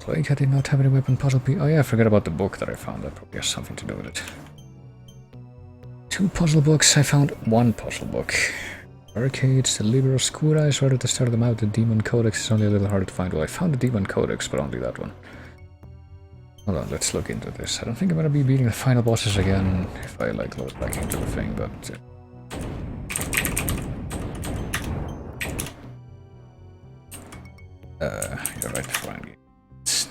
Like, I did not have any weapon puzzle piece. Oh yeah, I forgot about the book that I found. That probably has something to do with it. 2 puzzle books. I found 1 puzzle book. Arcades, the Libero Scura is right at the start of the map. The Demon Codex is only a little harder to find. Well, I found the Demon Codex, but only that one. Hold on, let's look into this. I don't think I'm gonna be beating the final bosses again if I like load back into the thing, but you're right, fine.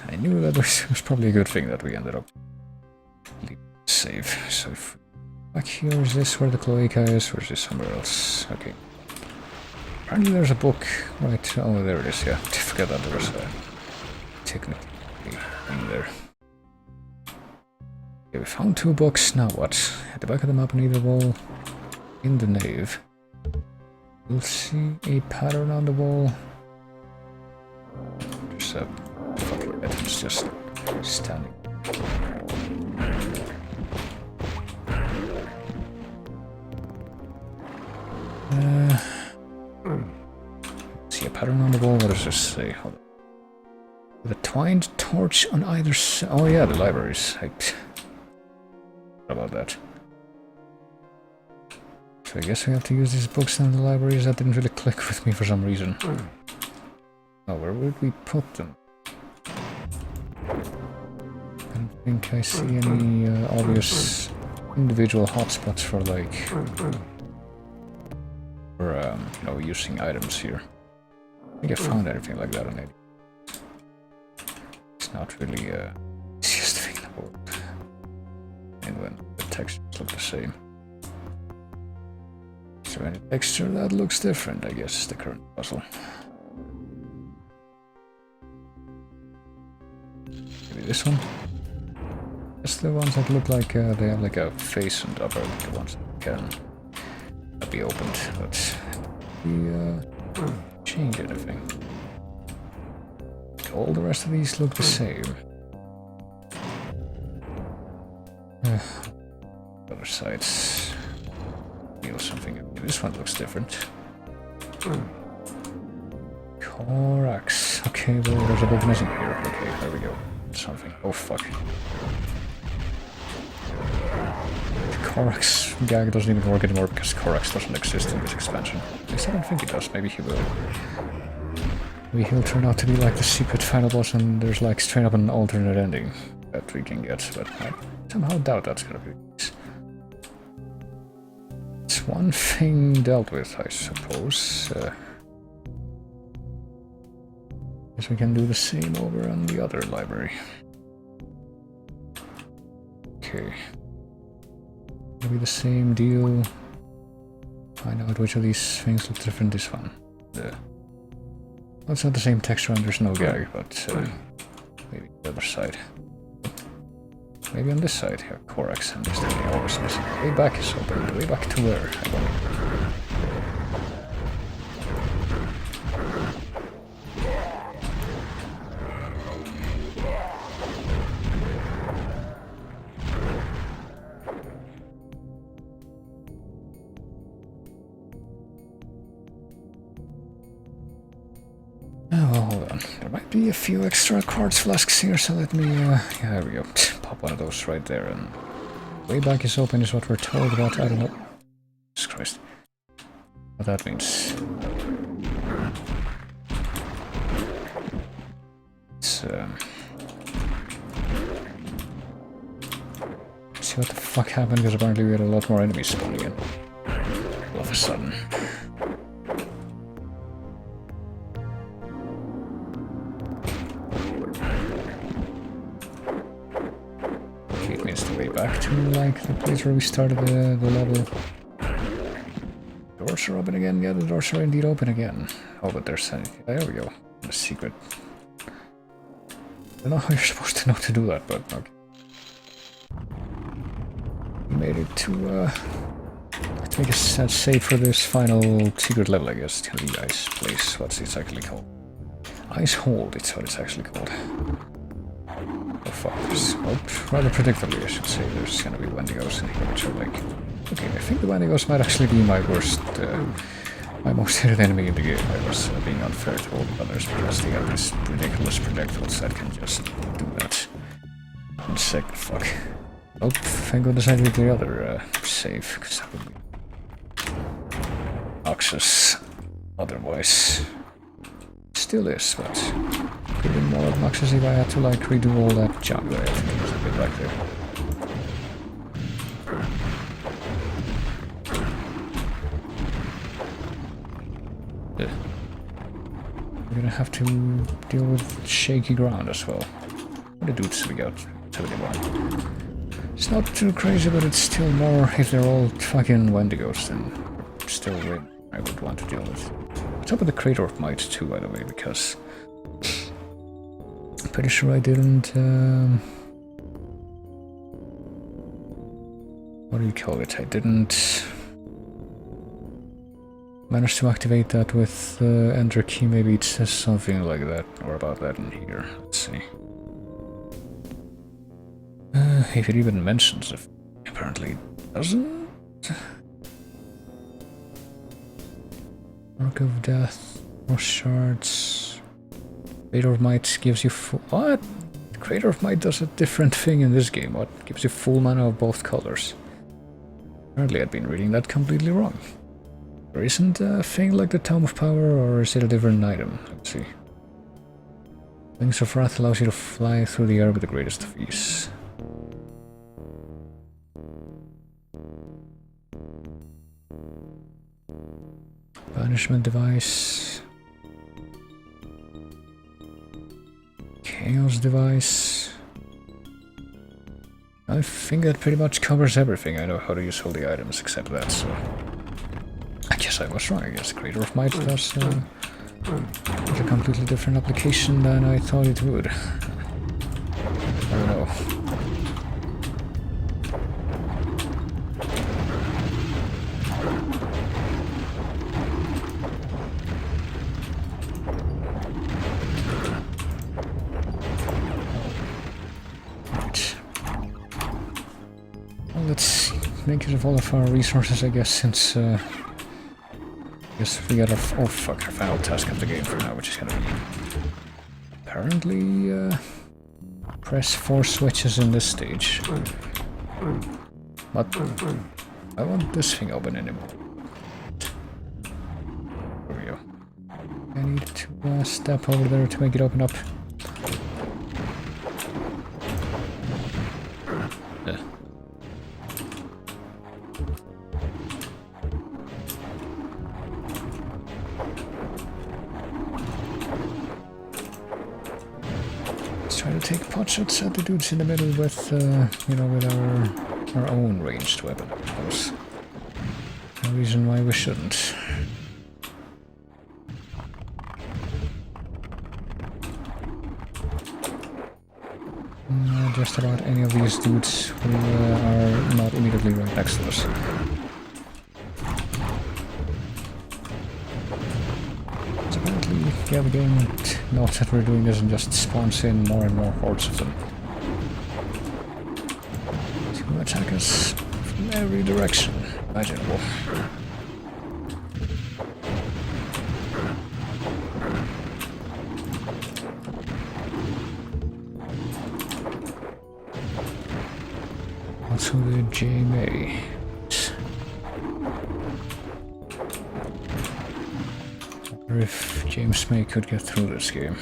I knew that was probably a good thing that we ended up safe. So if back here, is this where the cloaca is, or is this somewhere else? Okay. Apparently there's a book, right? Oh, there it is, yeah. I forgot that there was a technically in there. Okay, we found 2 books, now what? At the back of the map on either wall, in the nave. You'll see a pattern on the wall. There's a fucking bed, it's just standing. See a pattern on the wall, what does this say? Hold on. With a twined torch on either side. Oh yeah, the libraries. How about that? So I guess we have to use these books in the libraries. That didn't really click with me for some reason. Oh, where would we put them? I don't think I see any obvious individual hotspots for like... for, you know, using items here. I think I found anything like that on it. It's not really easiest thing in the world. And when the textures look the same. Is there any texture that looks different? I guess is the current puzzle. Maybe this one? It's the ones that look like they have like a face on top, or like the ones that can be opened, but we change anything. All the rest of these look the same. Other sides feel something. This one looks different. Corax. Okay, well, there's a book missing here. Okay, there we go. Something. Oh fuck. The Corax gag doesn't even work anymore because Corax doesn't exist in this expansion. At least I don't think it does. Maybe he will. Maybe he'll turn out to be like the secret final boss and there's like straight up an alternate ending that we can get, but I somehow doubt that's gonna be the case. It's one thing dealt with, I suppose. Guess we can do the same over on the other library. Okay. Maybe the same deal. Find out which of these things look different. This one. Well, it's not the same texture and there's no gag, but maybe the other side. maybe on this side here. Corax, and just the horse missing. The way back is open. The way back to where? I don't know. Oh, well, hold on. There might be a few extra quartz flasks here, so let me, yeah, there we go. Pop one of those right there, and way back is open is what we're told about. I don't know. Jesus Christ. What that means. It's, see what the fuck happened, because apparently we had a lot more enemies spawning in. All of a sudden. It means the way back to, like, the place where we started the level. Doors are open again. Yeah, the doors are indeed open again. Oh, but there's a... there we go. A secret. I don't know how you're supposed to know to do that, but okay. We made it to make a save for this final secret level, I guess. To the ice place. What's it actually called? Ice Hold, it's what it's actually called. Oh fuck, there's... oh, rather predictably I should say, there's gonna be Wendigos in here, which are like... okay, I think the Wendigos might actually be my worst... my most hated enemy in the game. I was being unfair to all the others because they have these ridiculous projectiles that can just do that. And second, fuck. Oh, thank goodness I did the other save, because that would be... obnoxious. Otherwise... still is, but... could have been more obnoxious if I had to, like, redo all that junk that I had to do. There's a bit back there. We're gonna have to deal with shaky ground as well. What the dudes we got? 71. It's not too crazy, but it's still more if they're all fucking Wendigos, then still I would want to deal with. What's up with the Crater of Might too, by the way, because I'm pretty sure I didn't what do you call it? I didn't manage to activate that with Enter Key. Maybe it says something like that or about that in here. Let's see. If it even mentions it, apparently it doesn't. Mark of Death, more shards. Crater of Might gives you full... what? Crater of Might does a different thing in this game. What? Gives you full mana of both colors. Apparently I'd been reading that completely wrong. There isn't a thing like the Tome of Power, or is it a different item? Let's see. Wings of Wrath allows you to fly through the air with the greatest of ease. Banishment Device. Chaos Device. I think that pretty much covers everything. I know how to use all the items except that, so... I guess I was wrong. I guess Crater of Might does a completely different application than I thought it would. I don't know. Let's make use of all of our resources, I guess, since I guess we got our our final task of the game for now, which is gonna be apparently press 4 switches in this stage. But I want this thing open anymore. There we go. I need to step over there to make it open up. Try to take pot shots at the dudes in the middle with, you know, with our own ranged weapon, I suppose. No reason why we shouldn't. just about any of these dudes who are not immediately right next to us. So apparently, yeah, the game notes that we're doing this and just spawns in more and more hordes of them to attack us from every direction imaginable. Also the JMA. I wonder if James May could get through this game.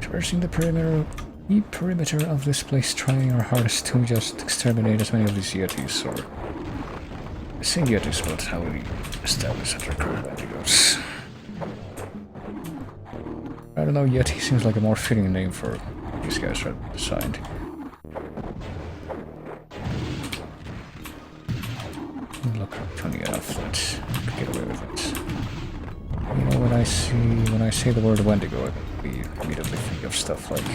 Traversing the perimeter of this place, trying our hardest to just exterminate as many of these Yetis, or I say Yetis, but how we establish that they're called Wendigos. I don't know, Yeti seems like a more fitting name for these guys right beside. Look funny enough that I could get away with it. You know, when I say the word Wendigo, we immediately think of stuff like,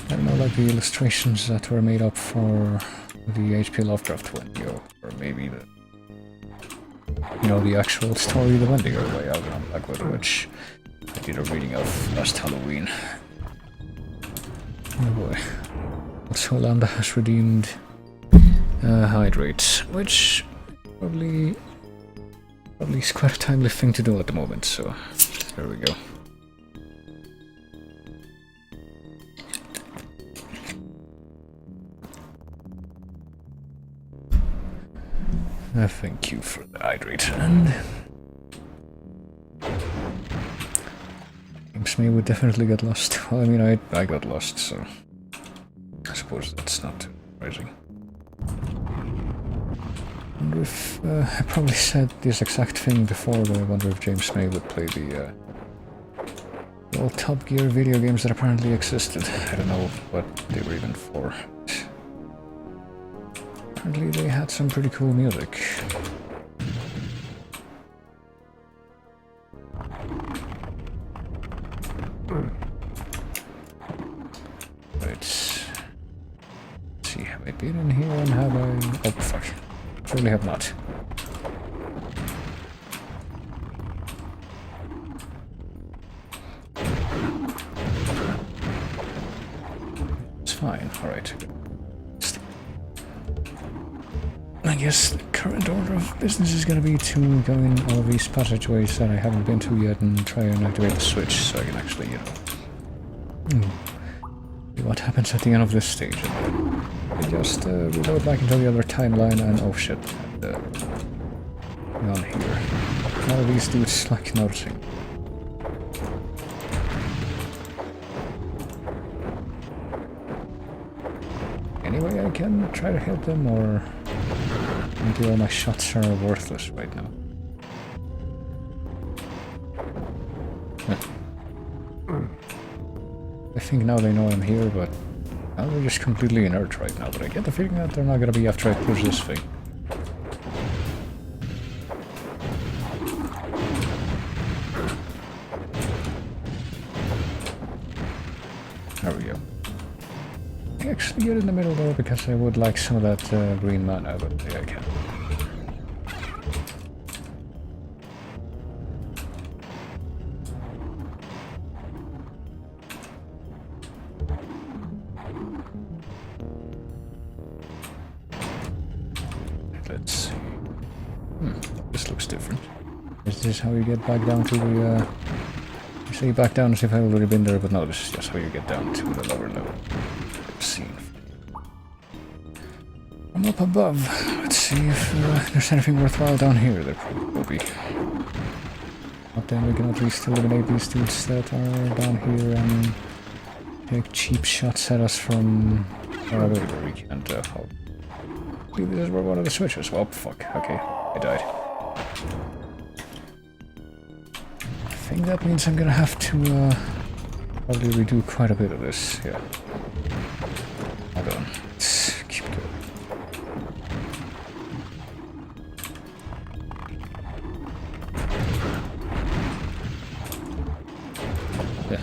I don't know, like the illustrations that were made up for the H.P. Lovecraft Wendigo, or maybe the, you know, the actual story of the Wendigo by Algernon Blackwood, which I did a reading of last Halloween. Oh boy. Also, Lambda has redeemed Hydrate, which probably is quite a timely thing to do at the moment, so there we go. Thank you for the hydrate, and James May would definitely get lost. Well, I mean, I got lost, so I suppose that's not too surprising. I wonder if I probably said this exact thing before, but I wonder if James May would play the old Top Gear video games that apparently existed. I don't know what they were even for. Apparently they had some pretty cool music. Right. Let's see, have I been in here and have I... Oh, fuck. Surely have not. It's fine, alright. I guess the current order of business is gonna be to go in all these passageways that I haven't been to yet and try and activate the switch so I can actually, you know, see what happens at the end of this stage. And I just reload back into the other timeline and oh shit, on here. All these dudes like noticing. Anyway, I can try to hit them, or maybe all my shots are worthless right now. I think now they know I'm here, but now they're just completely inert right now. But I get the feeling that they're not gonna be after I push this thing. There we go. I actually get in the middle though because I would like some of that green mana, but yeah, I can't. Let's see. This looks different. Is this how you get back down to the... You say back down as if I've already been there, but no, this is just how you get down to the lower level. Scene. From up above. Let's see if there's anything worthwhile down here. There probably will be. But then we can at least eliminate these dudes that are down here and take cheap shots at us from wherever we can't help. This is where one of the switches. Well, fuck. Okay, I died. I think that means I'm gonna have to probably redo quite a bit of this. Yeah. Hold on. Let's keep going. Yeah.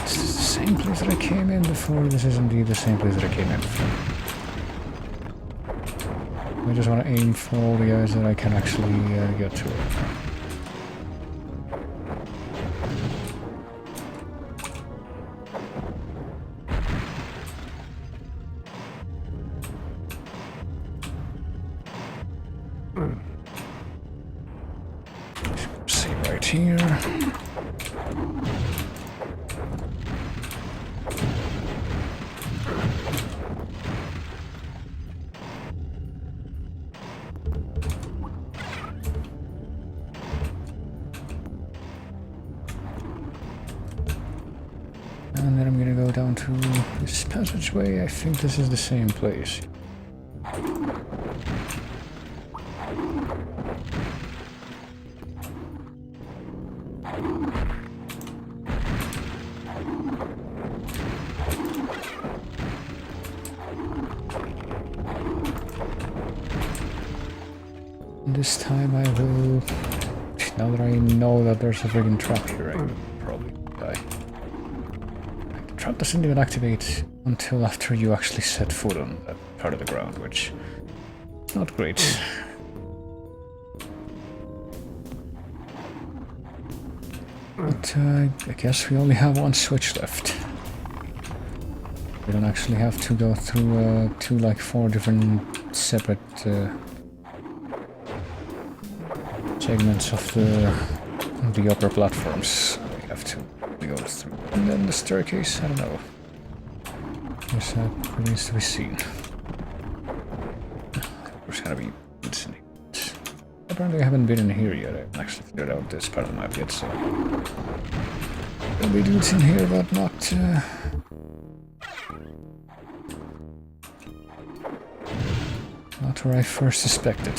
It's the same place that I came in before. This is indeed the same place that I came in before. I just want to aim for all the guys that I can actually get to. See right here. And then I'm gonna go down to this passageway. I think this is the same place. This time I will... Now that I know that there's a friggin' trap here, I will probably die. The trap doesn't even activate until after you actually set foot on that part of the ground, which... not great. But I guess we only have one switch left. We don't actually have to go through like 4 different separate segments of the upper platforms. We have to go through. And then the staircase, I don't know. Guess that remains to be seen. There's gonna be boots in here. Apparently I haven't been in here yet. I haven't actually cleared out this part of the map yet, so... There'll be dudes in here, but not... not where I first suspected.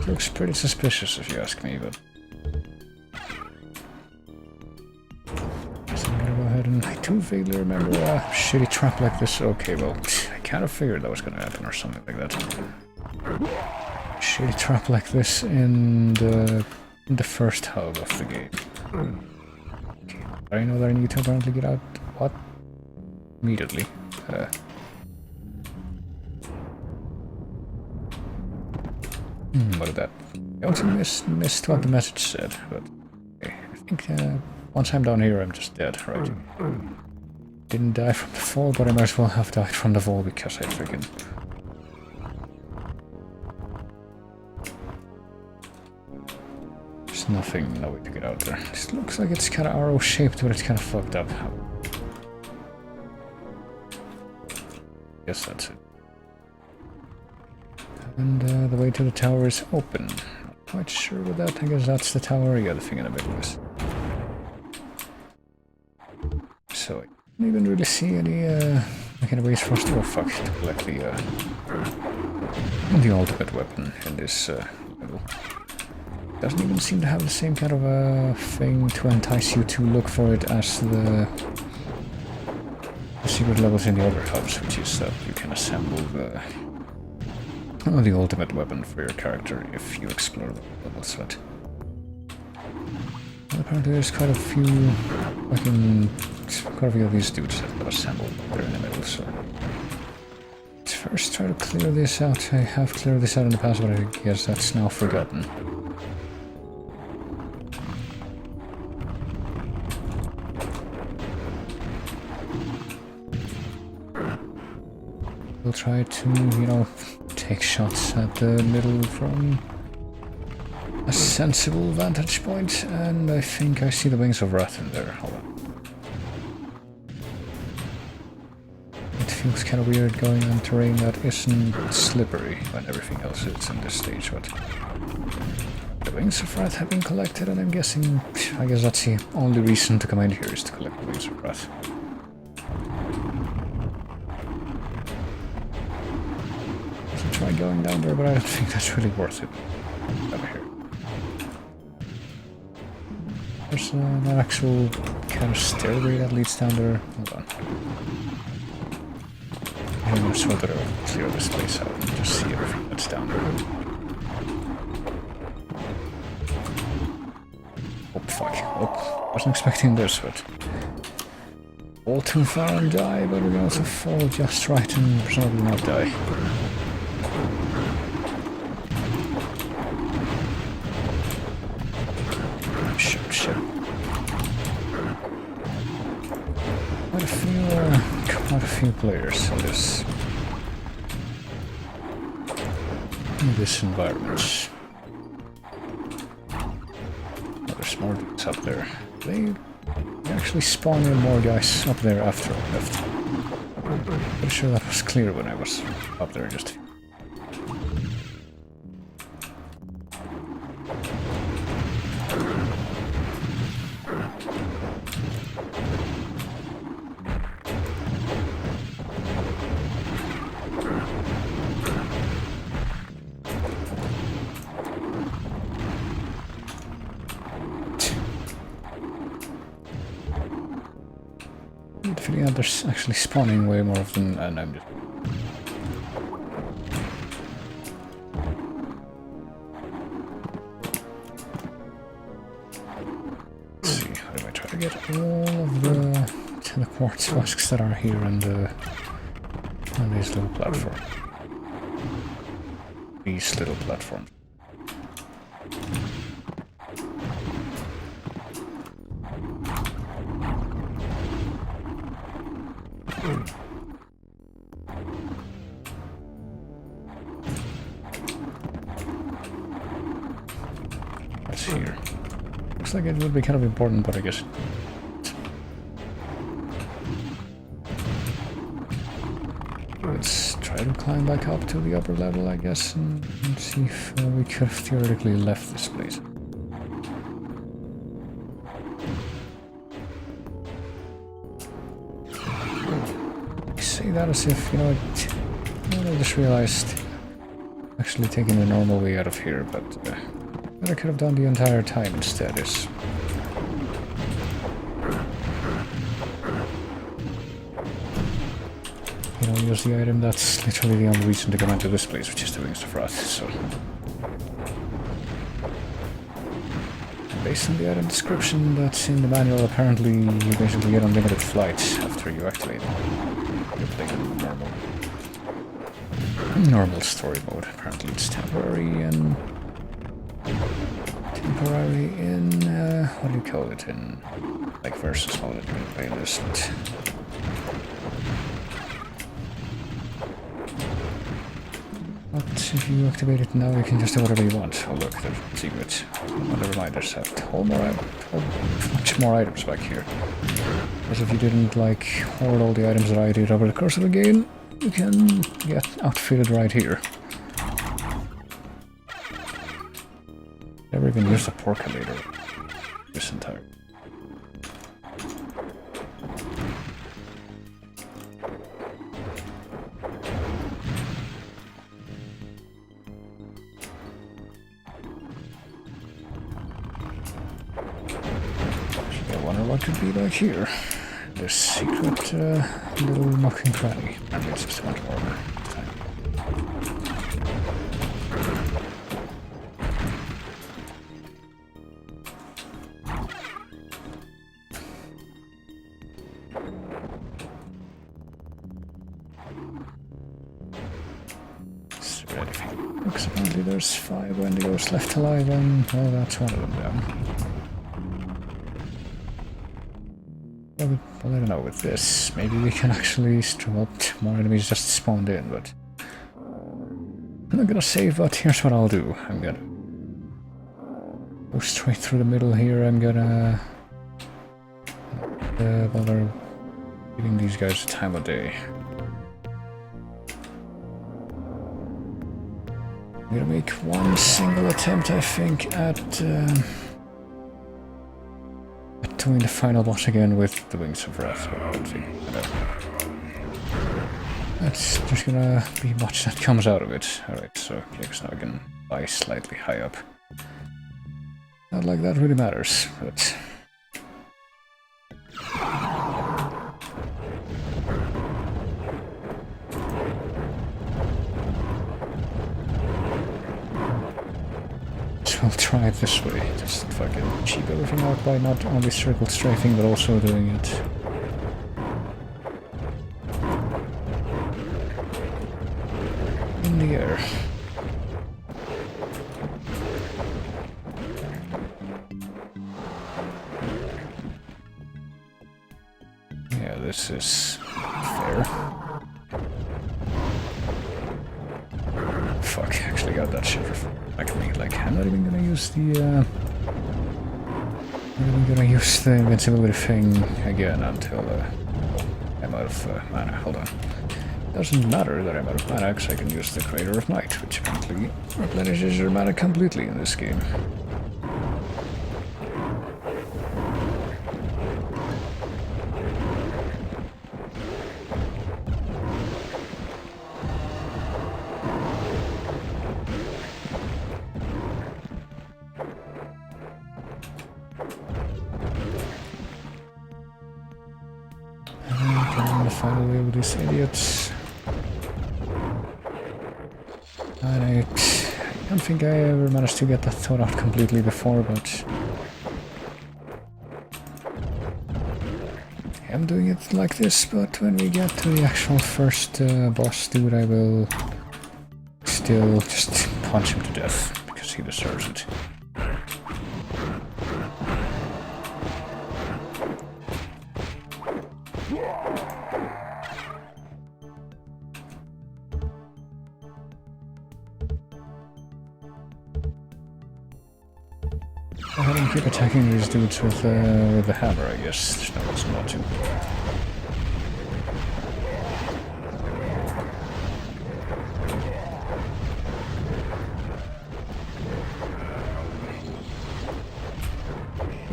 Looks pretty suspicious if you ask me, but... So I'm gonna go ahead and... I do vaguely remember a shitty trap like this. Okay, well, I kind of figured that was gonna happen or something like that. Shitty trap like this in the first hub of the game. Okay, I know that I need to apparently get out... What? Immediately. What did that? I also missed what the message said, but okay, I think once I'm down here I'm just dead, right? Didn't die from the fall, but I might as well have died from the fall because I freaking... There's nothing, no way to get out there. This looks like it's kind of arrow-shaped, but it's kind of fucked up. Guess that's it. And the way to the tower is open. Not quite sure with that. I guess that's the tower. Yeah, the thing in the middle is. So I don't even really see any kind of ways for us to to collect the ultimate weapon in this level. Doesn't even seem to have the same kind of thing to entice you to look for it as the secret levels in the other hubs, which is that you can assemble the ultimate weapon for your character if you explore the levels, but apparently there's quite a few of these dudes that got assembled there in the middle, so first try to clear this out. I have cleared this out in the past, but I guess that's now forgotten. We'll try to, you know, take shots at the middle from a sensible vantage point, and I think I see the wings of Wrath in there. Hold on. It feels kind of weird going on terrain that isn't slippery when everything else is in this stage, but the wings of Wrath have been collected, and I'm guessing, I guess that's the only reason to come in here is to collect the wings of Wrath. Try going down there, but I don't think that's really worth it. Over here. There's an actual kind of stairway that leads down there. Hold on. I'm gonna sort of clear this place out and just see everything that's down there. Oh fuck. Oh, wasn't expecting this, but fall too far and die, but we can also fall just right and presumably not die. Quite a few players in this environment. Oh, there's more dudes up there. They actually spawn in more guys up there after I left. I'm pretty sure that was clear when I was up there just. Feeling that there's actually spawning way more of them, and I'm just... Let's see, how do I try to get all of the quartz flasks that are here on this little platform? These little platforms. That's here. Looks like it would be kind of important, but I guess... Let's try to climb back up to the upper level, I guess, and see if we could have theoretically left this place. That as if, you know, I just realized actually taking the normal way out of here, but what I could have done the entire time instead is you know, use the item that's literally the only reason to come into this place, which is the Wings of Wrath, so based on the item description that's in the manual, apparently you basically get unlimited flights after you activate them. You're playing in normal story mode. Apparently it's temporary in what do you call it, in like versus mode that you can play this. But if you activate it now, you can just do whatever you want. Oh look, there's secrets. Never mind, there's a much more items back here. Because if you didn't like hoard all the items that I did over the course of the game, you can get outfitted right here. Never even used a percolator this entire. I wonder what could be back here. This secret little knocking cranny. And it's just much more time. because apparently there's 5 Wendigos left alive, and well, that's one of them down. Well, I don't know, with this, maybe we can actually well, more enemies just spawned in, but I'm not gonna save, but here's what I'll do. I'm gonna go straight through the middle here. I'm gonna bother giving these guys the time of day. I'm gonna make one single attempt, I think, at doing the final boss again with the Wings of Wrath. There's gonna be much that comes out of it. Alright, so okay, so now I can fly slightly high up. Not like that really matters, but... I'll try it this way, just fucking cheap everything out by not only circle strafing but also doing it in the air. Yeah, this is fair. Fuck, actually got that shit for like, I'm not even gonna use the invincibility thing again until I'm out of mana. Hold on. Doesn't matter that I'm out of mana, because I can use the Crater of Might, which apparently replenishes your mana completely in this game. Finally with these idiots. And I don't think I ever managed to get that thought out completely before, but I'm doing it like this, but when we get to the actual first boss dude, I will still just punch him to death, because he deserves it. Go ahead and keep attacking these dudes with the hammer, I guess. There's no reason not to.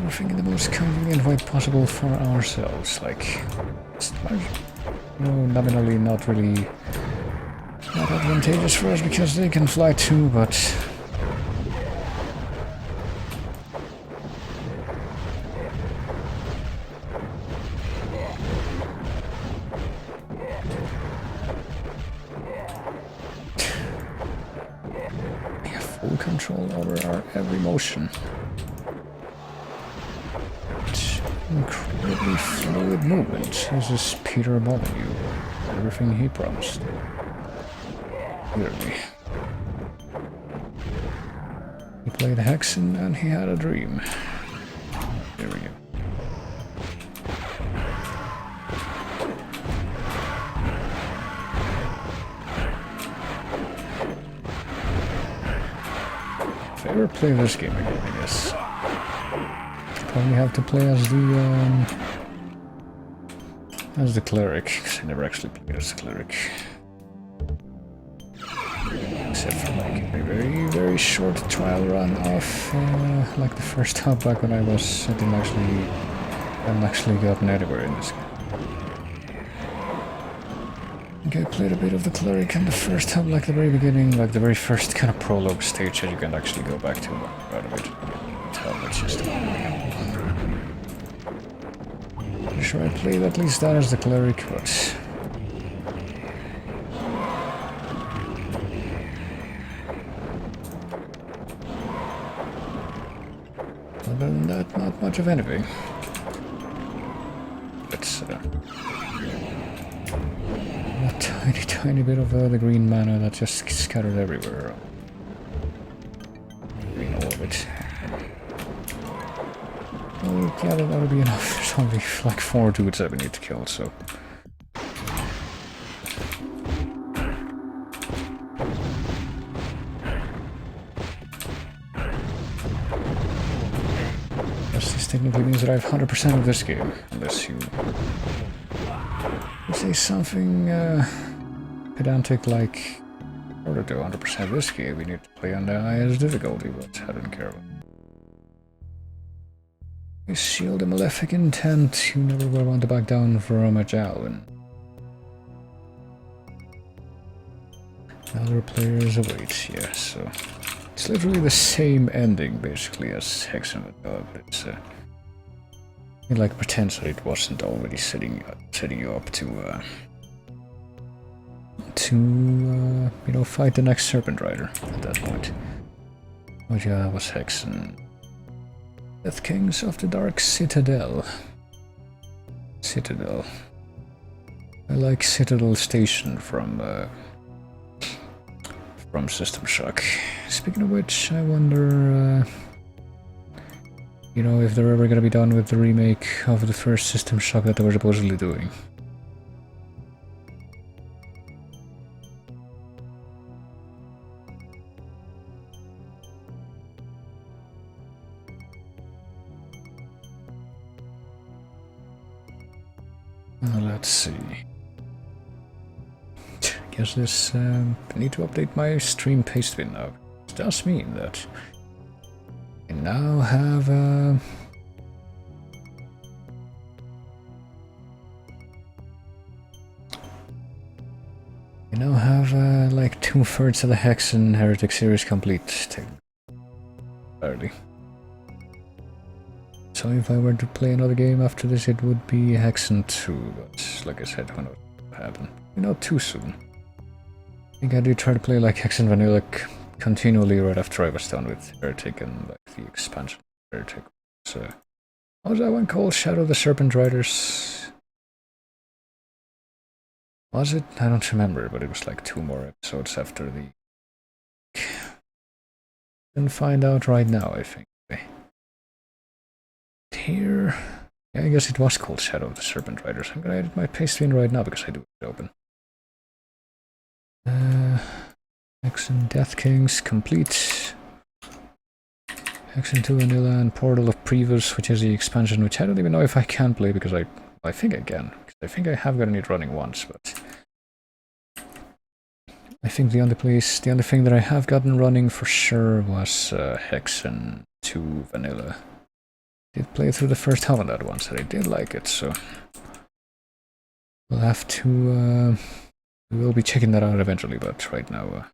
We're thinking the most convenient way possible for ourselves, like, nominally not really not advantageous for us because they can fly too, but we have full control over our every motion. Incredibly fluid movement. This is Peter Molyneux. Everything he promised. Clearly. He played Hexen and he had a dream. There we go. If I ever play this game again, I guess probably have to play as the cleric, because I never actually played as the cleric. Except for like a very, very short trial run of like the first hub back when I hadn't actually gotten anywhere in this game. I think I played a bit of the cleric in the first hub, like the very beginning, like the very first kind of prologue stage that you can actually go back to out of it. Which is I'm sure I played at least that as the cleric, but other than that, not much of anything. It's a tiny bit of the green mana that just scattered everywhere. of it. Well, yeah, that would be enough. There's only like 4 dudes that we need to kill, so... This technically means that I have 100% of this game, unless you say something pedantic like, in order to 100% of this game, we need to play on the highest difficulty, but I don't care about it. You shield a malefic intent, you never will want to back down from a Jalwin. Other players await, yeah, so... It's literally the same ending, basically, as Hexen would go, but it's, it like pretends that it wasn't already setting you up to you know, fight the next Serpent Rider at that point. But yeah, that was Hexen. Deathkings of the Dark Citadel. Citadel. I like Citadel Station from System Shock. Speaking of which, I wonder, you know, if they're ever gonna be done with the remake of the first System Shock that they were supposedly doing. Well, let's see. Guess this, I need to update my stream pastebin now. This does mean that I now have, like 2/3 of the Hexen Heretic series complete. Barely. So if I were to play another game after this, it would be Hexen 2, but like I said, who knows what will happen. Not too soon. I think I do try to play like Hexen Vanilla continually right after I was done with Heretic and like the expansion of Heretic. So, what was that one called? Shadow of the Serpent Riders? Was it? I don't remember, but it was like 2 more episodes after the... Can find out right now, I think. Here... Yeah, I guess it was called Shadow of the Serpent Riders. I'm gonna edit my pastebin right now because I do have it open. Hexen Deathkings complete. Hexen 2 Vanilla and Portal of Previous, which is the expansion, which I don't even know if I can play because I think I can. I think I have gotten it running once, but I think the only thing that I have gotten running for sure was Hexen 2 Vanilla. Did play through the first half on that once, and I did like it, so we'll have to. We will be checking that out eventually, but right now...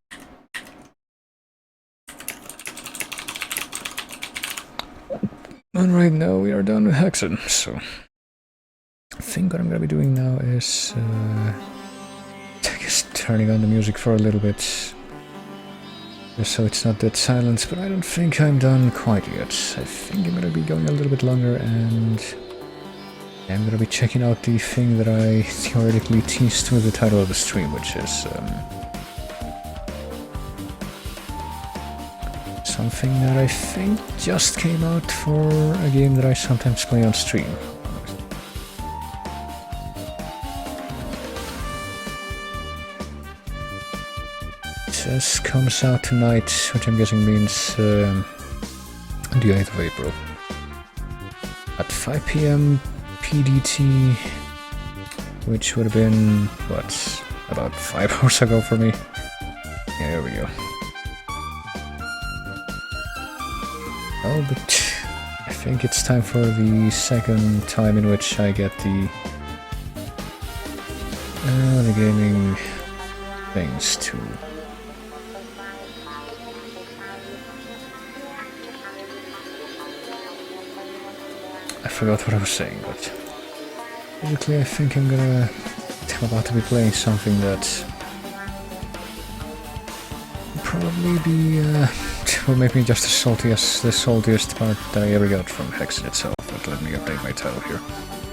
And right now we are done with Hexen, so... I think what I'm gonna be doing now is... I guess turning on the music for a little bit. Just so it's not dead silence, but I don't think I'm done quite yet. I think I'm gonna be going a little bit longer, and... I'm gonna be checking out the thing that I theoretically teased with the title of the stream, which is something that I think just came out for a game that I sometimes play on stream. It says comes out tonight, which I'm guessing means the 8th of April at 5 PM PDT, which would have been, what, about 5 hours ago for me. Yeah, there we go. Oh, but I think it's time for the second time in which I get the gaming things too. I forgot what I was saying, but basically I think I'm about to be playing something that will probably be, will make me just as salty as the saltiest part that I ever got from Hexen itself, but let me update my title here.